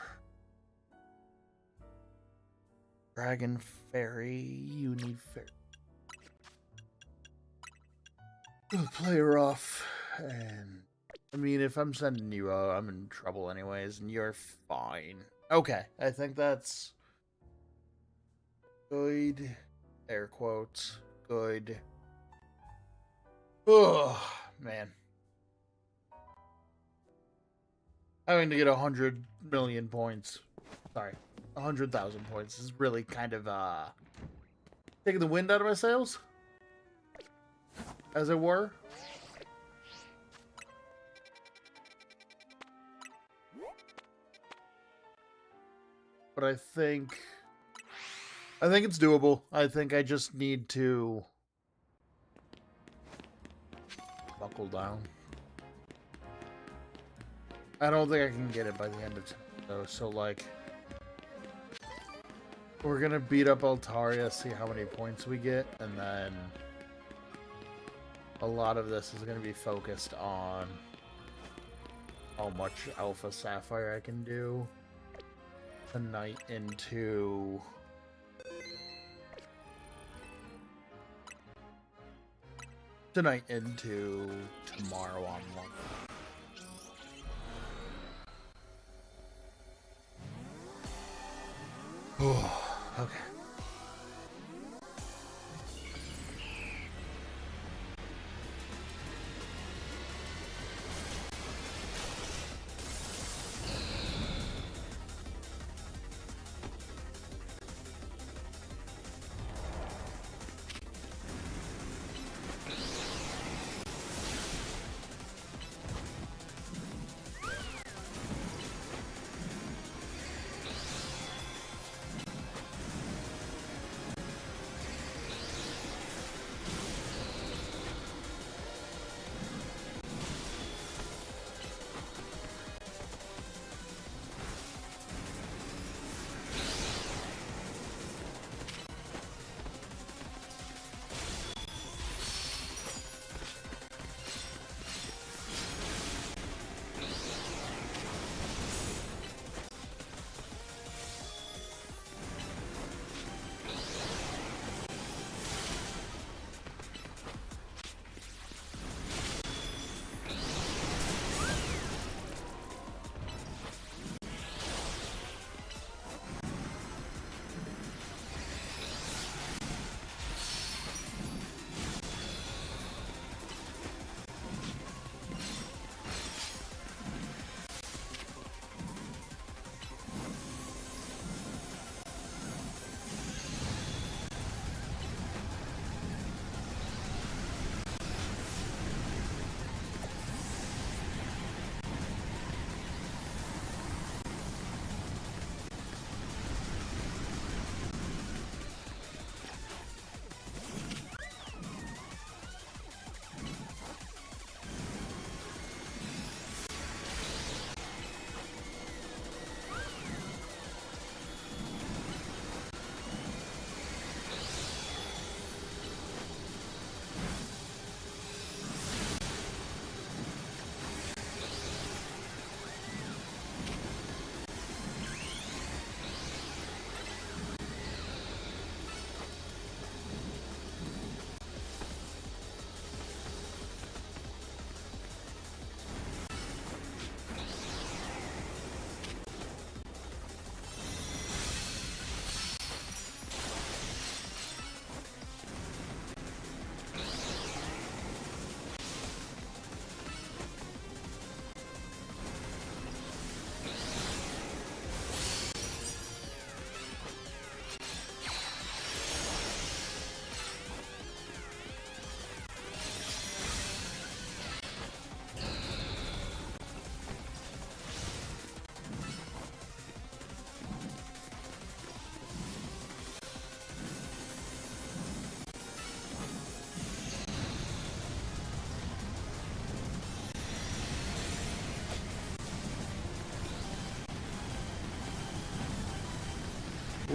Dragon Fairy, you need fairy. Play her off, and I mean, if I'm sending you out, I'm in trouble anyways, and you're fine. Okay, I think that's good. Air quotes. Good. Oh, man. Having to get 100 million points. Sorry, 100,000 points is really kind of, taking the wind out of my sails, as it were. But I think it's doable. I think I just need to buckle down. I don't think I can get it by the end of time, though. So, like, we're gonna beat up Altaria, see how many points we get, and then a lot of this is gonna be focused on how much Alpha Sapphire I can do tonight into tomorrow on one. Okay.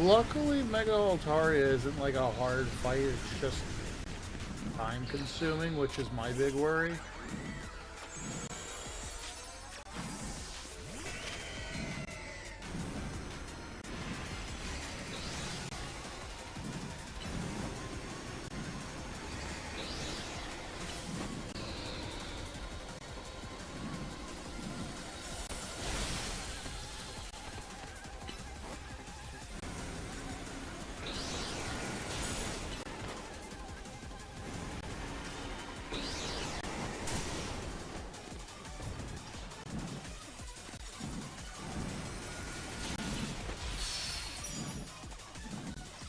Luckily, Mega Altaria isn't like a hard fight, it's just time consuming, which is my big worry.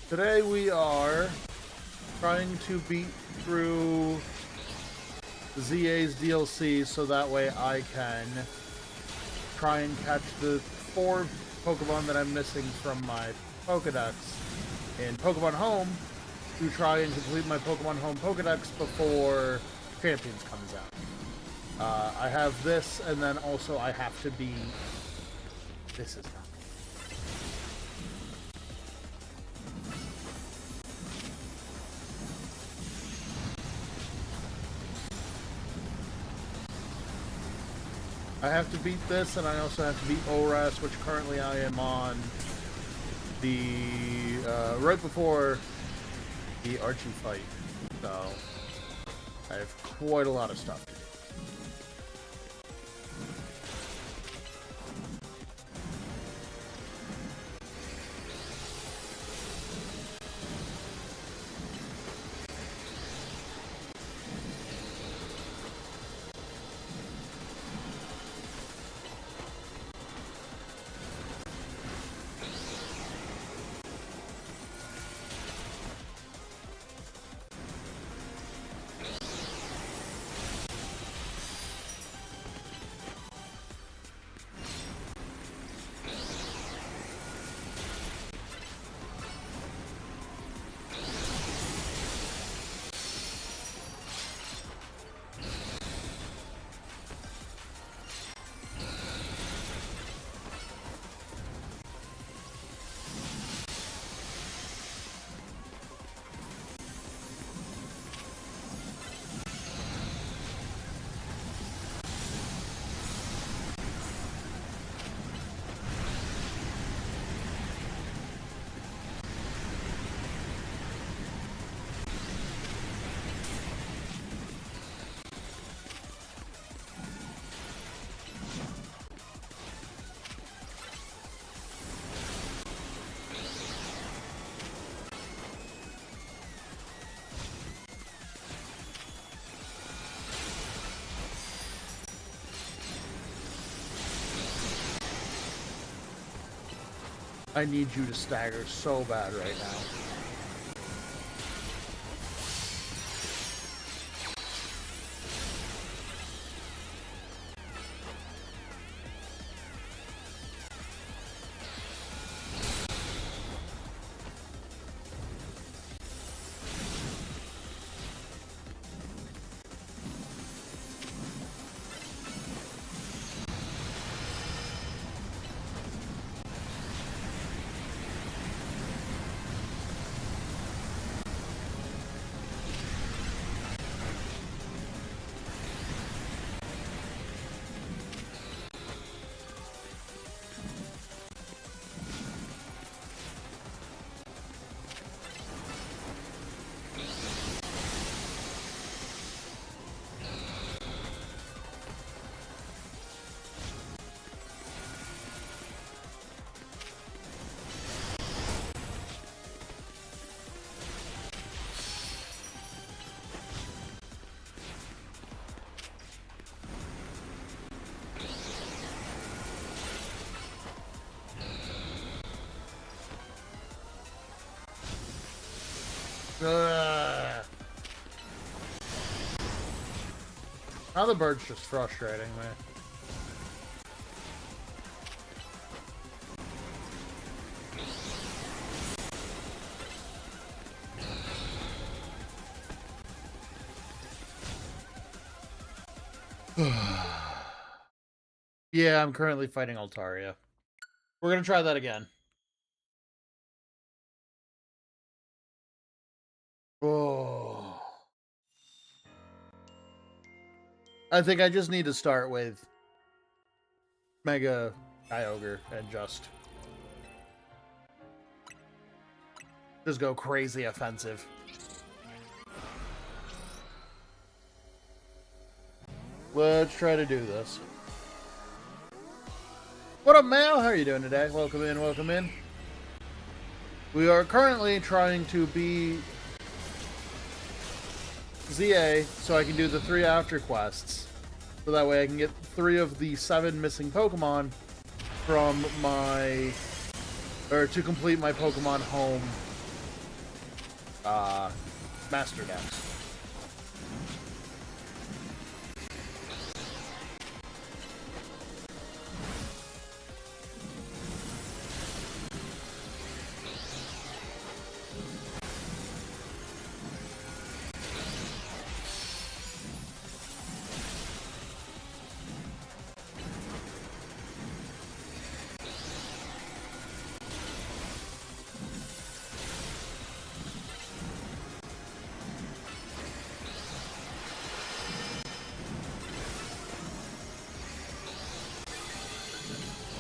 Today we are trying to beat through ZA's DLC so that way I can try and catch the 4 Pokemon that I'm missing from my Pokedex in Pokemon Home to try and complete my Pokemon Home Pokedex before Champions comes out. I have this, and then also I have to be... This is not... I have to beat this, and I also have to beat ORAS, which currently I am on the, right before the Archie fight, so I have quite a lot of stuff to do. I need you to stagger so bad right now. Ugh. Now the bird's just frustrating me. Yeah, I'm currently fighting Altaria. We're gonna try that again. I think I just need to start with Mega Kyogre and just go crazy offensive. Let's try to do this. What up, Mal? How are you doing today? Welcome in, welcome in. We are currently trying to be ZA so I can do the 3 after quests. So that way I can get 3 of the 7 missing Pokemon from my... or to complete my Pokemon Home Master Decks.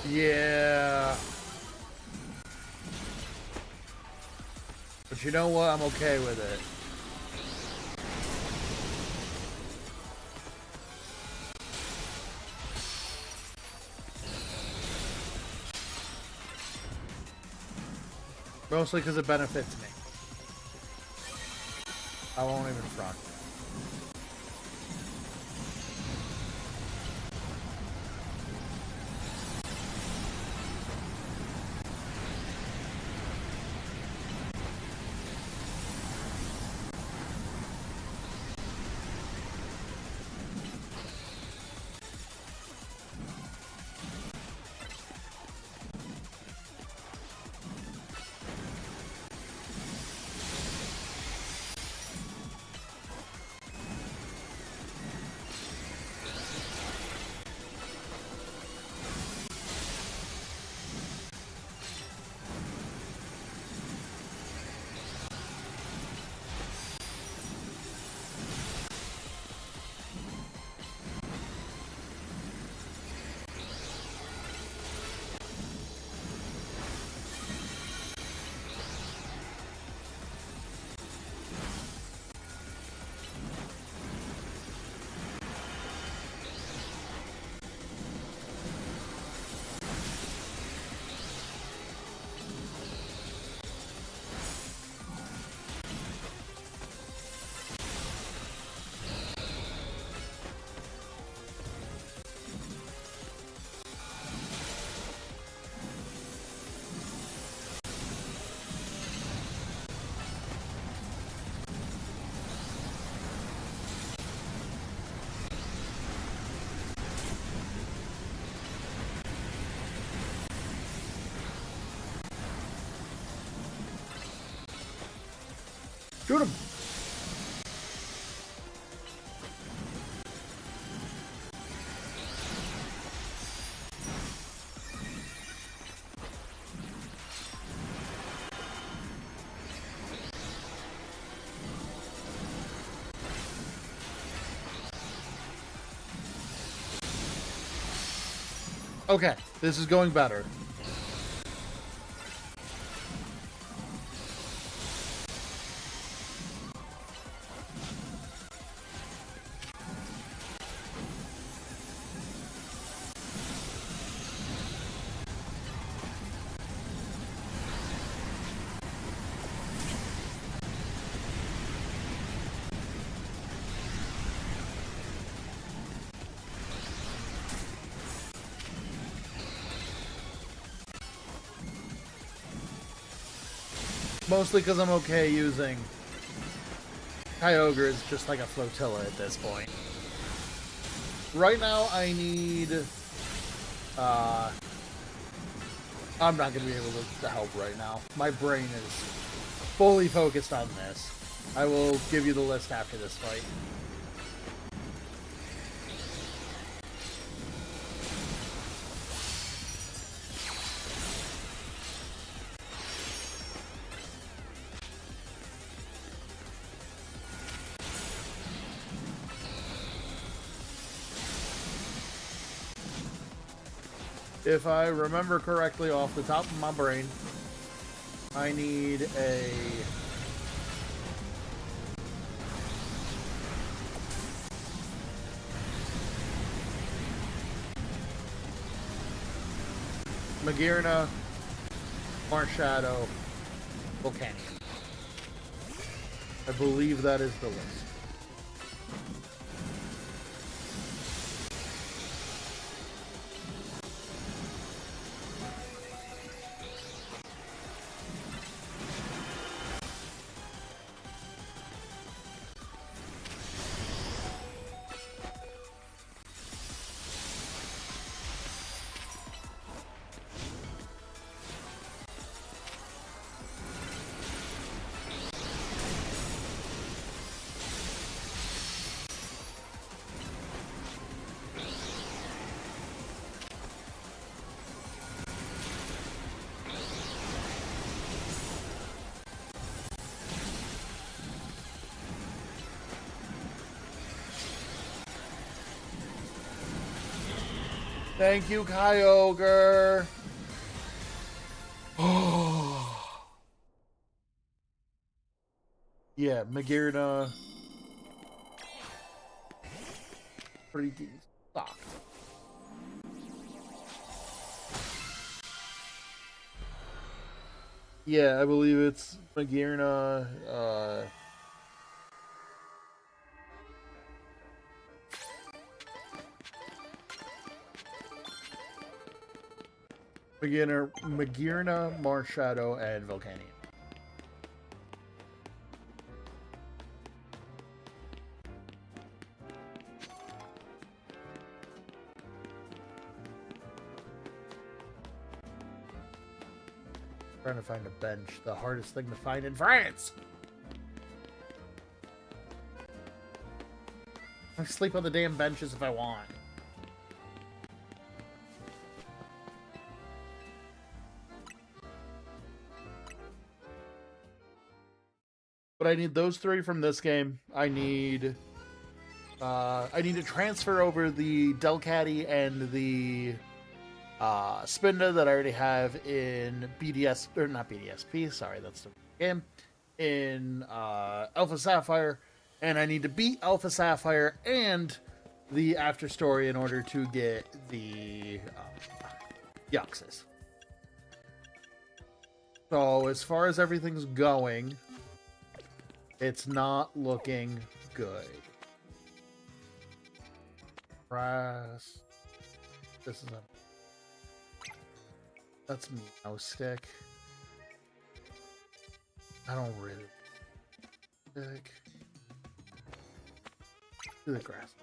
Yeah. But you know what? I'm okay with it. Mostly because it benefits me. I won't even front. Shoot him! Okay, this is going better. Mostly because I'm okay using Kyogre as just like a flotilla at this point. Right now I need... I'm not going to be able to help right now. My brain is fully focused on this. I will give you the list after this fight. If I remember correctly off the top of my brain, I need a... Magearna, Marshadow, Volcanion. I believe that is the list. Thank you, Kyogre. Oh. Yeah, Magearna. Pretty decent. Stock. Yeah, I believe it's Magearna. Magearna, Marshadow, and Volcanion. Trying to find a bench, the hardest thing to find in France. I sleep on the damn benches if I want. But I need those three from this game. I need to transfer over the Delcatty and the Spinda that I already have in BDS, or not BDSP, sorry, that's the game, in Alpha Sapphire, and I need to beat Alpha Sapphire and the After Story in order to get the Yuxes. So as far as everything's going, it's not looking good. Grass. This is a... That's Meow Stick. I don't really... Stick. Do the grass.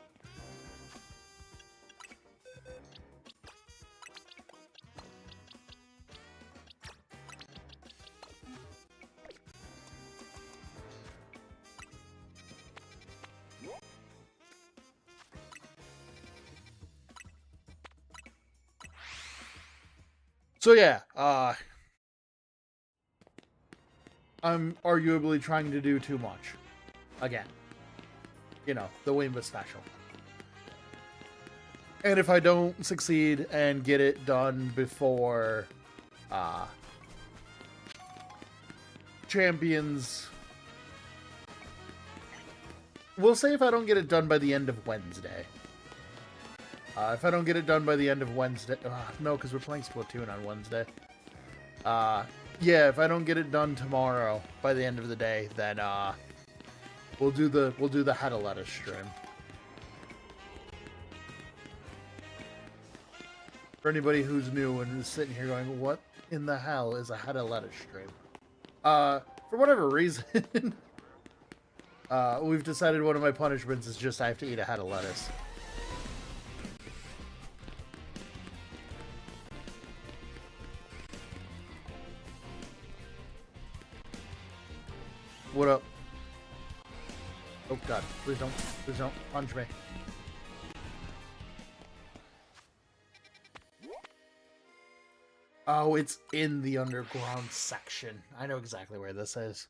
So yeah, I'm arguably trying to do too much. Again. You know, the Wimba special. And if I don't succeed and get it done before Champions... We'll say if I don't get it done by the end of Wednesday. If I don't get it done by the end of Wednesday... no, because we're playing Splatoon on Wednesday. Yeah, if I don't get it done tomorrow by the end of the day, then we'll do the How to Lettuce stream. For anybody who's new and is sitting here going, what in the hell is a How to Lettuce stream? For whatever reason, we've decided one of my punishments is just I have to eat a head of lettuce. What up? Oh god, please don't punch me. Oh, it's in the underground section. I know exactly where this is.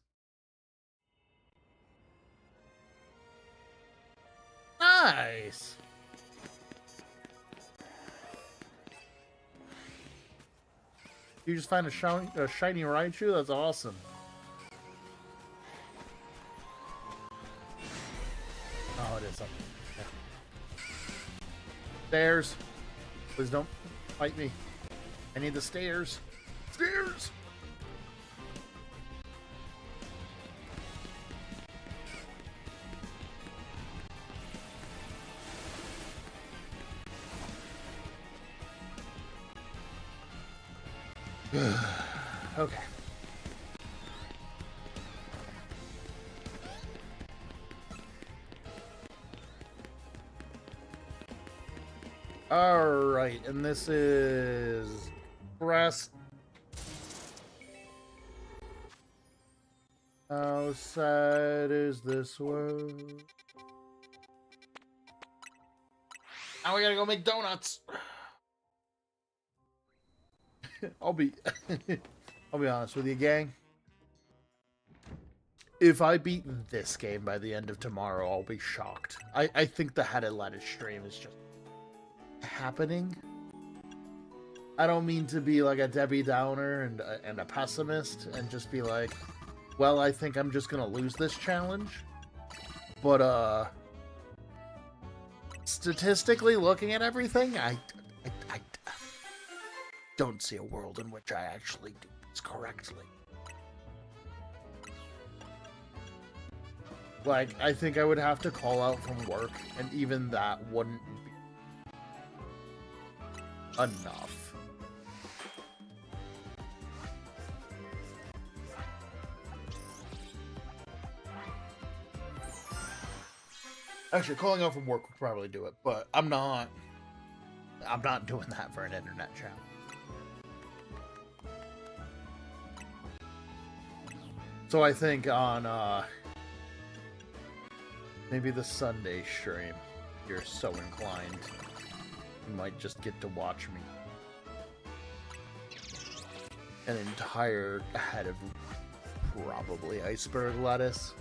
Nice! You just find a shiny Raichu? That's awesome. Oh, it is something. Yeah. Stairs. Please don't fight me. I need the stairs. Stairs! Okay. All right, and this is Crest. How sad is this world? Now we gotta go make donuts. I'll be honest with you, gang. If I beat this game by the end of tomorrow, I'll be shocked. I think the Headed Lettuce stream is just happening. I don't mean to be like a Debbie Downer and a pessimist and just be like, well, I think I'm just gonna lose this challenge. But statistically looking at everything, I don't see a world in which I actually do this correctly. Like, I think I would have to call out from work, and even that wouldn't be enough. Actually, calling out from work would probably do it, but I'm not doing that for an internet channel. So I think on maybe the Sunday stream, if you're so inclined, you might just get to watch me. An entire head of probably iceberg lettuce.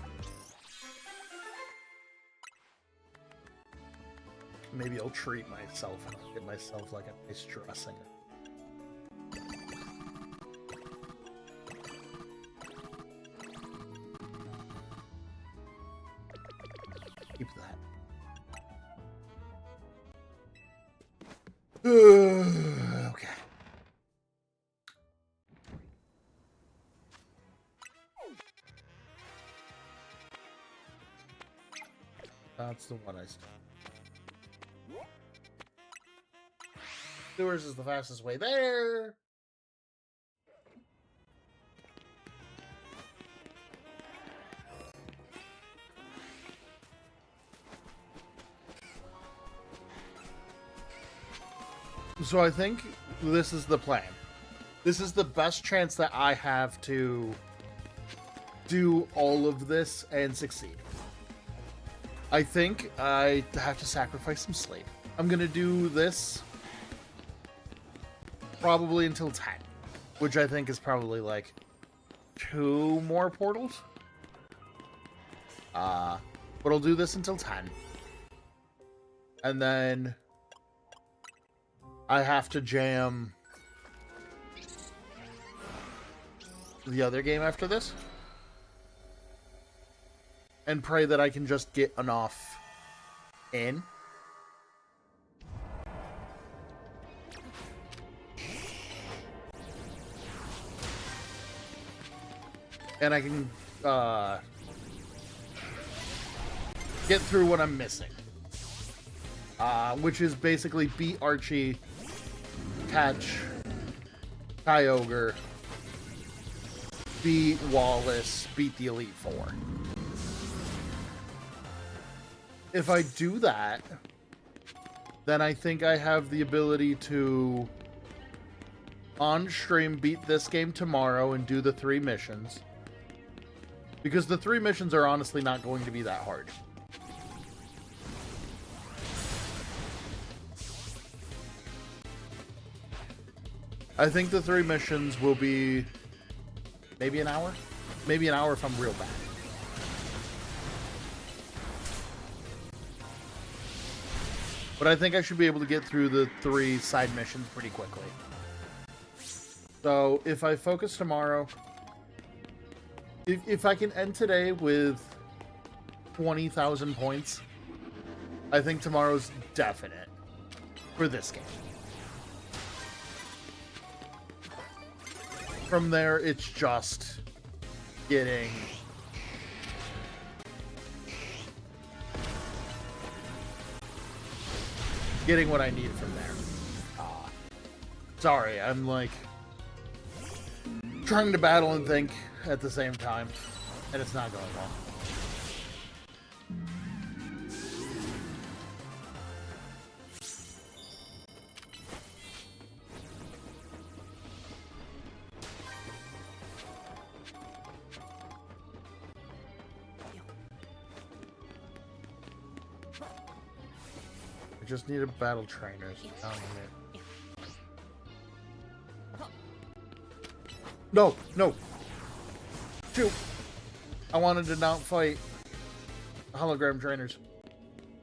Maybe I'll treat myself and I'll get myself like a nice dressing. Keep that. Okay. That's the one I started. Sewers is the fastest way there. So I think this is the plan. This is the best chance that I have to do all of this and succeed. I think I have to sacrifice some sleep. I'm gonna do this probably until 10, which I think is probably like 2 more portals. But I'll do this until 10. And then I have to jam the other game after this. And pray that I can just get enough in. And I can get through what I'm missing. Which is basically beat Archie, catch Kyogre, beat Wallace, beat the Elite Four. If I do that, then I think I have the ability to on stream beat this game tomorrow and do the 3 missions. Because the 3 missions are honestly not going to be that hard. I think the 3 missions will be maybe an hour? Maybe an hour if I'm real bad. But I think I should be able to get through the 3 side missions pretty quickly. So if I focus tomorrow, if I can end today with 20,000 points, I think tomorrow's definite for this game. From there, it's just getting what I need from there. Sorry, I'm like trying to battle and think at the same time, and it's not going well. I just need a battle trainers down here. No, no. Shoot. I wanted to not fight hologram trainers.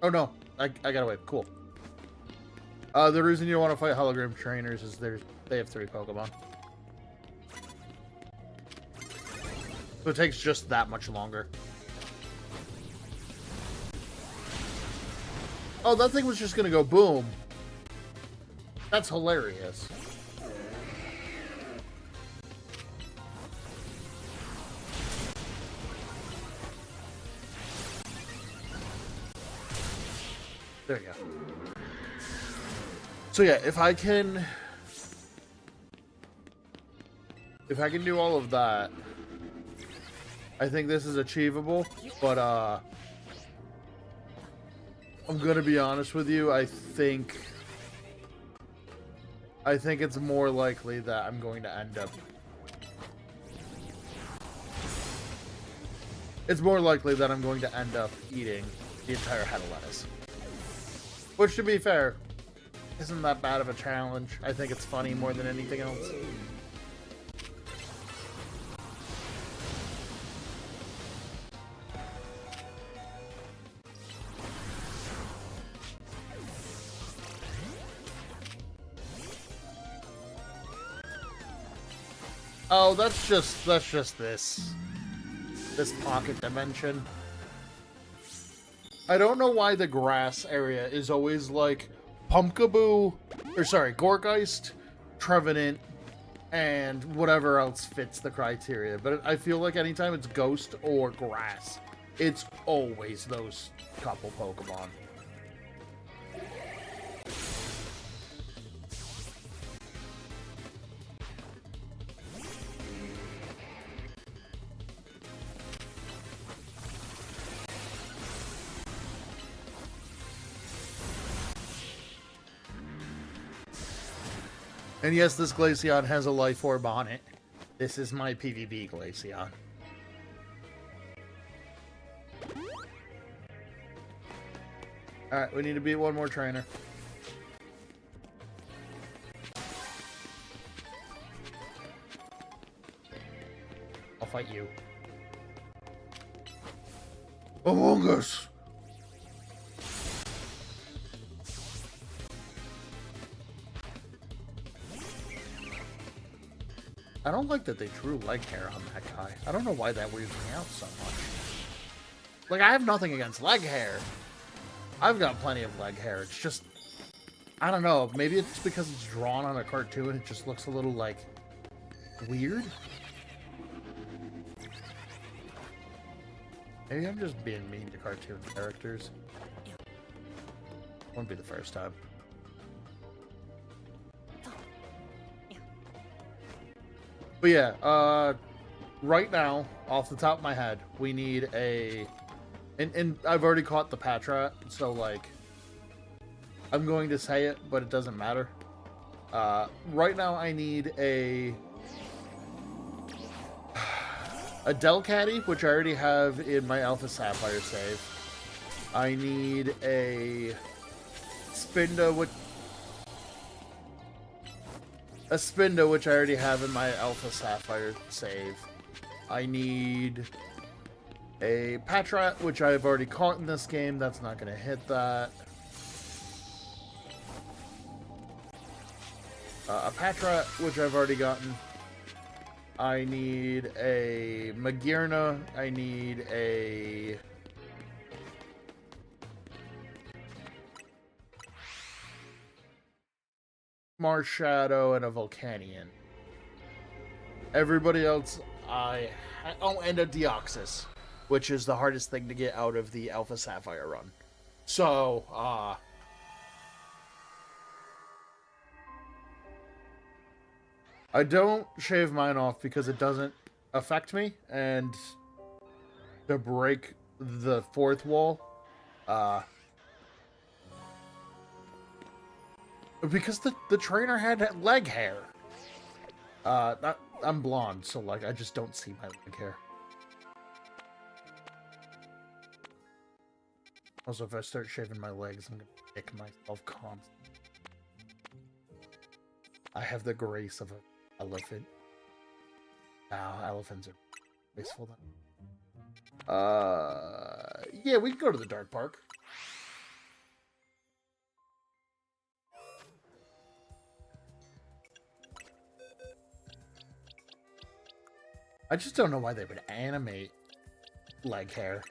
Oh no, I got away. Cool. The reason you don't want to fight hologram trainers is they have 3 Pokemon. So it takes just that much longer. Oh, that thing was just gonna go boom. That's hilarious. There you go. So yeah, if I can do all of that, I think this is achievable, but I'm gonna be honest with you, I think it's more likely that I'm going to end up... It's more likely that I'm going to end up eating the entire head of lettuce. Which, to be fair, isn't that bad of a challenge. I think it's funny more than anything else. Oh, that's just this pocket dimension. I don't know why the grass area is always like Pumpkaboo, or sorry, Gourgeist, Trevenant, and whatever else fits the criteria. But I feel like anytime it's Ghost or Grass, it's always those couple Pokemon. And yes, this Glaceon has a Life Orb on it. This is my PvP Glaceon. Alright, we need to beat one more trainer. I'll fight you. Among Us! I don't like that they drew leg hair on that guy. I don't know why that weirds me out so much. Like, I have nothing against leg hair. I've got plenty of leg hair. It's just... I don't know. Maybe it's because it's drawn on a cartoon. It just looks a little, like, weird. Maybe I'm just being mean to cartoon characters. Won't be the first time. But yeah, right now, off the top of my head, we need a... And I've already caught the Patrat, so, like, I'm going to say it, but it doesn't matter. Right now, I need a Delcatty, which I already have in my Alpha Sapphire save. I need a Spinda, which I already have in my Alpha Sapphire save. I need a Patrat, which I've already caught in this game. That's not going to hit that. A Patrat, which I've already gotten. I need a Magearna. I need a... Marshadow and a Volcanion. Everybody else, oh, and a Deoxys, which is the hardest thing to get out of the Alpha Sapphire run. So, I don't shave mine off because it doesn't affect me, and to break the fourth wall, because the trainer had leg hair. I'm blonde, so like I just don't see my leg hair. Also, if I start shaving my legs, I'm gonna pick myself constantly. I have the grace of an elephant. Elephants are graceful then. Yeah, we can go to the Dark Park. I just don't know why they would animate leg hair.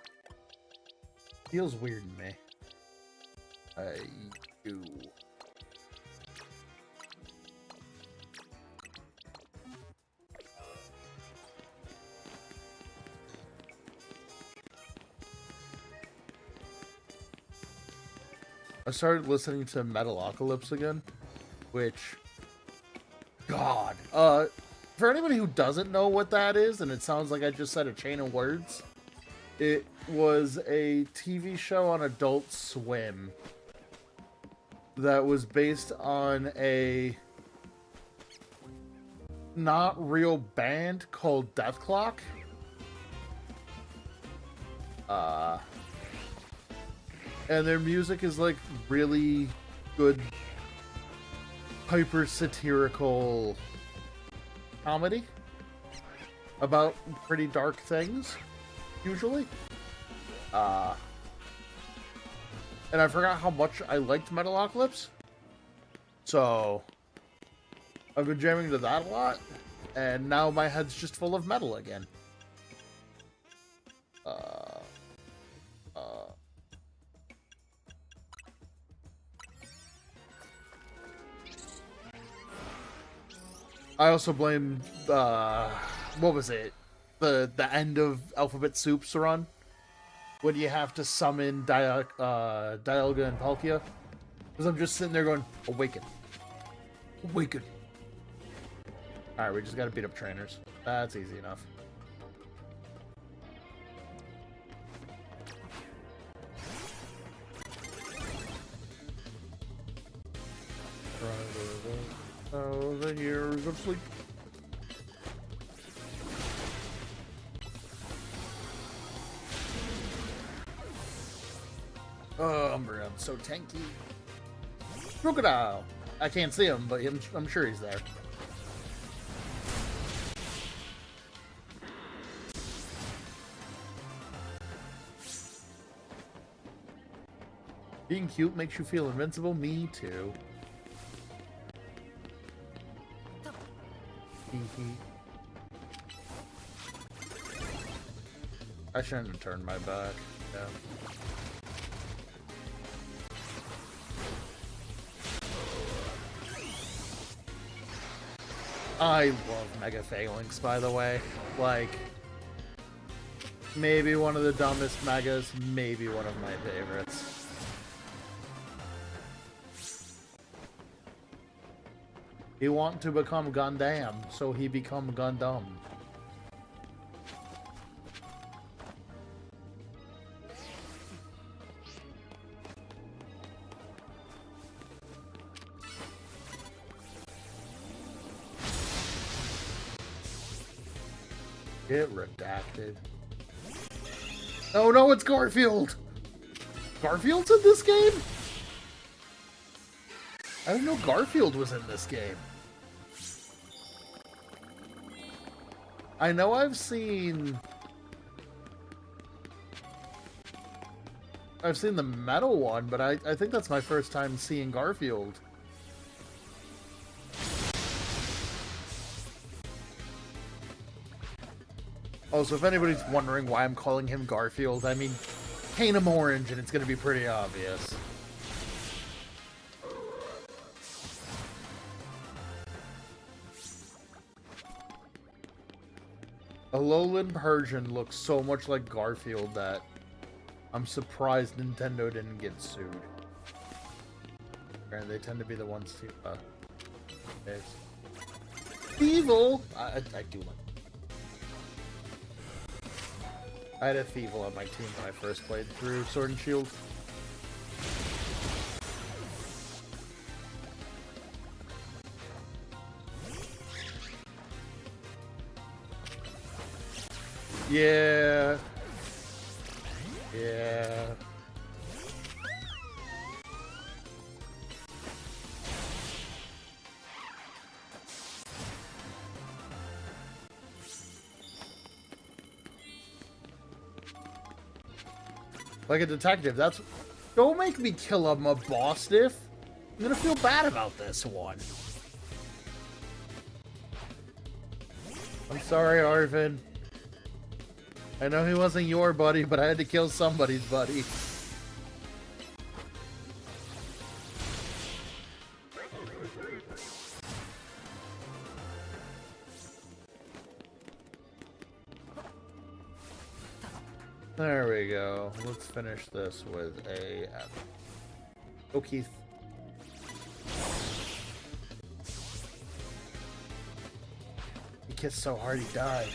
Feels weird to me. I do. I started listening to Metalocalypse again, which, God, for anybody who doesn't know what that is, and it sounds like I just said a chain of words, it was a TV show on Adult Swim that was based on a not real band called Death Clock. And their music is like really good, hyper satirical comedy about pretty dark things, usually. And I forgot how much I liked Metalocalypse, so I've been jamming to that a lot, and now my head's just full of metal again. I also blame, what was it? The end of Alphabet Soup's run? When you have to summon Dialga and Palkia? Because I'm just sitting there going, awaken. Awaken. Alright, we just gotta beat up trainers. That's easy enough. Oh, the years of sleep. Oh, Umbreon, so tanky. Crocodile! I can't see him, but I'm sure he's there. Being cute makes you feel invincible? Me too. I shouldn't have turned my back. Yeah. I love Mega Phalanx, by the way. Like, maybe one of the dumbest Megas, maybe one of my favorites. He want to become Gundam, so he become Gundam. Get redacted. Oh no, it's Garfield! Garfield's in this game? I didn't know Garfield was in this game. I know I've seen the metal one, but I think that's my first time seeing Garfield. Also, if anybody's wondering why I'm calling him Garfield, I mean, paint him orange and it's going to be pretty obvious. Alolan Persian looks so much like Garfield that I'm surprised Nintendo didn't get sued. And they tend to be the ones to, Thievul! I do like. I had a Thievul on my team when I first played through Sword and Shield. Yeah. Yeah. Like a detective, that's... Don't make me kill a Mabostiff. I'm gonna feel bad about this one. I'm sorry, Arvin. I know he wasn't your buddy, but I had to kill somebody's buddy. There we go. Let's finish this with a... Oh, Keith. He kissed so hard he died.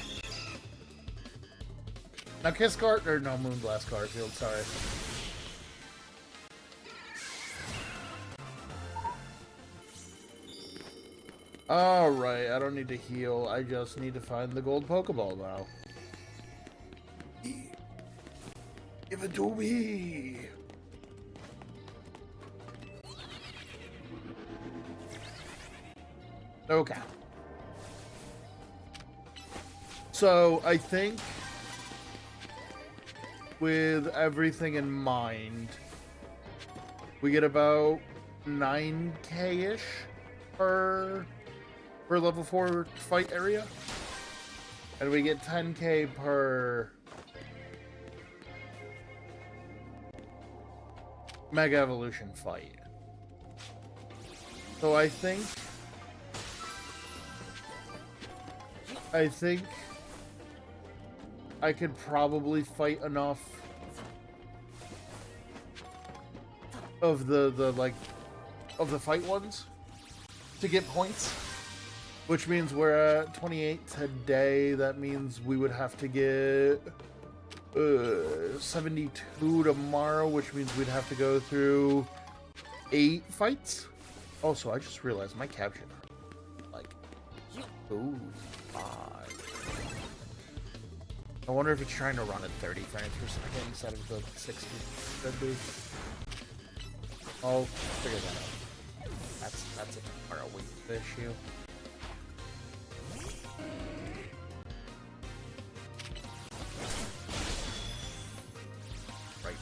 Now Kiss Guard... Or no, Moonblast Garfield, sorry. Alright, I don't need to heal. I just need to find the gold Pokeball now. Give it to me! Okay. So, I think with everything in mind, we get about 9k-ish per level 4 fight area. And we get 10k per Mega Evolution fight. So I think I could probably fight enough of the fight ones to get points, which means we're at 28 today. That means we would have to get 72 tomorrow, which means we'd have to go through 8 fights. Also, I just realized my capture, like, ooh, 5. I wonder if it's trying to run at 30 frames per second instead of the 60 should be. I'll figure that out. That's a far away issue. Right.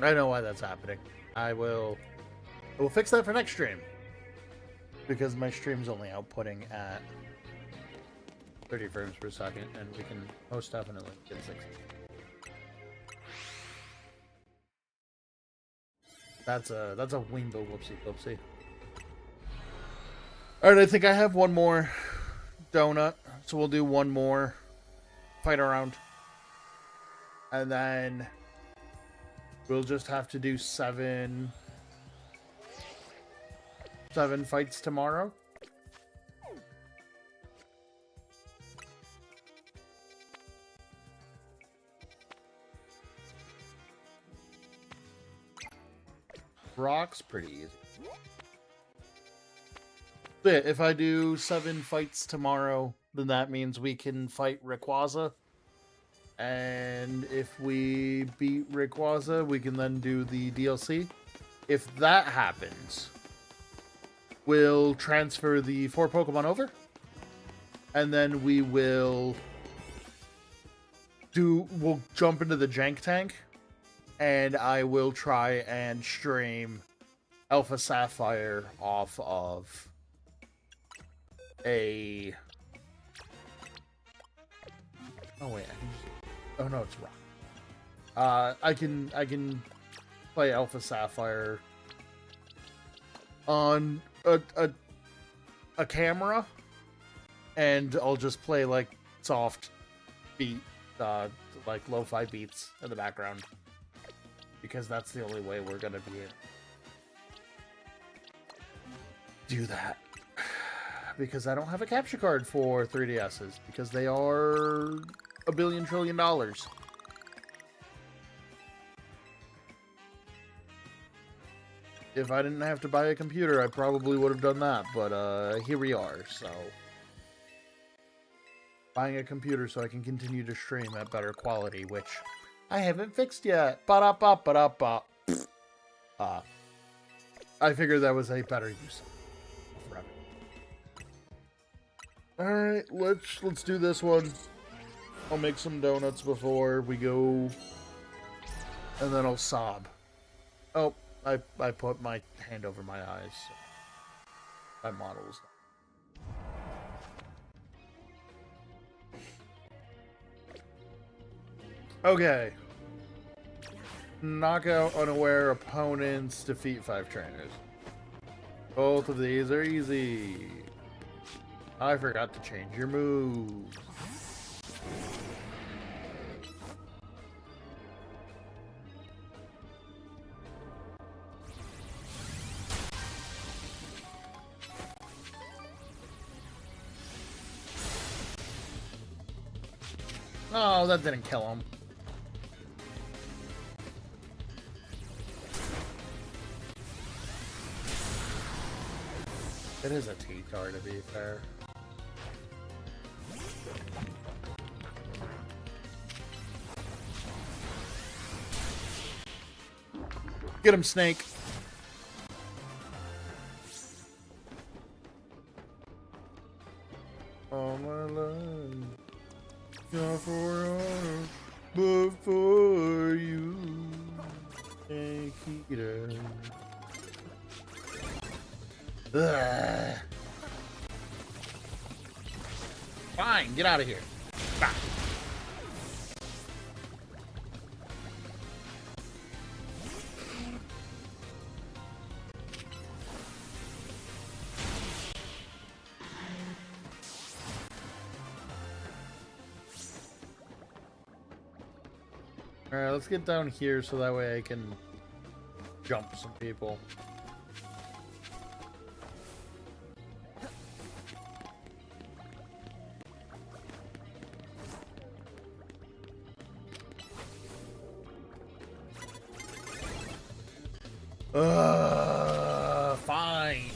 I know why that's happening. I will fix that for next stream. Because my stream's only outputting at 30 frames per second, and we can most definitely get 60. That's a Weembo whoopsie. Alright, I think I have one more donut, so we'll do one more fight around. And then we'll just have to do 7 fights tomorrow. Brock's pretty easy. Yeah, if I do 7 fights tomorrow, then that means we can fight Rayquaza. And if we beat Rayquaza, we can then do the DLC. If that happens, we'll transfer the 4 Pokemon over. And then we'll jump into the Jank Tank. And I will try and stream Alpha Sapphire off of a... Oh wait, oh no, it's Rock. I can play Alpha Sapphire on a camera, and I'll just play like soft beat, like lo-fi beats in the background, because that's the only way we're gonna be able to do that. Because I don't have a capture card for 3DSs, because they are $1 billion trillion. If I didn't have to buy a computer, I probably would have done that, but here we are, so... Buying a computer so I can continue to stream at better quality, which I haven't fixed yet. Ba-da-ba-ba-da-ba. I figured that was a better use of revenue. Alright, let's do this one. I'll make some donuts before we go, and then I'll sob. Oh, I put my hand over my eyes. So my model's... Okay. Knockout unaware opponents, defeat 5 trainers. Both of these are easy. I forgot to change your moves. Oh, that didn't kill him. It is a T-car, to be fair. Get him, Snake. All my life, not for honor, but for you, Nikita. Ugh. Fine, get out of here. Bah. Alright, let's get down here so that way I can jump some people. Fine.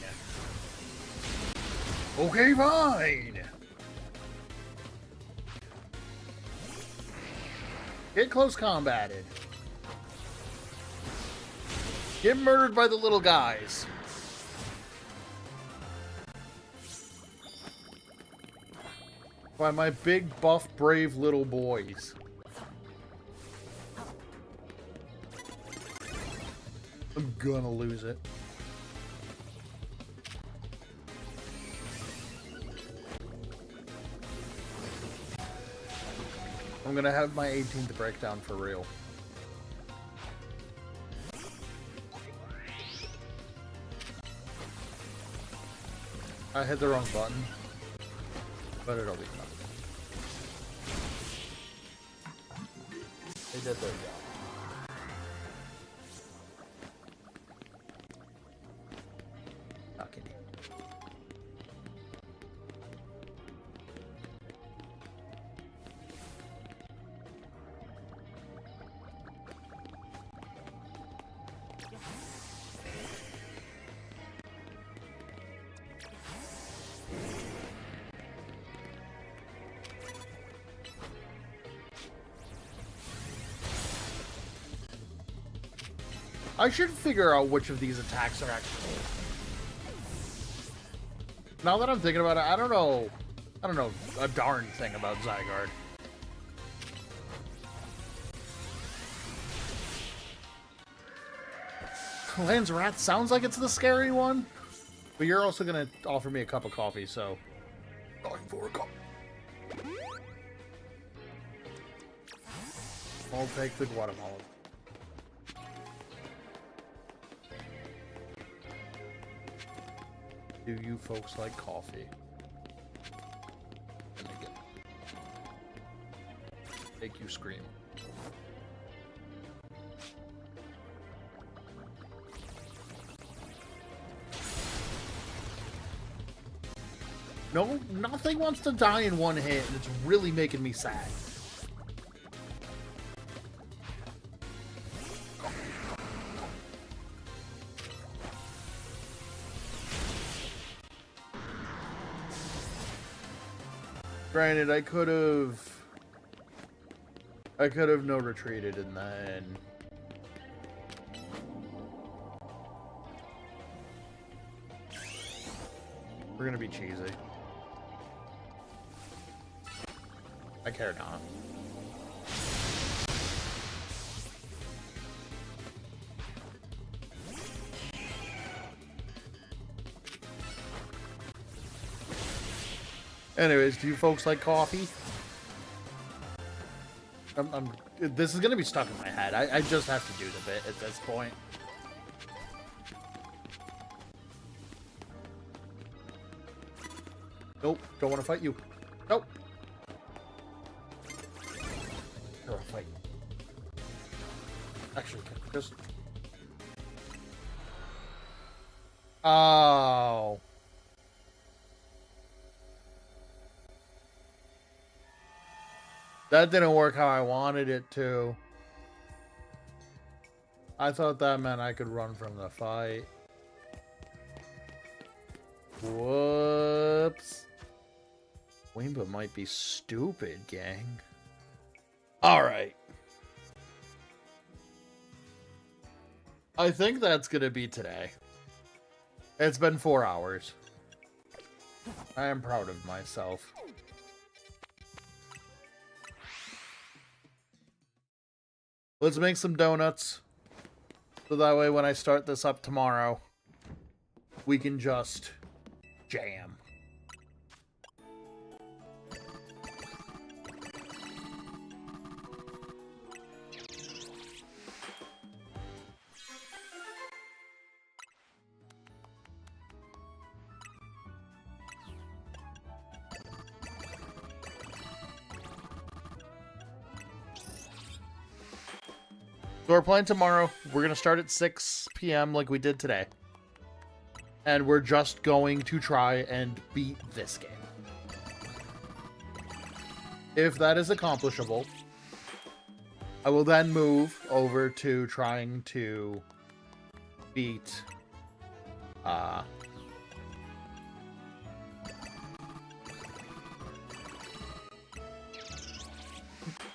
Okay, fine. Get close combated. Get murdered by the little guys. By my big, buff, brave little boys. I'm gonna lose it. I'm gonna have my 18th breakdown for real. I hit the wrong button, but it'll be fine. They did their job. Okay. I should figure out which of these attacks are actually... Now that I'm thinking about it, I don't know a darn thing about Zygarde. Lanzarat sounds like it's the scary one, but you're also gonna offer me a cup of coffee, so... Going for a cup. I'll take the Guatemala. Do you folks like coffee? Make you scream. No, nothing wants to die in one hit, and it's really making me sad. Granted, I could have no retreated and then... We're gonna be cheesy. I care not. Anyways, do you folks like coffee? This is gonna be stuck in my head. I just have to do the bit at this point. Nope, don't want to fight you. Nope. Don't want to fight. Actually, just... Oh. That didn't work how I wanted it to. I thought that meant I could run from the fight. Whoops. Wimba might be stupid, gang. Alright. I think that's gonna be today. It's been 4 hours. I am proud of myself. Let's make some donuts. So that way when I start this up tomorrow, we can just jam. So we're playing tomorrow. We're going to start at 6 p.m. like we did today. And we're just going to try and beat this game. If that is accomplishable, I will then move over to trying to beat...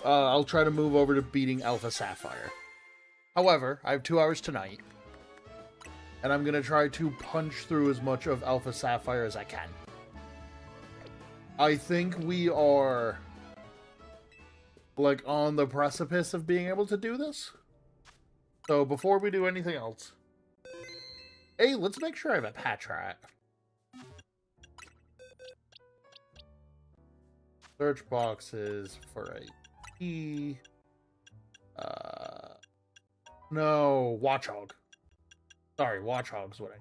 I'll try to move over to beating Alpha Sapphire. However, I have 2 hours tonight, and I'm going to try to punch through as much of Alpha Sapphire as I can. I think we are, like, on the precipice of being able to do this. So, before we do anything else, hey, let's make sure I have a Patrat. Search boxes for a key. No, Watchog. Sorry, Watchog's what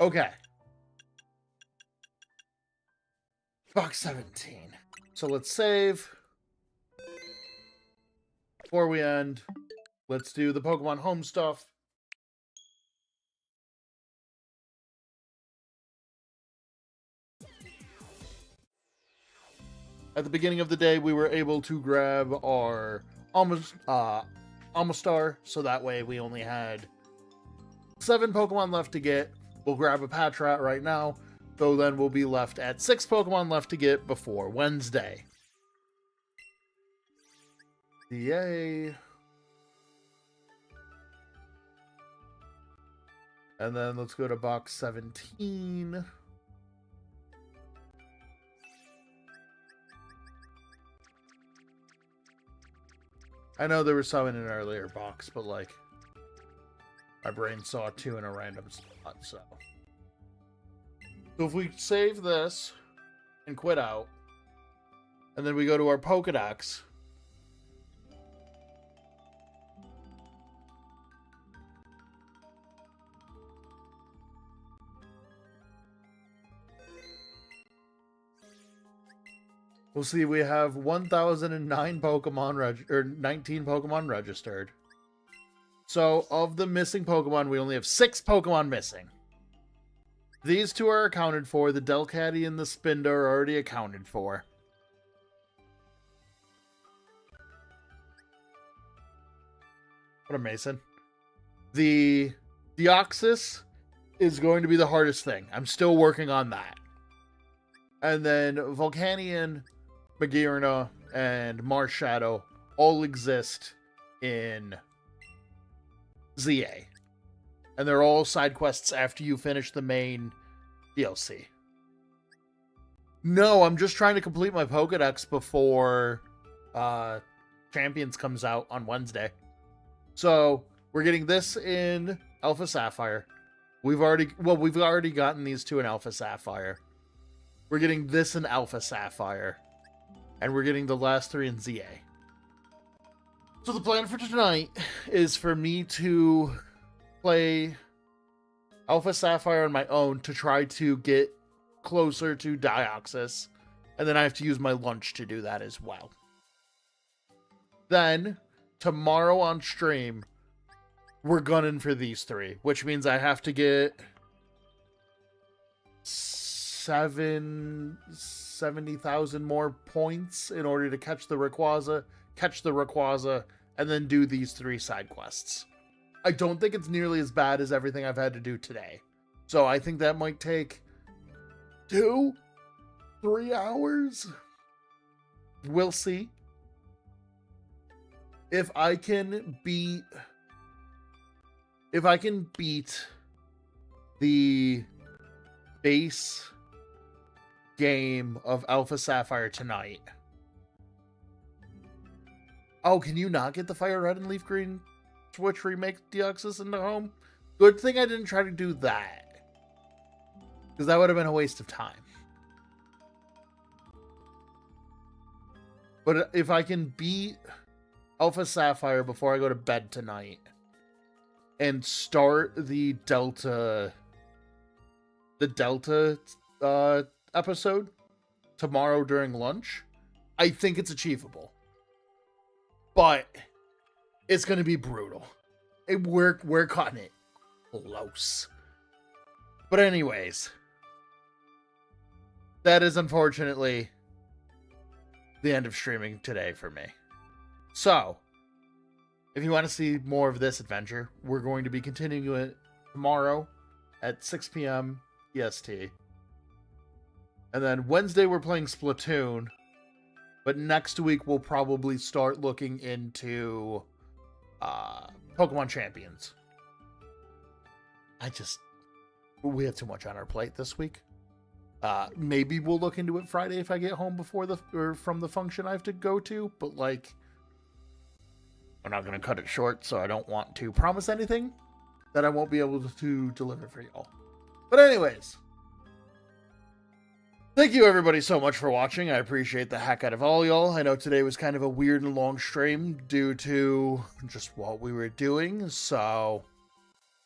I... Okay. Box 17. So let's save. Before we end, let's do the Pokemon Home stuff. At the beginning of the day, we were able to grab our Amistar, so that way we only had 7 Pokemon left to get. We'll grab a Patrat right now, so then we'll be left at 6 Pokemon left to get before Wednesday. DA. And then let's go to box 17. I know there was some in an earlier box, but like my brain saw 2 in a random spot, so. So if we save this and quit out, and then we go to our Pokedex. We'll see we have 1,009 Pokemon or 19 Pokemon registered. So of the missing Pokemon, we only have 6 Pokemon missing. These 2 are accounted for. The Delcatty and the Spinda are already accounted for. What a Mason. The Deoxys is going to be the hardest thing. I'm still working on that. And then Volcanion, Magearna, and Marshadow all exist in ZA. And they're all side quests after you finish the main DLC. No, I'm just trying to complete my Pokedex before Champions comes out on Wednesday. So, we're getting this in Alpha Sapphire. We've already gotten these 2 in Alpha Sapphire. We're getting this in Alpha Sapphire. And we're getting the last 3 in ZA. So the plan for tonight is for me to play Alpha Sapphire on my own to try to get closer to Deoxys. And then I have to use my lunch to do that as well. Then, tomorrow on stream, we're gunning for these 3. Which means I have to get 70,000 more points in order to catch the Rayquaza, and then do these 3 side quests. I don't think it's nearly as bad as everything I've had to do today. So I think that might take 2-3 hours. We'll see. If I can beat the base game of Alpha Sapphire tonight. Oh, can you not get the Fire Red and Leaf Green Switch remake Deoxys into home? Good thing I didn't try to do that, because that would have been a waste of time. But if I can beat Alpha Sapphire before I go to bed tonight and start the Delta episode tomorrow during lunch, I think it's achievable. But it's going to be brutal. We're cutting it close. But anyways, that is unfortunately the end of streaming today for me. So, if you want to see more of this adventure, we're going to be continuing it tomorrow at 6 p.m. EST. And then Wednesday we're playing Splatoon. But next week we'll probably start looking into Pokemon Champions. We have too much on our plate this week. Maybe we'll look into it Friday if I get home from the function I have to go to. But like, I'm not going to cut it short, so I don't want to promise anything that I won't be able to deliver for y'all. But anyways, thank you everybody so much for watching. I appreciate the heck out of all y'all. I know today was kind of a weird and long stream due to just what we were doing, so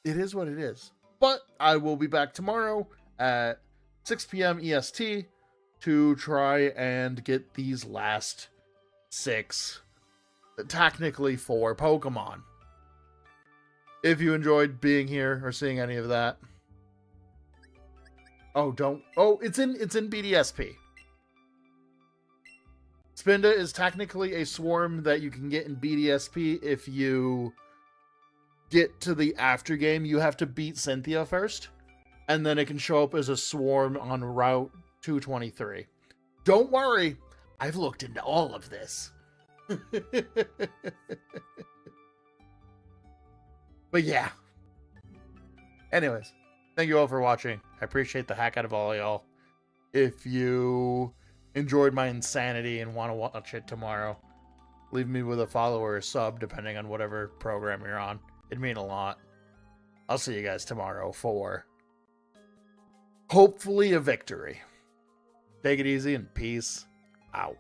it is what it is. But I will be back tomorrow at 6 p.m. EST to try and get these last 6, technically 4 Pokemon. If you enjoyed being here or seeing any of that. It's in BDSP. Spinda is technically a swarm that you can get in BDSP if you get to the after game. You have to beat Cynthia first, and then it can show up as a swarm on Route 223. Don't worry, I've looked into all of this. But yeah. Anyways, thank you all for watching. I appreciate the heck out of all of y'all. If you enjoyed my insanity and want to watch it tomorrow, leave me with a follow or a sub, depending on whatever program you're on. It'd mean a lot. I'll see you guys tomorrow for hopefully a victory. Take it easy and peace out.